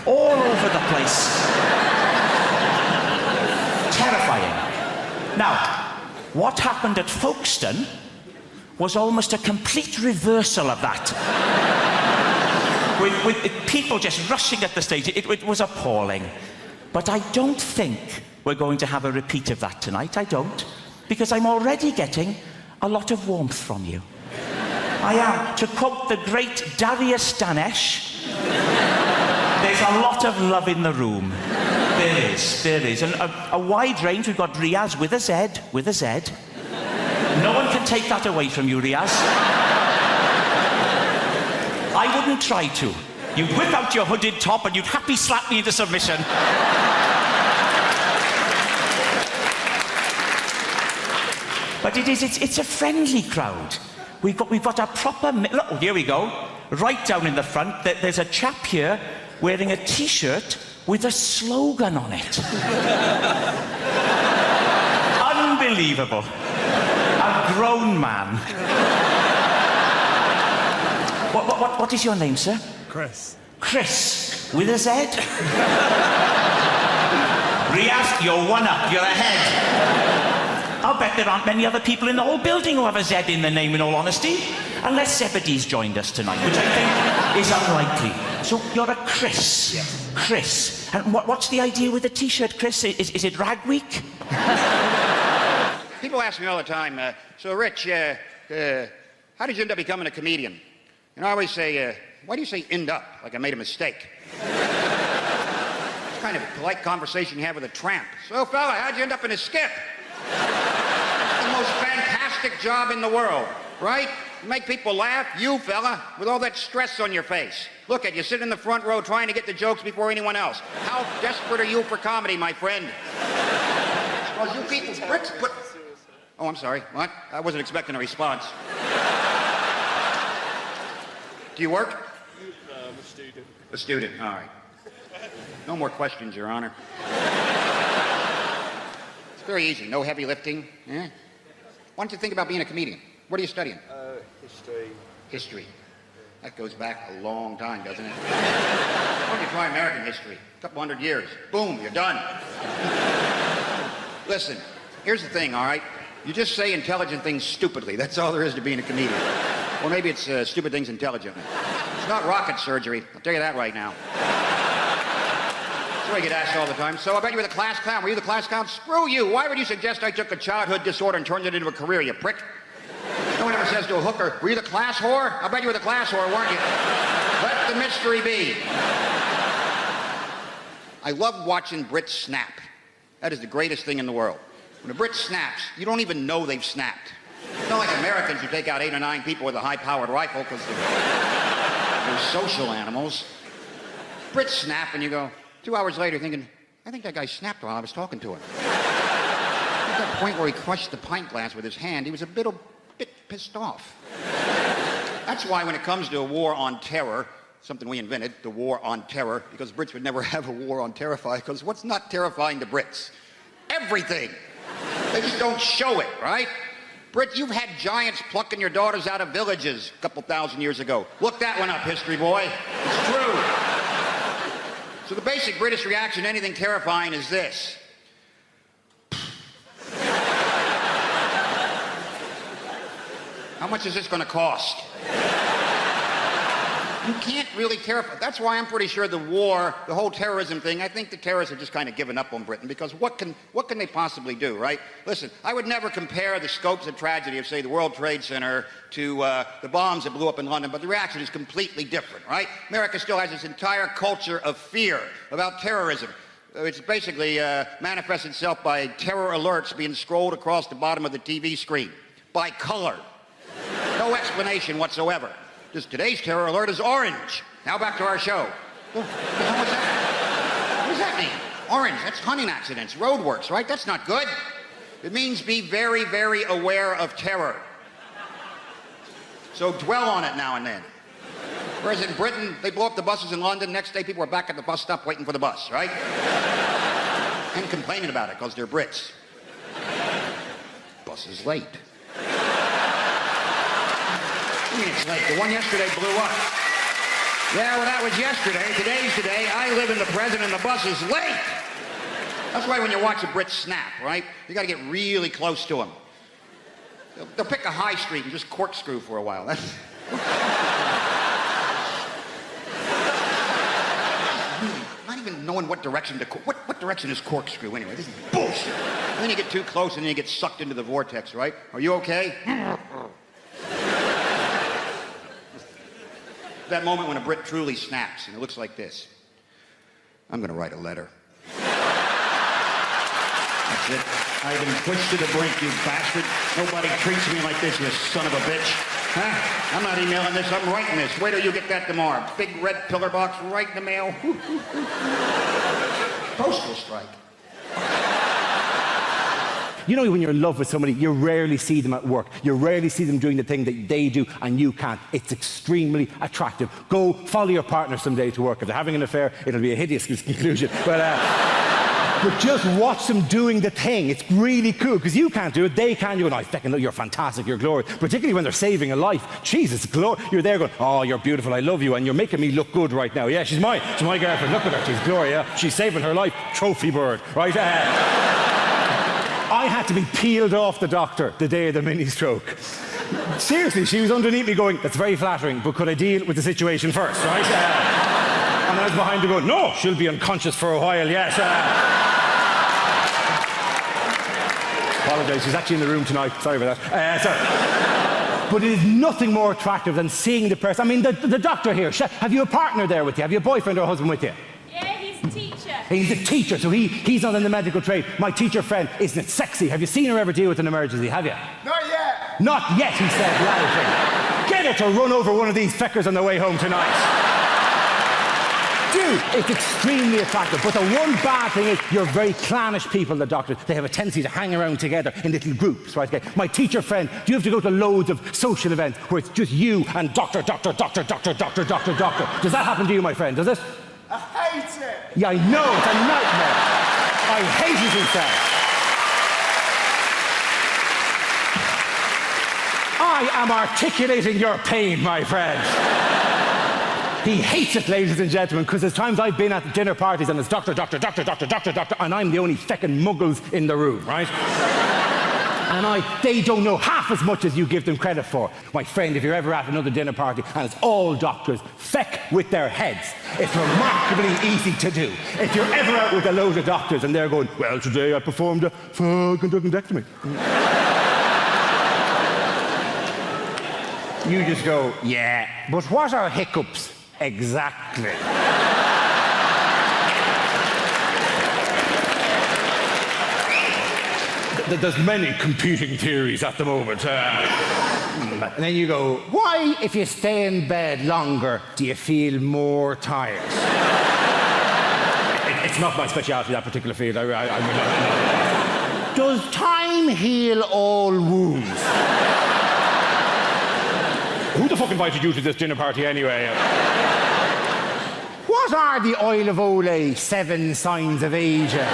all over the place. Terrifying. Now, what happened at Folkestone was almost a complete reversal of that. with people just rushing at the stage. It was appalling. But I don't think we're going to have a repeat of that tonight. I don't. Because I'm already getting a lot of warmth from you. I am. To quote the great Darius Danesh, there's a lot of love in the room. There is. And a wide range. We've got Riaz with a Z. No one can take that away from you, Riaz. I wouldn't try to. You'd whip out your hooded top and you'd happy slap me into submission. But it's a friendly crowd. We've got a proper... Look, here we go. Right down in the front, there's a chap here wearing a T-shirt with a slogan on it. Unbelievable. A grown man. What is your name, sir? Chris. Chris, with a Z? Riaz, you're one up. You're ahead. I'll bet there aren't many other people in the whole building who have a Z in their name, in all honesty. Unless Zebedee's joined us tonight, which I think is unlikely. So you're a Chris. Yes. Chris. And what's the idea with the T-shirt, Chris? Is it Rag Week? People ask me all the time, so Rich, how did you end up becoming a comedian? And I always say, why do you say end up, like I made a mistake? It's kind of a polite conversation you have with a tramp. So fella, how'd you end up in a skip? The most fantastic job in the world, right? You make people laugh, you fella, with all that stress on your face. Look at you, sit in the front row trying to get the jokes before anyone else. How desperate are you for comedy, my friend? Well, you people, Brits, but... Oh, I'm sorry, what? I wasn't expecting a response. Do you work? I'm a student. A student, all right. No more questions, Your Honor. It's very easy, no heavy lifting. Yeah? Why don't you think about being a comedian? What are you studying? History. History. That goes back a long time, doesn't it? Why don't you try American history? A couple hundred years. Boom, you're done. Listen, here's the thing, all right? You just say intelligent things stupidly. That's all there is to being a comedian. Or maybe it's stupid things intelligently. It's not rocket surgery. I'll tell you that right now. That's what I get asked all the time. So I bet you were the class clown. Were you the class clown? Screw you. Why would you suggest I took a childhood disorder and turned it into a career, you prick? No one ever says to a hooker, were you the class whore? I bet you were the class whore, weren't you? Let the mystery be. I love watching Brits snap. That is the greatest thing in the world. When a Brit snaps, you don't even know they've snapped. It's not like Americans who take out 8 or 9 people with a high-powered rifle because they're social animals. Brits snap and you go, 2 hours later thinking, I think that guy snapped while I was talking to him. At that point where he crushed the pint glass with his hand, he was a bit pissed off. That's why when it comes to a war on terror, something we invented, the war on terror, because Brits would never have a war on terrify, because what's not terrifying to Brits? Everything. They just don't show it, right? Brit, you've had giants plucking your daughters out of villages a couple thousand years ago. Look that one up, history boy. It's true. So the basic British reaction to anything terrifying is this. much is this going to cost? You can't really care. That's why I'm pretty sure the war, the whole terrorism thing, I think the terrorists have just kind of given up on Britain, because what can they possibly do, right? Listen, I would never compare the scopes of tragedy of, say, the World Trade Center to the bombs that blew up in London, but the reaction is completely different, right? America still has this entire culture of fear about terrorism. It's basically manifests itself by terror alerts being scrolled across the bottom of the TV screen by color. No explanation whatsoever. Just today's terror alert is orange. Now back to our show. What the hell was that? What does that mean? Orange, that's hunting accidents, roadworks, right? That's not good. It means be very, very aware of terror. So dwell on it now and then. Whereas in Britain, they blow up the buses in London, next day people are back at the bus stop waiting for the bus, right? And complaining about it because they're Brits. Bus is late. I mean, it's late. The one yesterday blew up. Yeah, well, that was yesterday. Today's today. I live in the present and the bus is late. That's why when you watch a Brit snap, right, you got to get really close to them. They'll pick a high street and just corkscrew for a while. That's... Not even knowing what direction to... What direction is corkscrew anyway? This is bullshit. And then you get too close and then you get sucked into the vortex, right? Are you okay? That moment when a Brit truly snaps, and it looks like this. I'm going to write a letter. That's it. I've been pushed to the brink, you bastard. Nobody treats me like this, you son of a bitch. Huh? I'm not emailing this, I'm writing this. Wait till you get that tomorrow. Big red pillar box right in the mail. Postal strike. You know, when you're in love with somebody, you rarely see them at work. You rarely see them doing the thing that they do and you can't. It's extremely attractive. Go follow your partner someday to work. If they're having an affair, it'll be a hideous conclusion. But just watch them doing the thing. It's really cool, because you can't do it, they can. You go, I fucking look, you're fantastic, you're glorious. Particularly when they're saving a life. Jesus, you're there going, oh, you're beautiful, I love you, and you're making me look good right now. Yeah, she's my girlfriend, look at her, she's Gloria. She's saving her life, trophy bird, right? I had to be peeled off the doctor the day of the mini stroke. Seriously, she was underneath me going, that's very flattering, but could I deal with the situation first, right? And I was behind her going, no, she'll be unconscious for a while, yes. Apologise, she's actually in the room tonight. Sorry about that. Sorry. But it is nothing more attractive than seeing the person. I mean, the doctor here, have you a partner there with you? Have you a boyfriend or a husband with you? Yeah, he's a teacher. He's a teacher, so he's not in the medical trade. My teacher friend, isn't it sexy? Have you seen her ever deal with an emergency, have you? Not yet. Not yet, he said loudly. Get her to run over one of these feckers on the way home tonight. Dude, it's extremely attractive, but the one bad thing is you're very clannish people, the doctors. They have a tendency to hang around together in little groups, right? Okay. My teacher friend, do you have to go to loads of social events where it's just you and doctor? Does that happen to you, my friend? Does it? I hate it. Yeah, I know, it's a nightmare. I hate it himself. I am articulating your pain, my friend. He hates it, ladies and gentlemen, because there's times I've been at dinner parties and it's doctor, and I'm the only feckin' muggles in the room, right? And they don't know half as much as you give them credit for. My friend, if you're ever at another dinner party and it's all doctors, feck with their heads. It's remarkably easy to do. If you're ever out with a load of doctors and they're going, well, today I performed a conductectomy. You just go, yeah, but what are hiccups? Exactly. There's many competing theories at the moment. And then you go, why, if you stay in bed longer, do you feel more tired? It's not my speciality, that particular field. Does time heal all wounds? Who the fuck invited you to this dinner party anyway? What are the oil of Olay 7 signs of aging?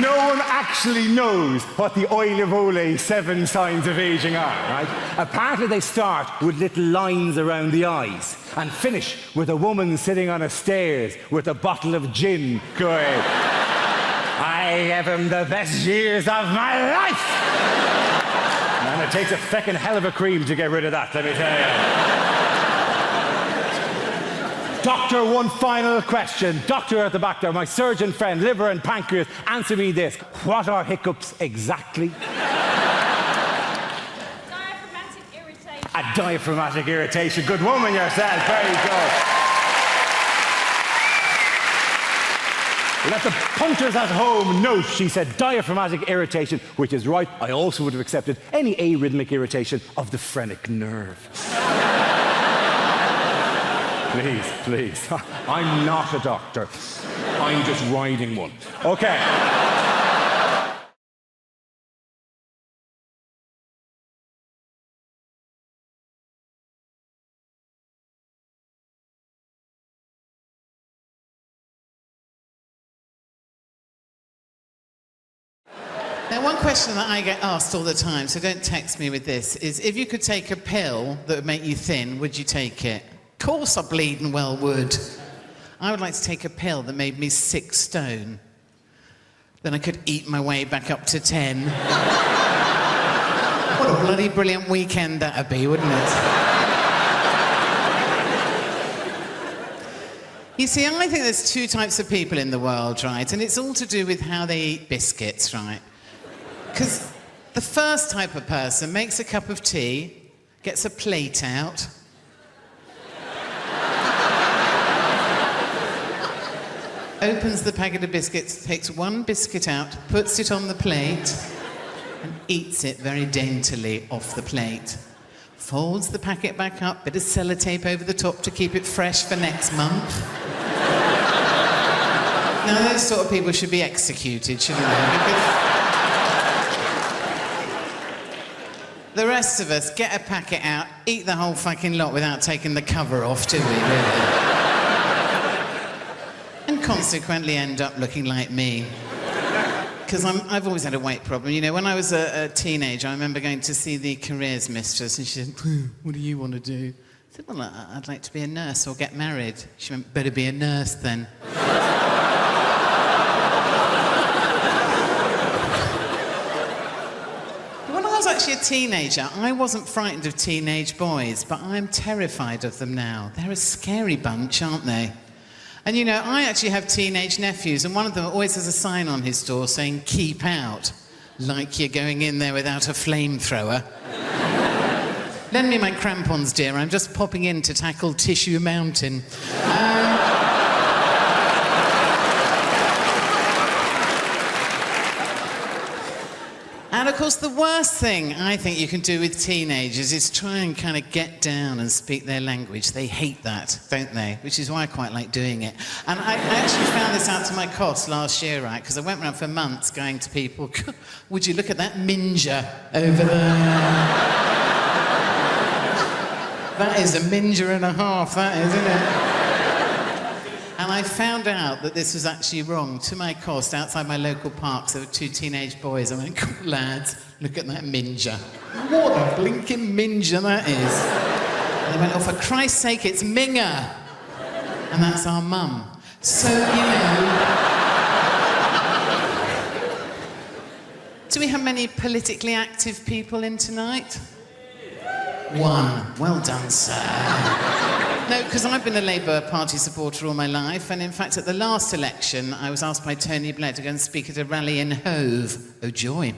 No one actually knows what the oil of Olay 7 signs of aging are, right? Apparently they start with little lines around the eyes. and finish with a woman sitting on a stairs with a bottle of gin going, I gave him the best years of my life. And it takes a feckin' hell of a cream to get rid of that, let me tell you. Doctor, one final question. Doctor at the back there, my surgeon friend, liver and pancreas, answer me this. What are hiccups exactly? Diaphragmatic irritation. A diaphragmatic irritation. Good woman yourself. Very good. Let the punters at home note, she said diaphragmatic irritation, which is right. I also would have accepted any arrhythmic irritation of the phrenic nerve. Please, please. I'm not a doctor. I'm just riding one. Okay. Now, one question that I get asked all the time, so don't text me with this, is if you could take a pill that would make you thin, would you take it? Of course I bleeding well would. I would like to take a pill that made me 6 stone. Then I could eat my way back up to 10. What a bloody brilliant weekend that'd be, wouldn't it? You see, I think there's 2 types of people in the world, right? And it's all to do with how they eat biscuits, right? Because the first type of person makes a cup of tea, gets a plate out, opens the packet of biscuits, takes 1 biscuit out, puts it on the plate, and eats it very daintily off the plate. Folds the packet back up, bit of sellotape over the top to keep it fresh for next month. Now, those sort of people should be executed, shouldn't they? Because the rest of us get a packet out, eat the whole fucking lot without taking the cover off, do we, really? And consequently end up looking like me. Because I've always had a weight problem. You know, when I was a teenager, I remember going to see the careers mistress, and she said, what do you want to do? I said, well, I'd like to be a nurse or get married. She went, better be a nurse then. When I was actually a teenager, I wasn't frightened of teenage boys, but I'm terrified of them now. They're a scary bunch, aren't they? And you know, I actually have teenage nephews, and one of them always has a sign on his door saying, keep out, like you're going in there without a flamethrower. Lend me my crampons, dear, I'm just popping in to tackle Tissue Mountain. And of course, the worst thing I think you can do with teenagers is try and kind of get down and speak their language. They hate that, don't they? Which is why I quite like doing it. And I actually found this out to my cost last year, right? Because I went around for months going to people, would you look at that minja over there? That is a minja and a half, that is, isn't it? And I found out that this was actually wrong. To my cost, outside my local parks, there were 2 teenage boys. I went, lads, look at that minja. What a blinking minja that is. And they went, oh, for Christ's sake, it's Minga. And that's our mum. So, you know... Do we have many politically active people in tonight? 1. Well done, sir. No, because I've been a Labour Party supporter all my life, and in fact, at the last election, I was asked by Tony Blair to go and speak at a rally in Hove. Oh, joy.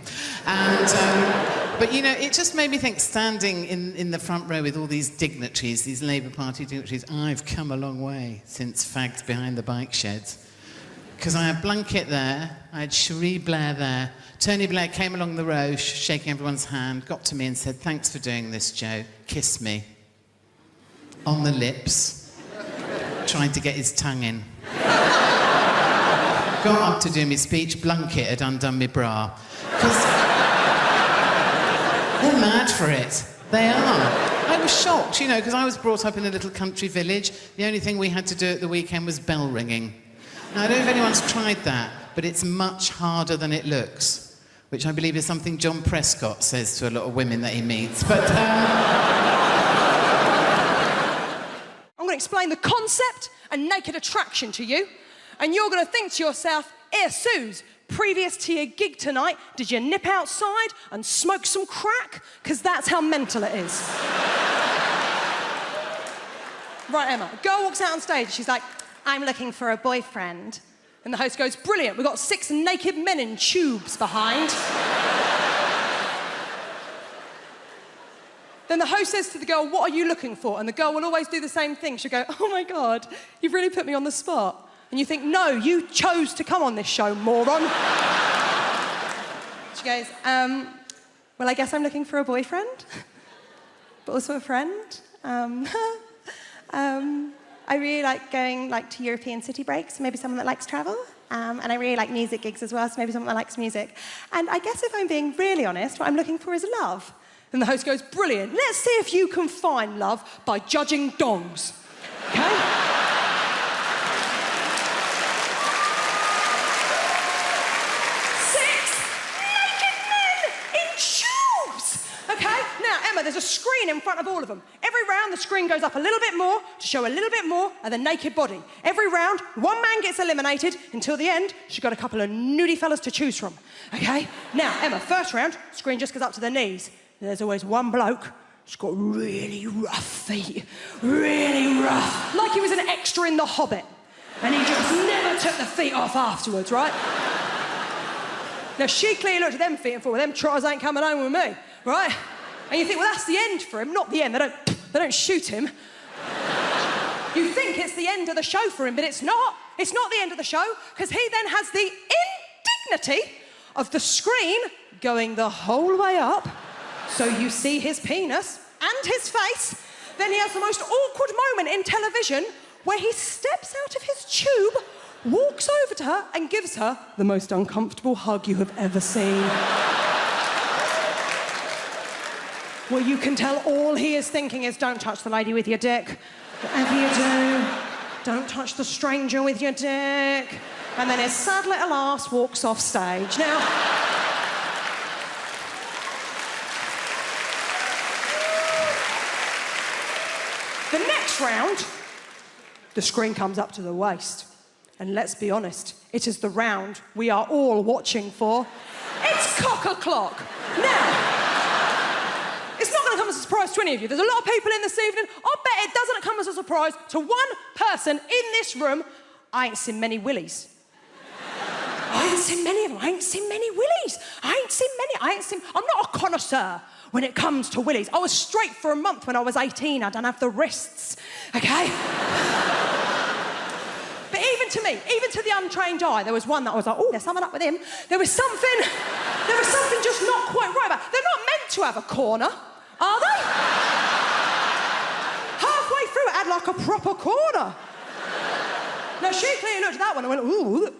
And, but, you know, it just made me think, standing in the front row with all these dignitaries, these Labour Party dignitaries, I've come a long way since fags behind the bike sheds. Because I had Blunkett there, I had Cherie Blair there, Tony Blair came along the row, shaking everyone's hand, got to me and said, thanks for doing this, Joe, kiss me. On the lips, trying to get his tongue in. Got up to do my speech, Blunkett had undone my bra. Because they're mad for it. They are. I was shocked, you know, because I was brought up in a little country village. The only thing we had to do at the weekend was bell ringing. Now, I don't know if anyone's tried that, but it's much harder than it looks, which I believe is something John Prescott says to a lot of women that he meets. But, I'm going to explain the concept and naked attraction to you. And you're going to think to yourself, Suze, previous to your gig tonight, did you nip outside and smoke some crack? Because that's how mental it is. Right, Emma, a girl walks out on stage. She's like, I'm looking for a boyfriend. And the host goes, brilliant, we've got 6 naked men in tubes behind. Then the host says to the girl, what are you looking for? And the girl will always do the same thing. She'll go, oh my God, you've really put me on the spot. And you think, no, you chose to come on this show, moron. She goes, well, I guess I'm looking for a boyfriend, but also a friend. I really like going to European city breaks, maybe someone that likes travel. And I really like music gigs as well, so maybe someone that likes music. And I guess if I'm being really honest, what I'm looking for is love. And the host goes, brilliant, let's see if you can find love by judging dongs. Okay? There's a screen in front of all of them. Every round, the screen goes up a little bit more to show a little bit more of the naked body. Every round, one man gets eliminated until the end. She's got a couple of nudie fellas to choose from. Okay? Now, Emma, first round, screen just goes up to the knees. There's always one bloke who's got really rough feet. Really rough. Like he was an extra in The Hobbit. And he just never took the feet off afterwards, right? Now, she clearly looked at them feet and thought, well, them trotters ain't coming home with me, right? And you think, well, that's the end for him. Not the end. They don't shoot him. You think it's the end of the show for him, but it's not. It's not the end of the show, because he then has the indignity of the screen going the whole way up, so you see his penis and his face. Then he has the most awkward moment in television where he steps out of his tube, walks over to her, and gives her the most uncomfortable hug you have ever seen. Well, you can tell all he is thinking is, don't touch the lady with your dick. Whatever you do, don't touch the stranger with your dick. And then his sad little ass walks off stage. Now, the next round, the screen comes up to the waist. And let's be honest, it is the round we are all watching for. It's cock-a-clock. Now, it's not going to come as a surprise to any of you. There's a lot of people in this evening. I'll bet it doesn't come as a surprise to one person in this room. I ain't seen many willies. I ain't seen many of them. I ain't seen many willies. I'm not a connoisseur when it comes to willies. I was straight for a month when I was 18. I don't have the wrists, okay? But even to me, even to the untrained eye, there was one that I was like, oh, there's something up with him. There was something just not quite right about it. They're not meant to have a corner, are they? Halfway through, it had like a proper corner. Now, she clearly looked at that one and went, ooh.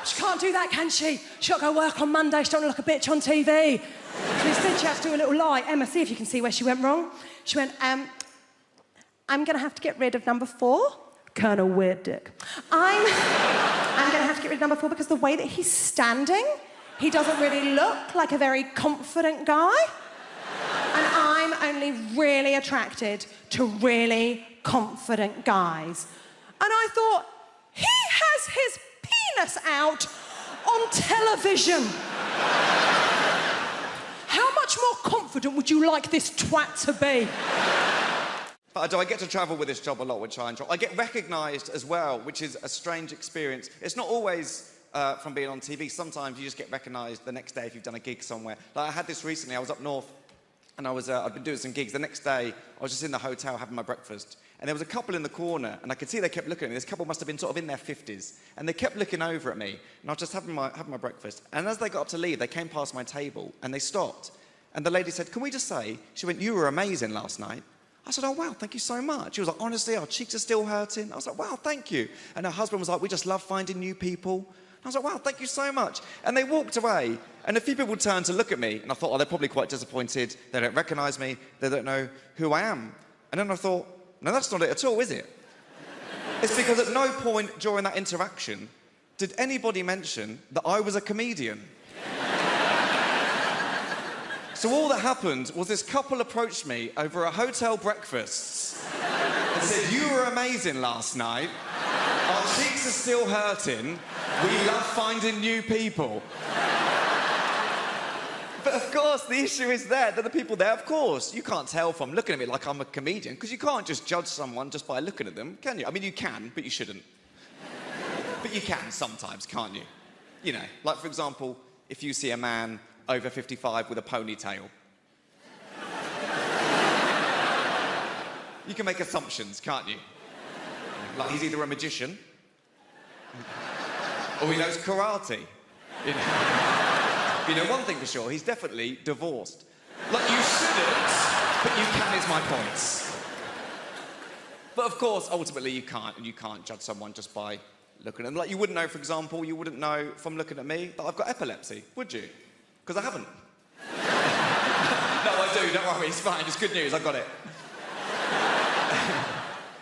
She can't do that, can she? She's got to go work on Monday. She don't look like a bitch on TV. So instead, she has to do a little lie. Emma, see if you can see where she went wrong. She went, I'm going to have to get rid of number 4. Colonel Weird Dick. I'm going to have to get rid of number 4 because the way that he's standing, he doesn't really look like a very confident guy. And I'm only really attracted to really confident guys. And I thought, he has his penis out on television. How much more confident would you like this twat to be? Do I get to travel with this job a lot, which I enjoy? I get recognised as well, which is a strange experience. It's not always from being on TV. Sometimes you just get recognised the next day if you've done a gig somewhere. Like I had this recently. I was up north, and I'd been doing some gigs. The next day, I was just in the hotel having my breakfast, and there was a couple in the corner, and I could see they kept looking at me. This couple must have been sort of in their 50s, and they kept looking over at me, and I was just having my breakfast. And as they got up to leave, they came past my table, and they stopped. And the lady said, "Can we just say," she went, "You were amazing last night." I said, "Oh, wow, thank you so much." She was like, "Honestly, our cheeks are still hurting." I was like, "Wow, thank you." And her husband was like, "We just love finding new people." I was like, "Wow, thank you so much." And they walked away, and a few people turned to look at me, and I thought, oh, they're probably quite disappointed. They don't recognise me. They don't know who I am. And then I thought, no, that's not it at all, is it? It's because at no point during that interaction did anybody mention that I was a comedian. So all that happened was this couple approached me over a hotel breakfast and said, "You were amazing last night. Our cheeks are still hurting. We love finding new people." But of course, the issue is there. There are people there, of course. You can't tell from looking at me like I'm a comedian, because you can't just judge someone just by looking at them, can you? I mean, you can, but you shouldn't. But you can sometimes, can't you? You know, like, for example, if you see a man over 55 with a ponytail. You can make assumptions, can't you? Like, he's either a magician or he knows karate. You know? You know one thing for sure, he's definitely divorced. Like, you shouldn't, but you can is my point. But of course, ultimately you can't, and you can't judge someone just by looking at them. Like, you wouldn't know, for example, you wouldn't know from looking at me that I've got epilepsy, would you? Because I haven't. No, I do, don't worry, it's fine, it's good news, I got it.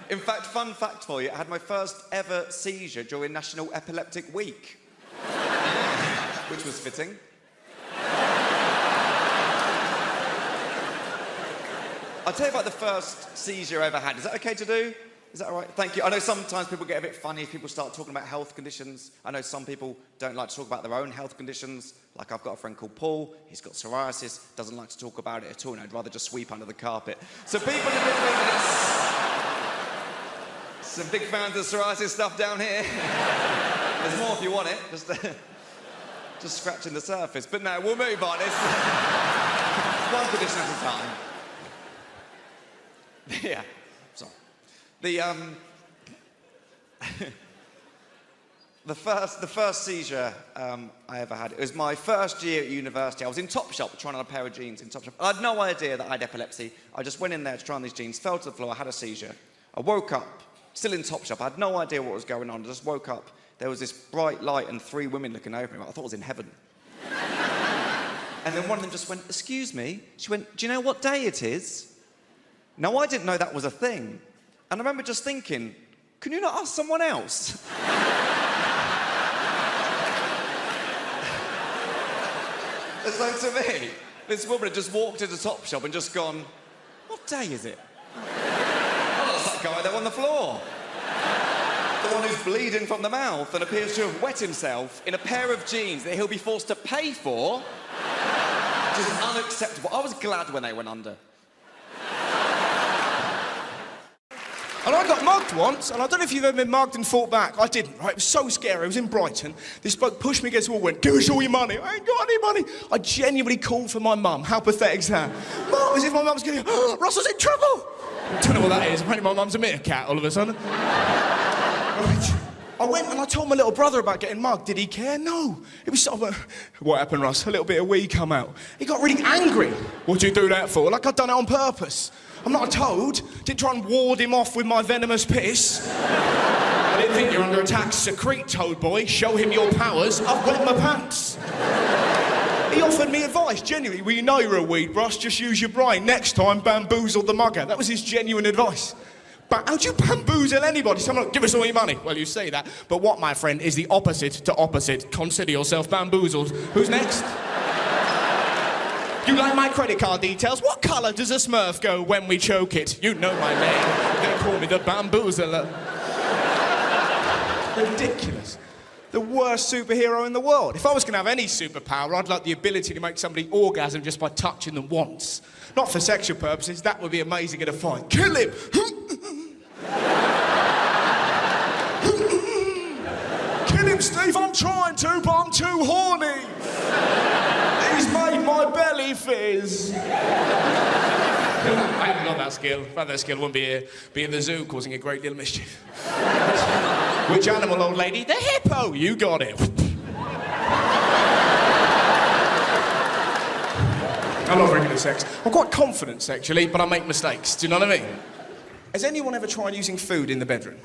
In fact, fun fact for you, I had my first ever seizure during National Epileptic Week. Which was fitting. I'll tell you about the first seizure I ever had. Is that okay to do? Is that all right? Thank you. I know sometimes people get a bit funny if people start talking about health conditions. I know some people don't like to talk about their own health conditions. Like, I've got a friend called Paul. He's got psoriasis. Doesn't like to talk about it at all. And I'd rather just sweep under the carpet. So people in different minutes. Some big fans of psoriasis stuff down here. There's more if you want it. Just scratching the surface. But no, we'll move on. It's one condition at a time. Yeah, sorry. The first seizure I ever had, it was my first year at university. I was in Topshop trying on a pair of jeans in Topshop. I had no idea that I had epilepsy. I just went in there to try on these jeans, fell to the floor, I had a seizure. I woke up, still in Topshop. I had no idea what was going on. I just woke up. There was this bright light and 3 women looking over me. I thought I was in heaven. And then one of them just went, "Excuse me." She went, "Do you know what day it is?" Now, I didn't know that was a thing. And I remember just thinking, can you not ask someone else? So to me, this woman had just walked into Topshop and just gone, "What day is it?" Oh, that's that guy there on the floor. The one who's bleeding from the mouth and appears to have wet himself in a pair of jeans that he'll be forced to pay for. Which is unacceptable. I was glad when they went under. And I got mugged once, and I don't know if you've ever been mugged and fought back. I didn't, right? It was so scary. I was in Brighton. This bloke pushed me against the wall, went, "Give us all your money." I ain't got any money. I genuinely called for my mum. How pathetic's that? Mum, as if my mum's going, "Oh, Russell's in trouble." I don't know what that is. Apparently my mum's a meerkat all of a sudden. Right. I went and I told my little brother about getting mugged. Did he care? No. It was sort of "What happened, Russ?" A little bit of wee come out. He got really angry. "What'd you do that for?" Like I'd done it on purpose. I'm not a toad. Didn't try and ward him off with my venomous piss. I didn't think you're under attack. Secrete, toad boy. Show him your powers. I've wet my pants. He offered me advice, genuinely. "Well, you know you're a weed, Russ. Just use your brain. Next time, bamboozle the mugger." That was his genuine advice. But how'd you bamboozle anybody? Someone, "Give us all your money." Well, you say that. But what, my friend, is the opposite to opposite? Consider yourself bamboozled. Who's next? "You like my credit card details? What colour does a Smurf go when we choke it?" "You know my name. They call me the bamboozler." Ridiculous. The worst superhero in the world. If I was going to have any superpower, I'd like the ability to make somebody orgasm just by touching them once. Not for sexual purposes. That would be amazing in a fight. Kill him! "Kill him, Steve. I'm trying to, but I'm too horny. He's made my belly fizz." I haven't got that skill. If I had that skill, I wouldn't be here. Be in the zoo causing a great deal of mischief. "Which animal, old lady?" "The hippo." "You got it." I love regular sex. I'm quite confident sexually, but I make mistakes. Do you know what I mean? Has anyone ever tried using food in the bedroom?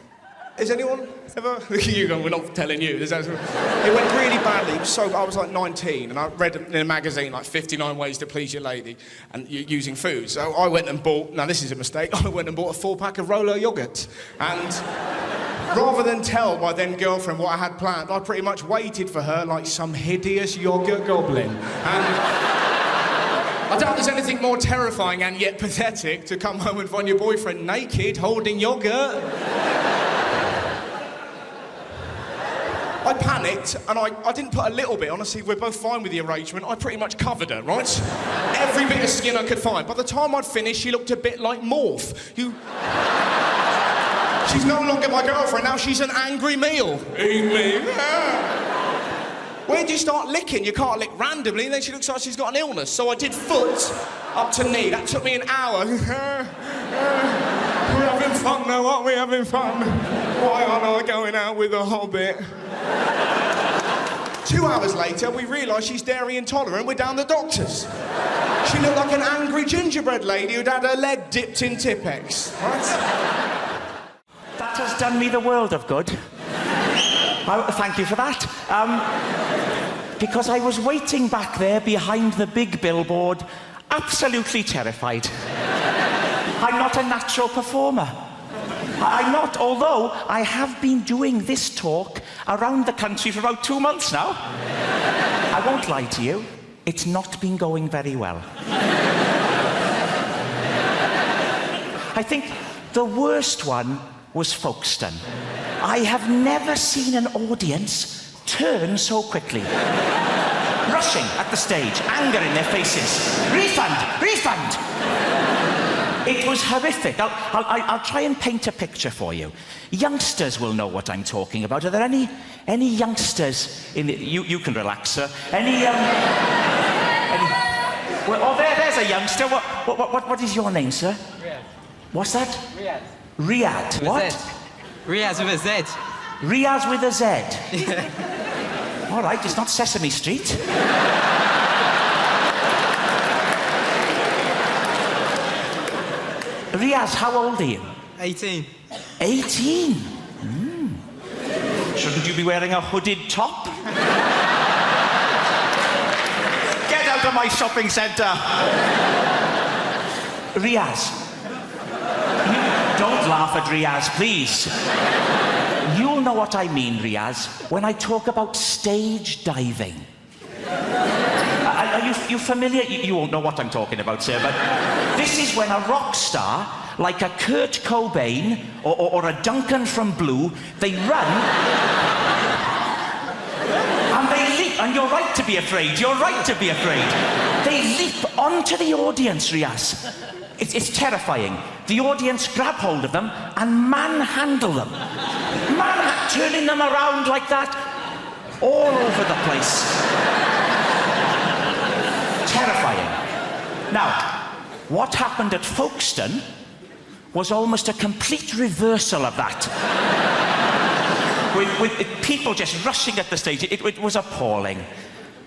Has anyone ever? Look at you going, "We're not telling you." It went really badly. So I was like 19, and I read in a magazine like 59 ways to please your lady, and using food. So I went and bought. Now this is a mistake. I went and bought a 4-pack of Rolo yogurt, and rather than tell my then girlfriend what I had planned, I pretty much waited for her like some hideous yogurt goblin, and I doubt there's anything more terrifying and yet pathetic to come home and find your boyfriend naked, holding yogurt. I panicked, and I didn't put a little bit. Honestly, we're both fine with the arrangement. I pretty much covered her, right? Every bit of skin I could find. By the time I'd finished, she looked a bit like Morph. She's no longer my girlfriend, now she's an angry meal. Eat me. Where do you start licking? You can't lick randomly, and then she looks like she's got an illness. So I did foot up to knee. That took me an hour. We're having fun now, aren't we? Having fun. Why aren't I going out with a hobbit? 2 hours later, we realise she's dairy intolerant. We're down the doctor's. She looked like an angry gingerbread lady who'd had her leg dipped in Tipp-Ex, right? That has done me the world of good. Thank you for that. Because I was waiting back there behind the big billboard, absolutely terrified. I'm not a natural performer. I'm not, although I have been doing this talk around the country for about 2 months now. I won't lie to you, it's not been going very well. I think the worst one was Folkestone. I have never seen an audience turn so quickly. Rushing at the stage, anger in their faces. Refund! Refund! It was horrific. I'll try and paint a picture for you. Youngsters will know what I'm talking about. Are there any youngsters in the... You can relax, sir. Well, oh, there's a youngster. What is your name, sir? Riyadh. What's that? Riyadh. Riyadh. What? Riyadh with a Z. Riyadh with a Z. All right, it's not Sesame Street. Riaz, how old are you? 18. 18? Shouldn't you be wearing a hooded top? Get out of my shopping centre! Riaz. Don't laugh at Riaz, please. You'll know what I mean, Riaz, when I talk about stage diving. Are you familiar? You won't know what I'm talking about, sir, but this is when a rock star, like a Kurt Cobain or a Duncan from Blue, they run and they leap, and you're right to be afraid, you're right to be afraid. They leap onto the audience, Riaz. It's terrifying. The audience grab hold of them and manhandle them. Turning them around like that, all over the place. Terrifying. Now, what happened at Folkestone was almost a complete reversal of that. with people just rushing at the stage. It was appalling.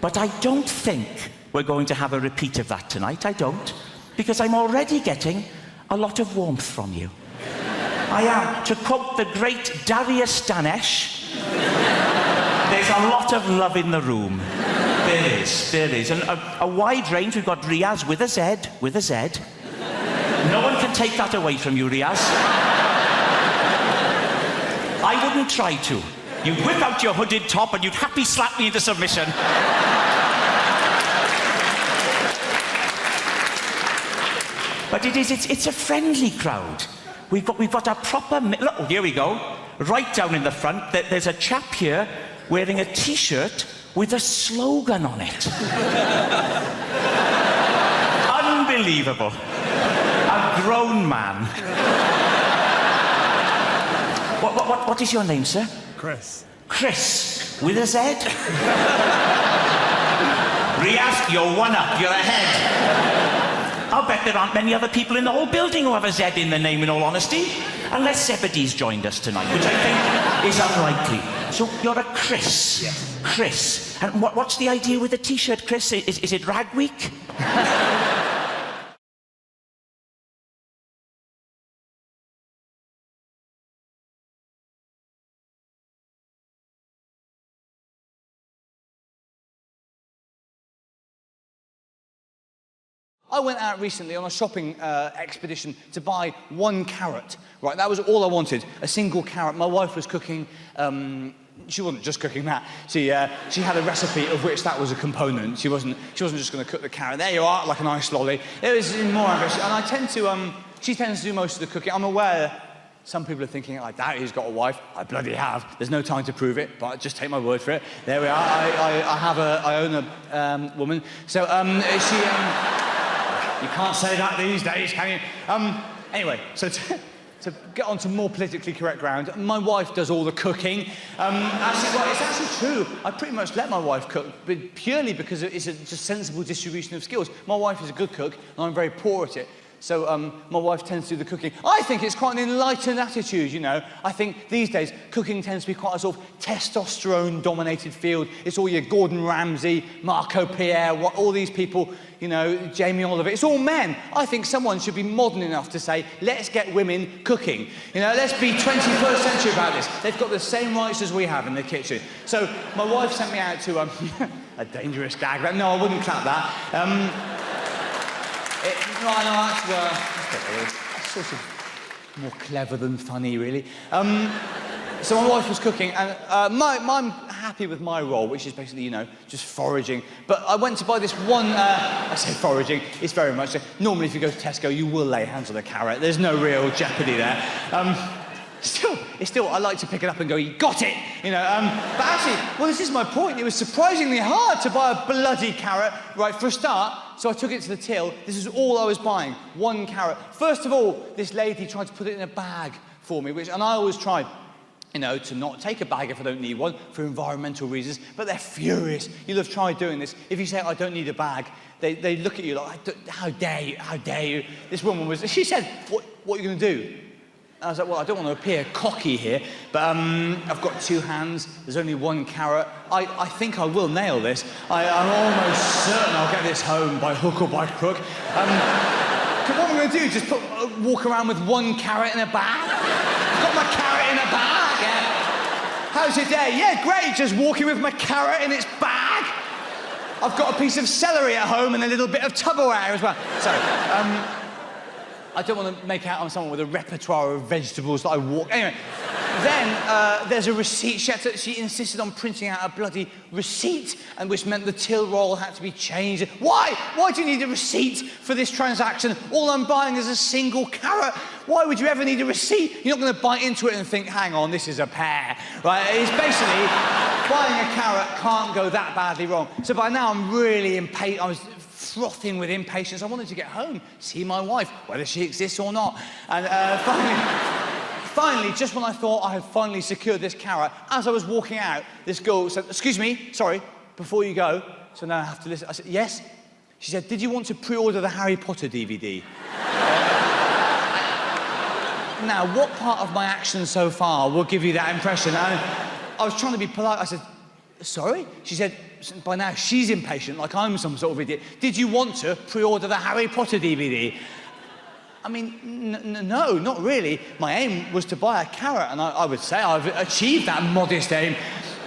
But I don't think we're going to have a repeat of that tonight. I don't. Because I'm already getting a lot of warmth from you. I am. To quote the great Darius Danesh, there's a lot of love in the room. There is. And a wide range. We've got Riaz with a Z. No one can take that away from you, Riaz. I wouldn't try to. You'd whip out your hooded top and you'd happy slap me into submission. But it's a friendly crowd. We've got a proper... Look, here we go. Right down in the front, there's a chap here wearing a T-shirt with a slogan on it. Unbelievable. A grown man. What is your name, sir? Chris. Chris, with a Z? Riaz, you're one up, you're ahead. I'll bet there aren't many other people in the whole building who have a Z in their name, in all honesty. Unless Zebedee's joined us tonight, which I think is unlikely. So you're a Chris. Yes. Chris. And what's the idea with the T-shirt, Chris? Is it Rag Week? I went out recently on a shopping expedition to buy 1 carrot. Right, that was all I wanted, a single carrot. My wife was cooking she wasn't just cooking that. She had a recipe of which that was a component. She wasn't just going to cook the carrot. There you are, like an ice lolly. It was more ambitious. And I tend to, she tends to do most of the cooking. I'm aware some people are thinking, I doubt he's got a wife. I bloody have. There's no time to prove it, but just take my word for it. There we are. I own a woman. So she, you can't say that these days, can you? Anyway, so to get on to more politically correct ground, my wife does all the cooking. Actually, well, it's actually true. I pretty much let my wife cook, but purely because it's a just sensible distribution of skills. My wife is a good cook, and I'm very poor at it. So my wife tends to do the cooking. I think it's quite an enlightened attitude, you know. I think these days cooking tends to be quite a sort of testosterone-dominated field. It's all your Gordon Ramsay, Marco Pierre, all these people, you know, Jamie Oliver. It's all men. I think someone should be modern enough to say, let's get women cooking. You know, let's be 21st century about this. They've got the same rights as we have in the kitchen. So my wife sent me out to a dangerous gag. No, I wouldn't clap that. That's sort of more clever than funny, really. So my wife was cooking, and I'm happy with my role, which is basically, you know, just foraging. But I went to buy this one, I say foraging, it's very much, normally if you go to Tesco, you will lay hands on a carrot. There's no real jeopardy there. Still, I like to pick it up and go, you got it, you know. But actually, well, this is my point. It was surprisingly hard to buy a bloody carrot, right, for a start. So I took it to the till. This is all I was buying, one carrot. First of all, this lady tried to put it in a bag for me, and I always try, you know, to not take a bag if I don't need one for environmental reasons, but they're furious. You'll have tried doing this. If you say, I don't need a bag, they look at you like, how dare you, how dare you? This woman she said, what are you going to do? I was like, well, I don't want to appear cocky here, but I've got two hands, there's only one carrot. I think I will nail this. I'm almost certain I'll get this home by hook or by crook. What am I going to do? Just walk around with one carrot in a bag? I've got my carrot in a bag, yeah. How's your day? Yeah, great, just walking with my carrot in its bag. I've got a piece of celery at home and a little bit of Tupperware as well. So, I don't want to make out I'm someone with a repertoire of vegetables that I walk... Anyway, then there's a receipt. She insisted on printing out a bloody receipt, and which meant the till roll had to be changed. Why? Why do you need a receipt for this transaction? All I'm buying is a single carrot. Why would you ever need a receipt? You're not going to bite into it and think, hang on, this is a pear, right? It's basically, buying a carrot can't go that badly wrong. So by now I'm really impatient. I was frothing with impatience. I wanted to get home, see my wife, whether she exists or not. And finally, just when I thought I had finally secured this carrot, as I was walking out, this girl said, excuse me, sorry, before you go, so now I have to listen. I said, yes? She said, did you want to pre-order the Harry Potter DVD? Now, what part of my action so far will give you that impression? I was trying to be polite. I said, sorry? She said, by now she's impatient, like I'm some sort of idiot. Did you want to pre-order the Harry Potter DVD? I mean, no, not really. My aim was to buy a carrot, and I would say I've achieved that modest aim.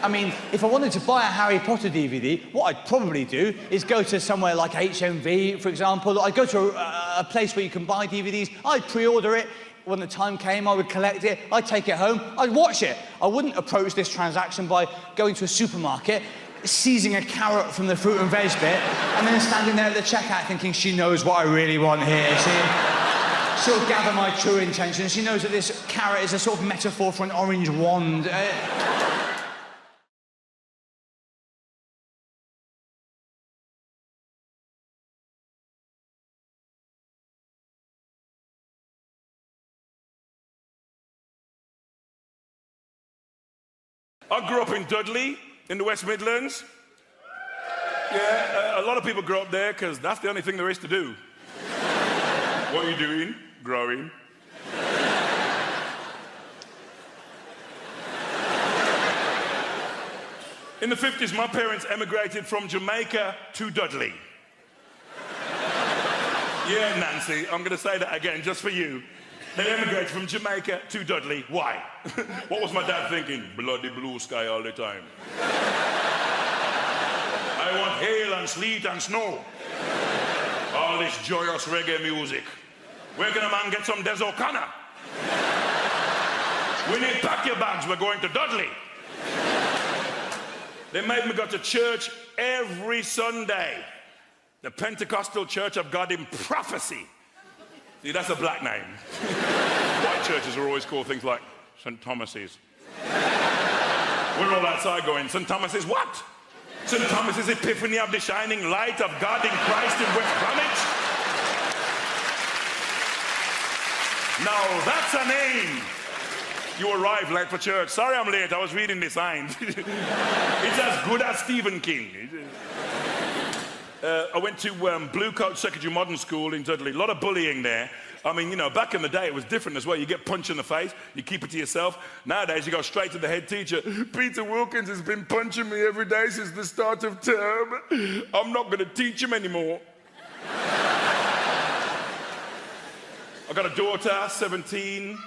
I mean, if I wanted to buy a Harry Potter DVD, what I'd probably do is go to somewhere like HMV, for example. I'd go to a place where you can buy DVDs. I'd pre-order it. When the time came, I would collect it, I'd take it home, I'd watch it. I wouldn't approach this transaction by going to a supermarket, seizing a carrot from the fruit and veg bit, and then standing there at the checkout thinking she knows what I really want here. She'll gather my true intentions. She knows that this carrot is a sort of metaphor for an orange wand. I grew up in Dudley, in the West Midlands. Yeah, a lot of people grow up there because that's the only thing there is to do. What are you doing? Growing. In the 50s, my parents emigrated from Jamaica to Dudley. Yeah, Nancy, I'm going to say that again just for you. They emigrated from Jamaica to Dudley. Why? What was my dad thinking? Bloody blue sky all the time. I want hail and sleet and snow. All this joyous reggae music. Where can a man get some Des O'Connor? We need pack your bags, we're going to Dudley. They made me go to church every Sunday. The Pentecostal Church of God in Prophecy. See, that's a black name. White churches are always called things like St. Thomas's. We're all outside going, St. Thomas's what? St. Thomas's Epiphany of the Shining Light of God in Christ in West Bromwich? Now, that's a name. You arrived late for church. Sorry I'm late, I was reading the signs. It's as good as Stephen King. I went to Blue Coat Secondary Modern School in Dudley. A lot of bullying there. I mean, you know, back in the day, it was different as well. You get punched in the face, you keep it to yourself. Nowadays, you go straight to the head teacher. Peter Wilkins has been punching me every day since the start of term. I'm not going to teach him anymore. I got a daughter, 17.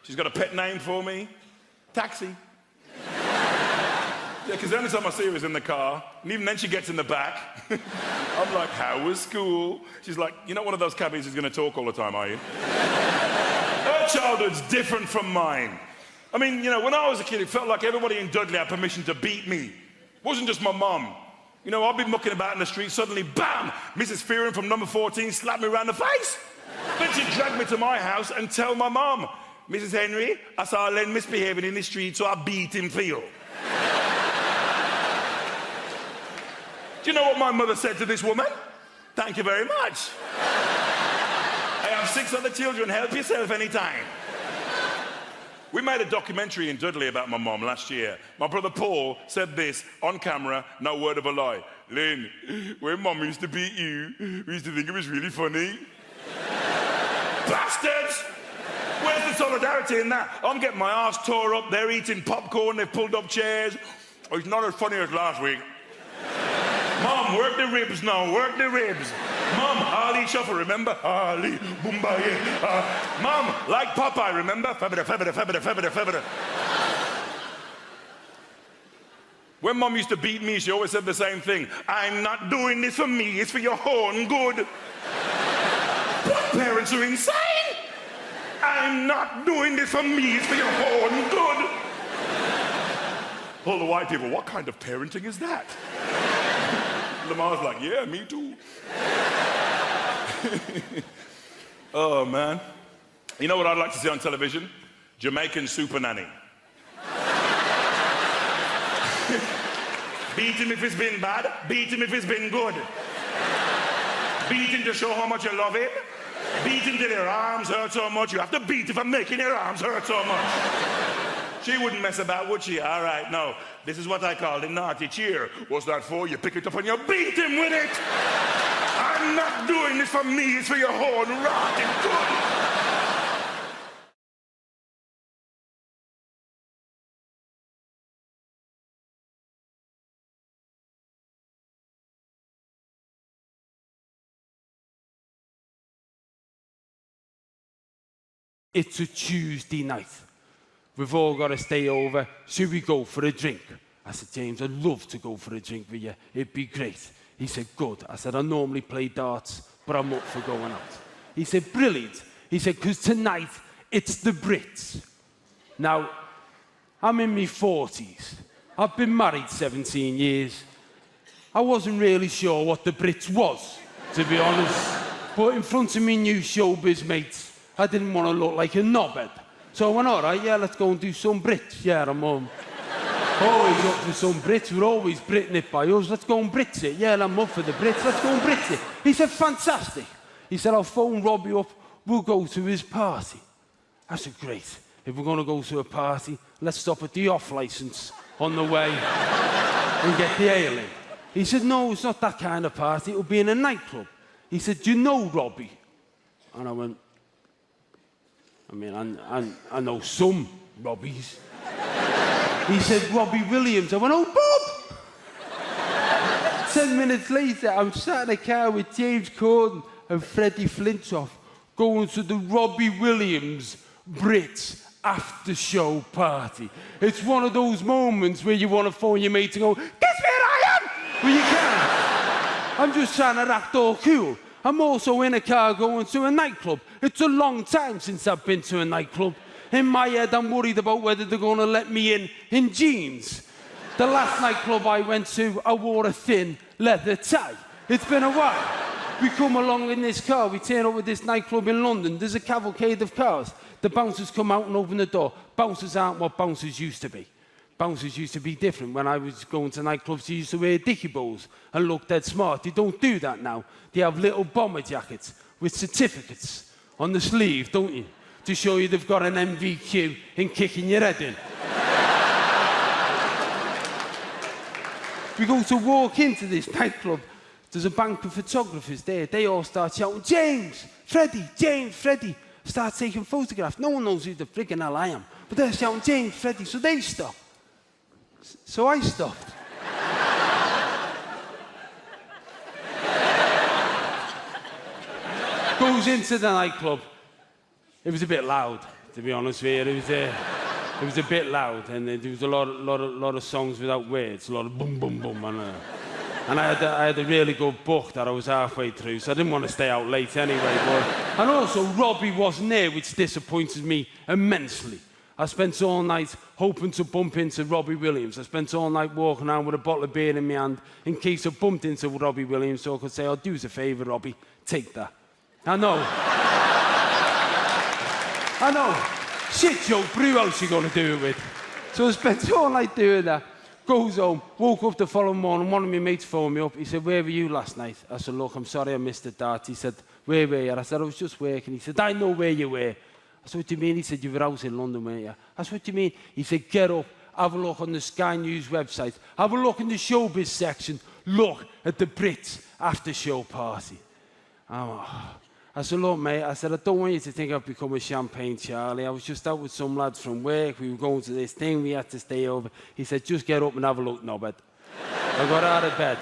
She's got a pet name for me. Taxi. Yeah, because the only time I see her is in the car, and even then she gets in the back. I'm like, how was school? She's like, you're not one of those cabbies who's going to talk all the time, are you? Her childhood's different from mine. I mean, you know, when I was a kid, it felt like everybody in Dudley had permission to beat me. It wasn't just my mum. You know, I'd be mucking about in the street, suddenly, bam! Mrs. Fearon from number 14 slapped me around the face. Then she'd drag me to my house and tell my mum, Mrs. Henry, I saw Len misbehaving in the street, so I beat him for you. Do you know what my mother said to this woman? Thank you very much. I have 6 other children, help yourself anytime. We made a documentary in Dudley about my mum last year. My brother Paul said this on camera, no word of a lie. Lynn, when mum used to beat you, we used to think it was really funny. Bastards! Where's the solidarity in that? I'm getting my arse tore up, they're eating popcorn, they've pulled up chairs. Oh, it's not as funny as last week. Mom, work the ribs now, work the ribs. Mom, Harley Shuffle, remember? Harley, Boomba, yeah. Mom, like Popeye, remember? Febida, febida, febida, febida, febida. When Mom used to beat me, she always said the same thing. I'm not doing this for me, it's for your own good. What parents are insane? I'm not doing this for me, it's for your own good. All the white people, what kind of parenting is that? Lamar's like, yeah, me too. Oh, man. You know what I'd like to see on television? Jamaican Super Nanny. Beat him if it's been bad, beat him if it's been good. Beat him to show how much you love him. Beat him till your arms hurt so much. You have to beat if I'm making your arms hurt so much. She wouldn't mess about, would she? All right, no. This is what I call the naughty cheer. What's that for? You pick it up and you beat him with it. I'm not doing this for me, it's for your own rotten good. It's a Tuesday night. We've all got to stay over. Should we go for a drink? I said, James, I'd love to go for a drink with you. It'd be great. He said, good. I said, I normally play darts, but I'm up for going out. He said, brilliant. He said, because tonight, it's the Brits. Now, I'm in my 40s. I've been married 17 years. I wasn't really sure what the Brits was, to be honest. But in front of me new showbiz mates, I didn't want to look like a knobhead. So I went, all right, yeah, let's go and do some Brits. Yeah, I'm always up for some Brits. We're always Britain it by us. Let's go and Brits it. Yeah, I'm up for the Brits. Let's go and Brits it. He said, fantastic. He said, I'll phone Robbie up. We'll go to his party. I said, great. If we're going to go to a party, let's stop at the off-licence on the way and get the ale in. He said, no, it's not that kind of party. It'll be in a nightclub. He said, do you know Robbie? And I went, I mean, I know some Robbies. He said, Robbie Williams. I went, oh, Bob! 10 minutes later, I'm sat in a car with James Corden and Freddie Flintoff going to the Robbie Williams Brits after-show party. It's one of those moments where you want to phone your mate and go, guess where I am? But you can't. I'm just trying to act all cool. I'm also in a car going to a nightclub. It's a long time since I've been to a nightclub. In my head, I'm worried about whether they're going to let me in jeans. The last nightclub I went to, I wore a thin leather tie. It's been a while. We come along in this car, we turn up with this nightclub in London. There's a cavalcade of cars. The bouncers come out and open the door. Bouncers aren't what bouncers used to be. Bouncers used to be different. When I was going to nightclubs, they used to wear dicky bows and look dead smart. They don't do that now. They have little bomber jackets with certificates on the sleeve, don't you? To show you they've got an MVQ in kicking your head in. We go to walk into this nightclub. There's a bank of photographers there. They all start shouting, James, Freddie. Start taking photographs. No one knows who the friggin' hell I am. But they're shouting, James, Freddie. So they stop. So I stopped. Goes into the nightclub. It was a bit loud, to be honest with you. It was a bit loud, and there was a lot of songs without words, a lot of boom, boom, boom, and I had a really good book that I was halfway through, so I didn't want to stay out late anyway. And also, Robbie wasn't there, which disappointed me immensely. I spent all night hoping to bump into Robbie Williams. I spent all night walking around with a bottle of beer in my hand in case I bumped into Robbie Williams, so I could say, "Oh, do us a favour, Robbie, take that." I know. Shit, Joe, brew house you're going to do it with. So I spent all night doing that. Goes home, woke up the following morning, one of my mates phoned me up. He said, "Where were you last night?" I said, "Look, I'm sorry I missed the dart." He said, "Where were you?" I said, "I was just working." He said, "I know where you were." I said, "What do you mean?" He said, "You were out in London, weren't you?" I said, "What do you mean?" He said, "Get up, have a look on the Sky News website, have a look in the showbiz section, look at the Brits after show party." I said, "Look, mate," I said, "I don't want you to think I've become a champagne Charlie. I was just out with some lads from work. We were going to this thing. We had to stay over." He said, "Just get up and have a look, knobhead." I got out of bed.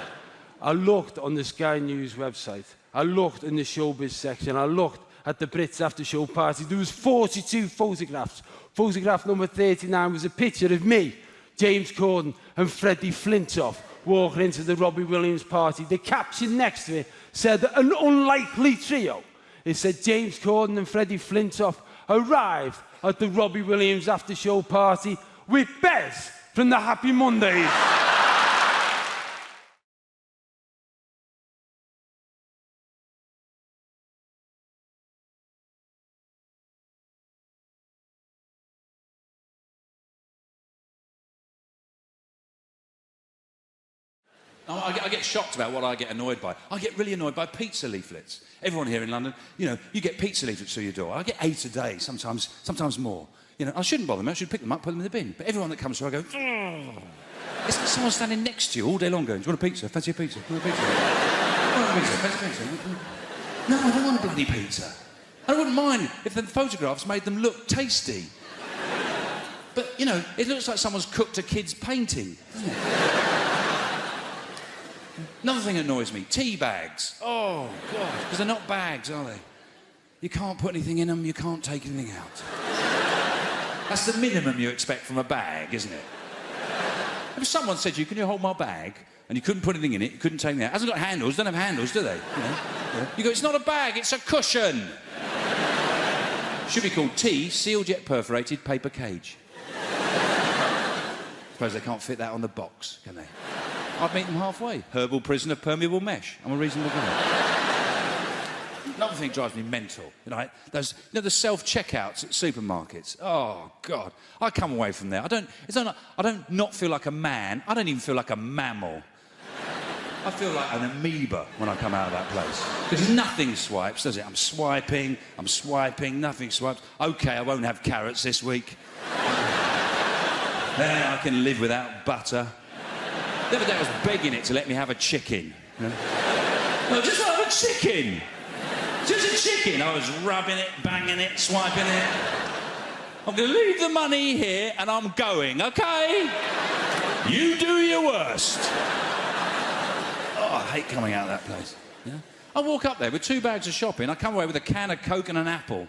I looked on the Sky News website. I looked in the showbiz section. I looked at the Brits after show party. There was 42 photographs. Photograph number 39 was a picture of me, James Corden, and Freddie Flintoff walking into the Robbie Williams party. The caption next to it said, "An unlikely trio." It said James Corden and Freddie Flintoff arrived at the Robbie Williams after-show party with Bez from the Happy Mondays. I get shocked about what I get annoyed by. I get really annoyed by pizza leaflets. Everyone here in London, you get pizza leaflets through your door. I get 8 a day, sometimes more. I shouldn't bother them. I should pick them up, put them in the bin. But everyone that comes through, I go, "Ugh." It's like someone standing next to you all day long going, "Do you want a pizza? Fancy a pizza? Do you want a pizza? Do you want a pizza? Fancy a pizza?" No, I don't want a bloody pizza. I wouldn't mind if the photographs made them look tasty. But, it looks like someone's cooked a kid's painting, doesn't it? Another thing that annoys me, tea bags. Oh, God, because they're not bags, are they? You can't put anything in them, you can't take anything out. That's the minimum you expect from a bag, isn't it? If someone said to you, "Can you hold my bag?" and you couldn't put anything in it, you couldn't take anything out. It hasn't got handles, don't have handles, do they? You go, "It's not a bag, it's a cushion." Should be called tea, sealed yet perforated paper cage. Suppose they can't fit that on the box, can they? I'd meet them halfway. Herbal prison of permeable mesh. I'm a reasonable guy. Another thing drives me mental. The self-checkouts at supermarkets. Oh, God. I come away from there. I don't not feel like a man. I don't even feel like a mammal. I feel like an amoeba when I come out of that place. Because nothing swipes, does it? I'm swiping, nothing swipes. OK, I won't have carrots this week. Then I can live without butter. The other day I was begging it to let me have a chicken. No, just have a chicken. Just a chicken. I was rubbing it, banging it, swiping it. I'm going to leave the money here and I'm going, OK? You do your worst. Oh, I hate coming out of that place. I walk up there with 2 bags of shopping. I come away with a can of Coke and an apple.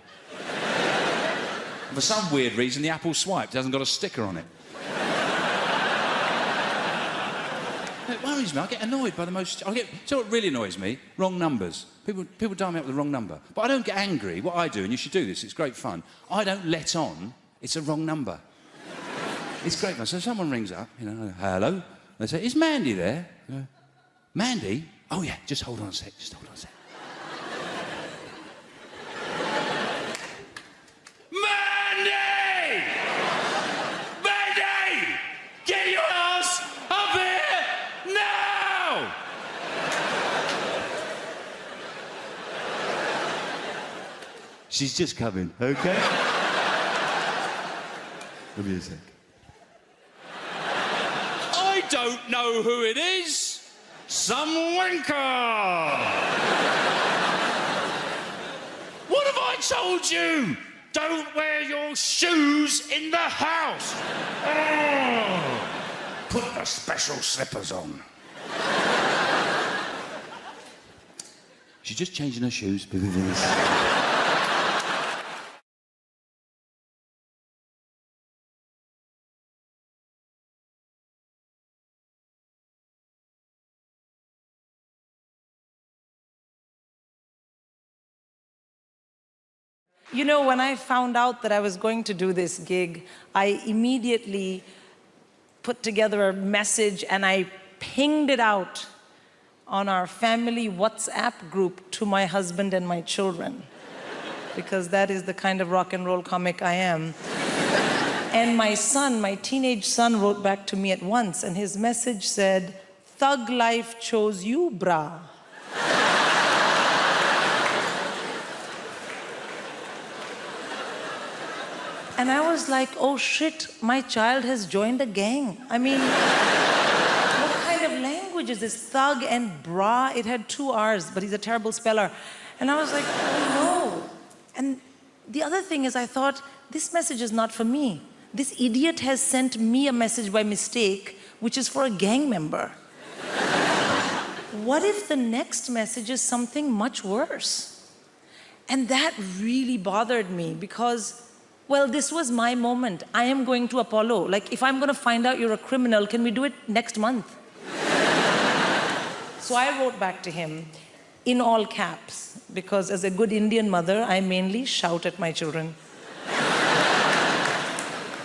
And for some weird reason, the apple swiped. It hasn't got a sticker on it. It worries me. I get annoyed by the most... Do you know what really annoys me? Wrong numbers. People dial me up with the wrong number. But I don't get angry. What I do, and you should do this, it's great fun, I don't let on it's a wrong number. It's great fun. So someone rings up, you know, hello. They say, is Mandy there? You know, Mandy? Oh, yeah, just hold on a sec, just hold on a sec. Mandy! Mandy! Get your ass up here now! She's just coming, okay? Give me a sec. I don't know who it is. Some wanker! What have I told you? Don't wear your shoes in the house. Oh, put the special slippers on. She's just changing her shoes. You know, when I found out that I was going to do this gig, I immediately put together a message and I pinged it out on our family WhatsApp group to my husband and my children, because that is the kind of rock and roll comic I am. And my son, my teenage son, wrote back to me at once, and his message said, "Thug life chose you, brah." And I was like, oh shit, my child has joined a gang. I mean, what kind of language is this? Thug and bra, it had 2 R's, but he's a terrible speller. And I was like, oh no. And the other thing is I thought, this message is not for me. This idiot has sent me a message by mistake, which is for a gang member. What if the next message is something much worse? And that really bothered me because, well, this was my moment. I am going to Apollo. Like, if I'm going to find out you're a criminal, can we do it next month? So I wrote back to him in all caps, because as a good Indian mother, I mainly shout at my children.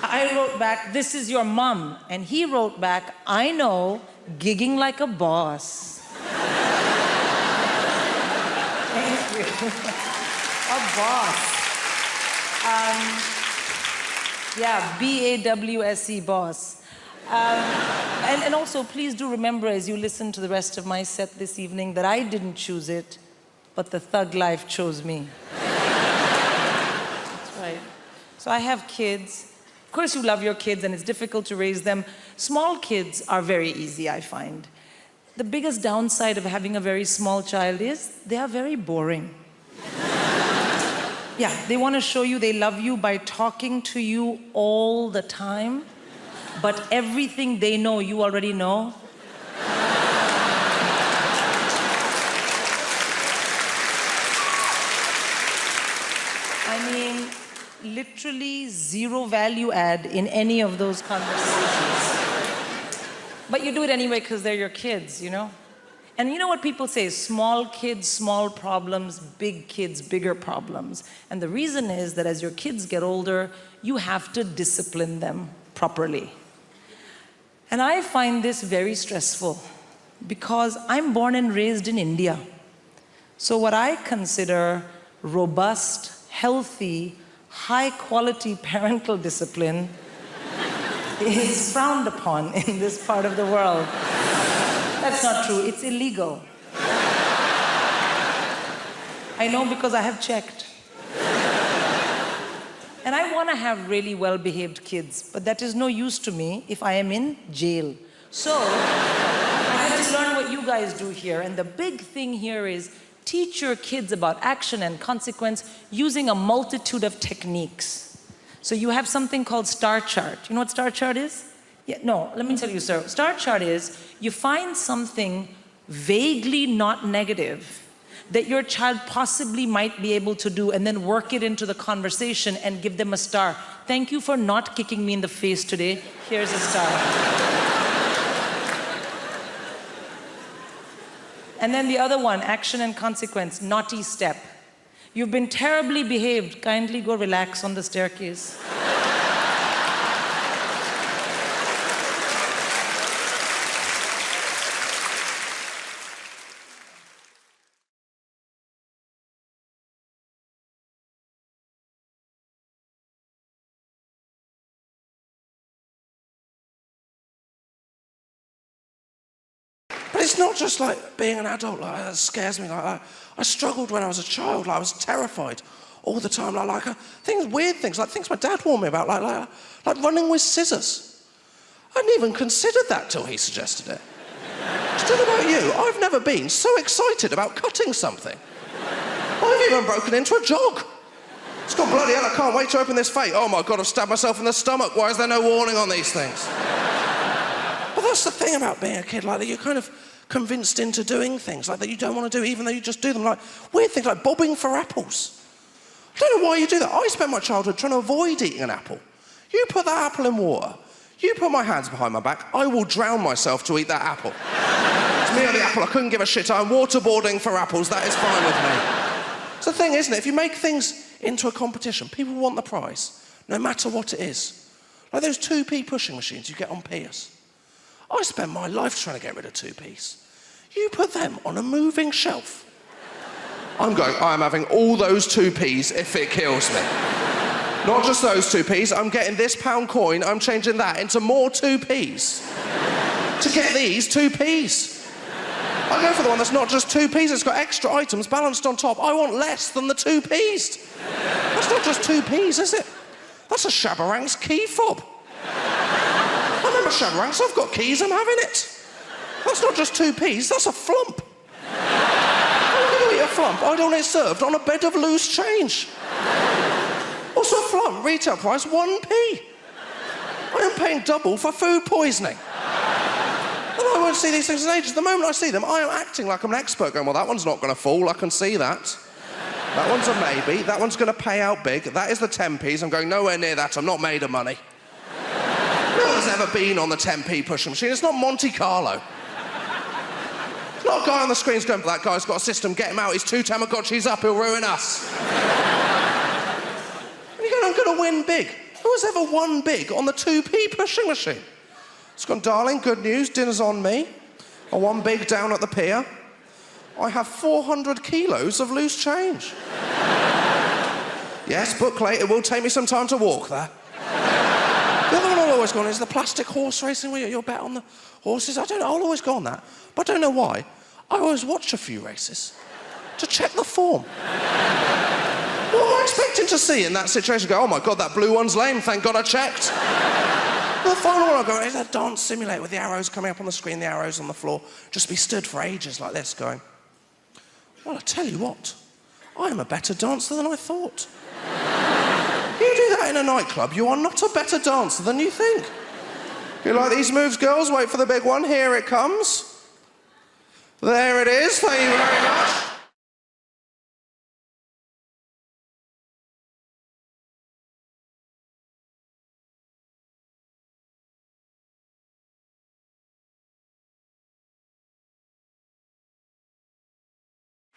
I wrote back, "This is your mom." And he wrote back, "I know, gigging like a boss." Thank you. A boss. Yeah, B-A-W-S-E, boss. And also, please do remember as you listen to the rest of my set this evening that I didn't choose it, but the thug life chose me. That's right. So I have kids. Of course you love your kids and it's difficult to raise them. Small kids are very easy, I find. The biggest downside of having a very small child is they are very boring. Yeah, they want to show you they love you by talking to you all the time, but everything they know, you already know. I mean, literally zero value add in any of those conversations. But you do it anyway because they're your kids, you know? And you know what people say, small kids, small problems, big kids, bigger problems. And the reason is that as your kids get older, you have to discipline them properly. And I find this very stressful because I'm born and raised in India. So what I consider robust, healthy, high-quality parental discipline is frowned upon in this part of the world. That's not true. It's illegal. I know because I have checked. And I want to have really well-behaved kids, but that is no use to me if I am in jail. So I had to learn what you guys do here, and the big thing here is teach your kids about action and consequence using a multitude of techniques. So you have something called star chart. You know what star chart is? Yeah, no, let me tell you, sir. Star chart is you find something vaguely not negative that your child possibly might be able to do and then work it into the conversation and give them a star. Thank you for not kicking me in the face today. Here's a star. And then the other one, action and consequence, naughty step. You've been terribly behaved. Kindly go relax on the staircase. it's not just like being an adult, like that scares me. Like I struggled when I was a child. Like, I was terrified all the time. Weird things, like things my dad warned me about, like running with scissors. I hadn't even considered that till he suggested it. Still about you, I've never been so excited about cutting something. I've even broken into a jog. It's gone, bloody hell, I can't wait to open this fate. Oh my God, I've stabbed myself in the stomach. Why is there no warning on these things? But that's the thing about being a kid, like that you're kind of convinced into doing things like that you don't want to do, even though you just do them. Like weird things like bobbing for apples. I don't know why you do that. I spent my childhood trying to avoid eating an apple. You put that apple in water, you put my hands behind my back, I will drown myself to eat that apple. It's me or the apple, I couldn't give a shit. I'm waterboarding for apples, that is fine with me. It's the thing, isn't it? If you make things into a competition, people want the prize, no matter what it is. Like those 2p pushing machines you get on Piers. I spent my life trying to get rid of 2p's. You put them on a moving shelf. I'm having all those 2p's if it kills me. Not just those 2p's, I'm getting this pound coin, I'm changing that into more 2p's. To get these 2p's. I go for the one that's not just 2p's, it's got extra items balanced on top. I want less than the 2p's. That's not just 2p's, is it? That's a Shabarang's key fob. I remember Shabarang's, I've got keys, I'm having it. That's not just 2p's, that's a flump. How can you eat a flump? I don't want it served on a bed of loose change. Also a flump, retail price 1p. I am paying double for food poisoning. And I won't see these things in ages. The moment I see them, I am acting like I'm an expert, going, well, that one's not going to fall, I can see that. That one's a maybe, that one's going to pay out big, that is the 10p's, I'm going nowhere near that, I'm not made of money. No one's ever been on the 10p pushing machine, it's not Monte Carlo. It's not a guy on the screen's going, that guy's got a system, get him out, he's 2 Tamagotchis up, he'll ruin us. And you're going, I'm going to win big. Who has ever won big on the 2p pushing machine? It's gone, darling, good news, dinner's on me. I won big down at the pier. I have 400 kilos of loose change. Yes, book late, it will take me some time to walk there. The other one I've always gone is the plastic horse racing where you'll bet on the horses. I don't know, I'll always go on that. But I don't know why. I always watch a few races to check the form. What am I expecting to see in that situation? Go, oh my God, that blue one's lame, thank God I checked. The final one I go, is a dance simulator with the arrows coming up on the screen, the arrows on the floor. Just be stood for ages like this going, well, I tell you what, I am a better dancer than I thought. You do that in a nightclub, you are not a better dancer than you think. You like these moves, girls? Wait for the big one, here it comes. There it is, thank you very much.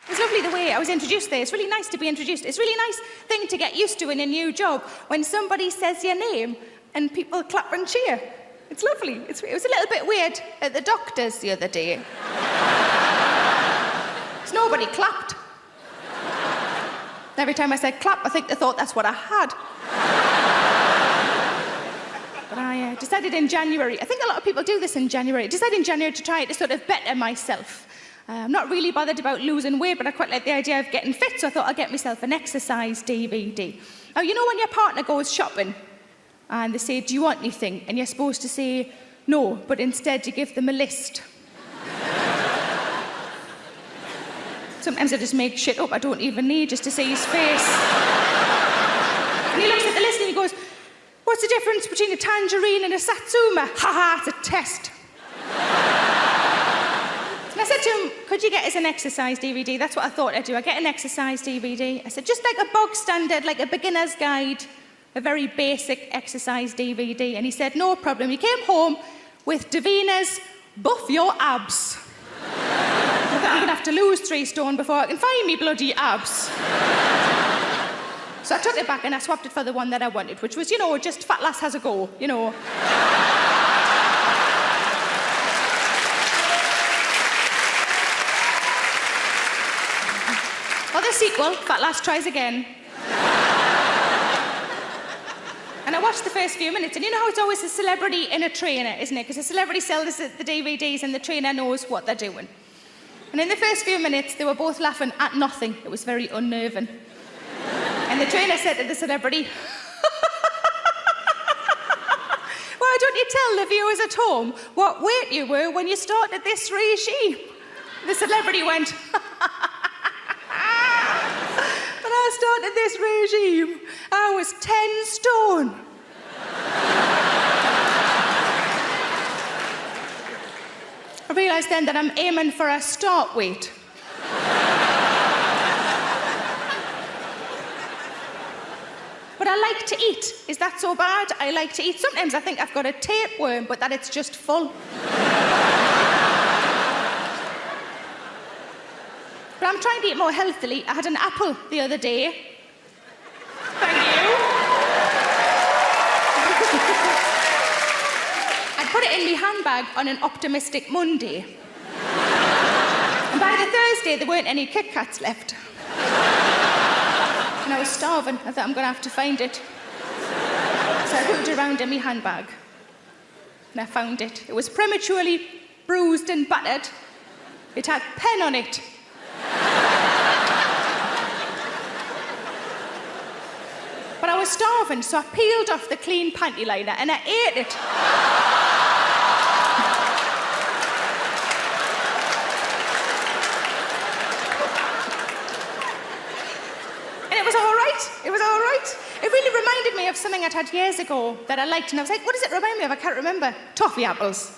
It was lovely the way I was introduced there. It's really nice to be introduced. It's a really nice thing to get used to in a new job when somebody says your name and people clap and cheer. It's lovely. It was a little bit weird at the doctor's the other day. Nobody clapped. Every time I said clap, I think they thought that's what I had. But I decided in January, I think a lot of people do this in January, I decided in January to try to sort of better myself. I'm not really bothered about losing weight, but I quite like the idea of getting fit, so I thought I'll get myself an exercise DVD. Now, you know when your partner goes shopping and they say, do you want anything? And you're supposed to say no, but instead you give them a list. Sometimes I just make shit up I don't even need just to see his face. And he looks at the list and he goes, what's the difference between a tangerine and a satsuma? Ha ha, it's a test. And I said to him, could you get us an exercise DVD? That's what I thought I'd do. I'd get an exercise DVD. I said, just like a bog standard, like a beginner's guide, a very basic exercise DVD. And he said, no problem. He came home with Davina's Buff Your Abs. I thought I'm going to have to lose 3 stone before I can find me bloody abs. So I took it back and I swapped it for the one that I wanted, which was, you know, just fat lass has a go, you know. Or the sequel, Fat Lass Tries Again. And I watched the first few minutes, and you know how it's always a celebrity in a trainer, isn't it? Because a celebrity sells the DVDs and the trainer knows what they're doing. And in the first few minutes, they were both laughing at nothing. It was very unnerving. And the trainer said to the celebrity, "Why don't you tell the viewers at home what weight you were when you started this regime?" The celebrity went, "When I started this regime, I was 10 stone. I realised then that I'm aiming for a start weight. But I like to eat. Is that so bad? I like to eat. Sometimes I think I've got a tapeworm, but that it's just full. But I'm trying to eat more healthily. I had an apple the other day. Thank you. I put it in my handbag on an optimistic Monday. And by the Thursday, there weren't any Kit Kats left. And I was starving. I thought, I'm going to have to find it. So I looked around in my handbag. And I found it. It was prematurely bruised and battered. It had pen on it. But I was starving, so I peeled off the clean panty liner and I ate it. And it was all right. It was all right. It really reminded me of something I'd had years ago that I liked, and I was like, what does it remind me of? I can't remember. Toffee apples.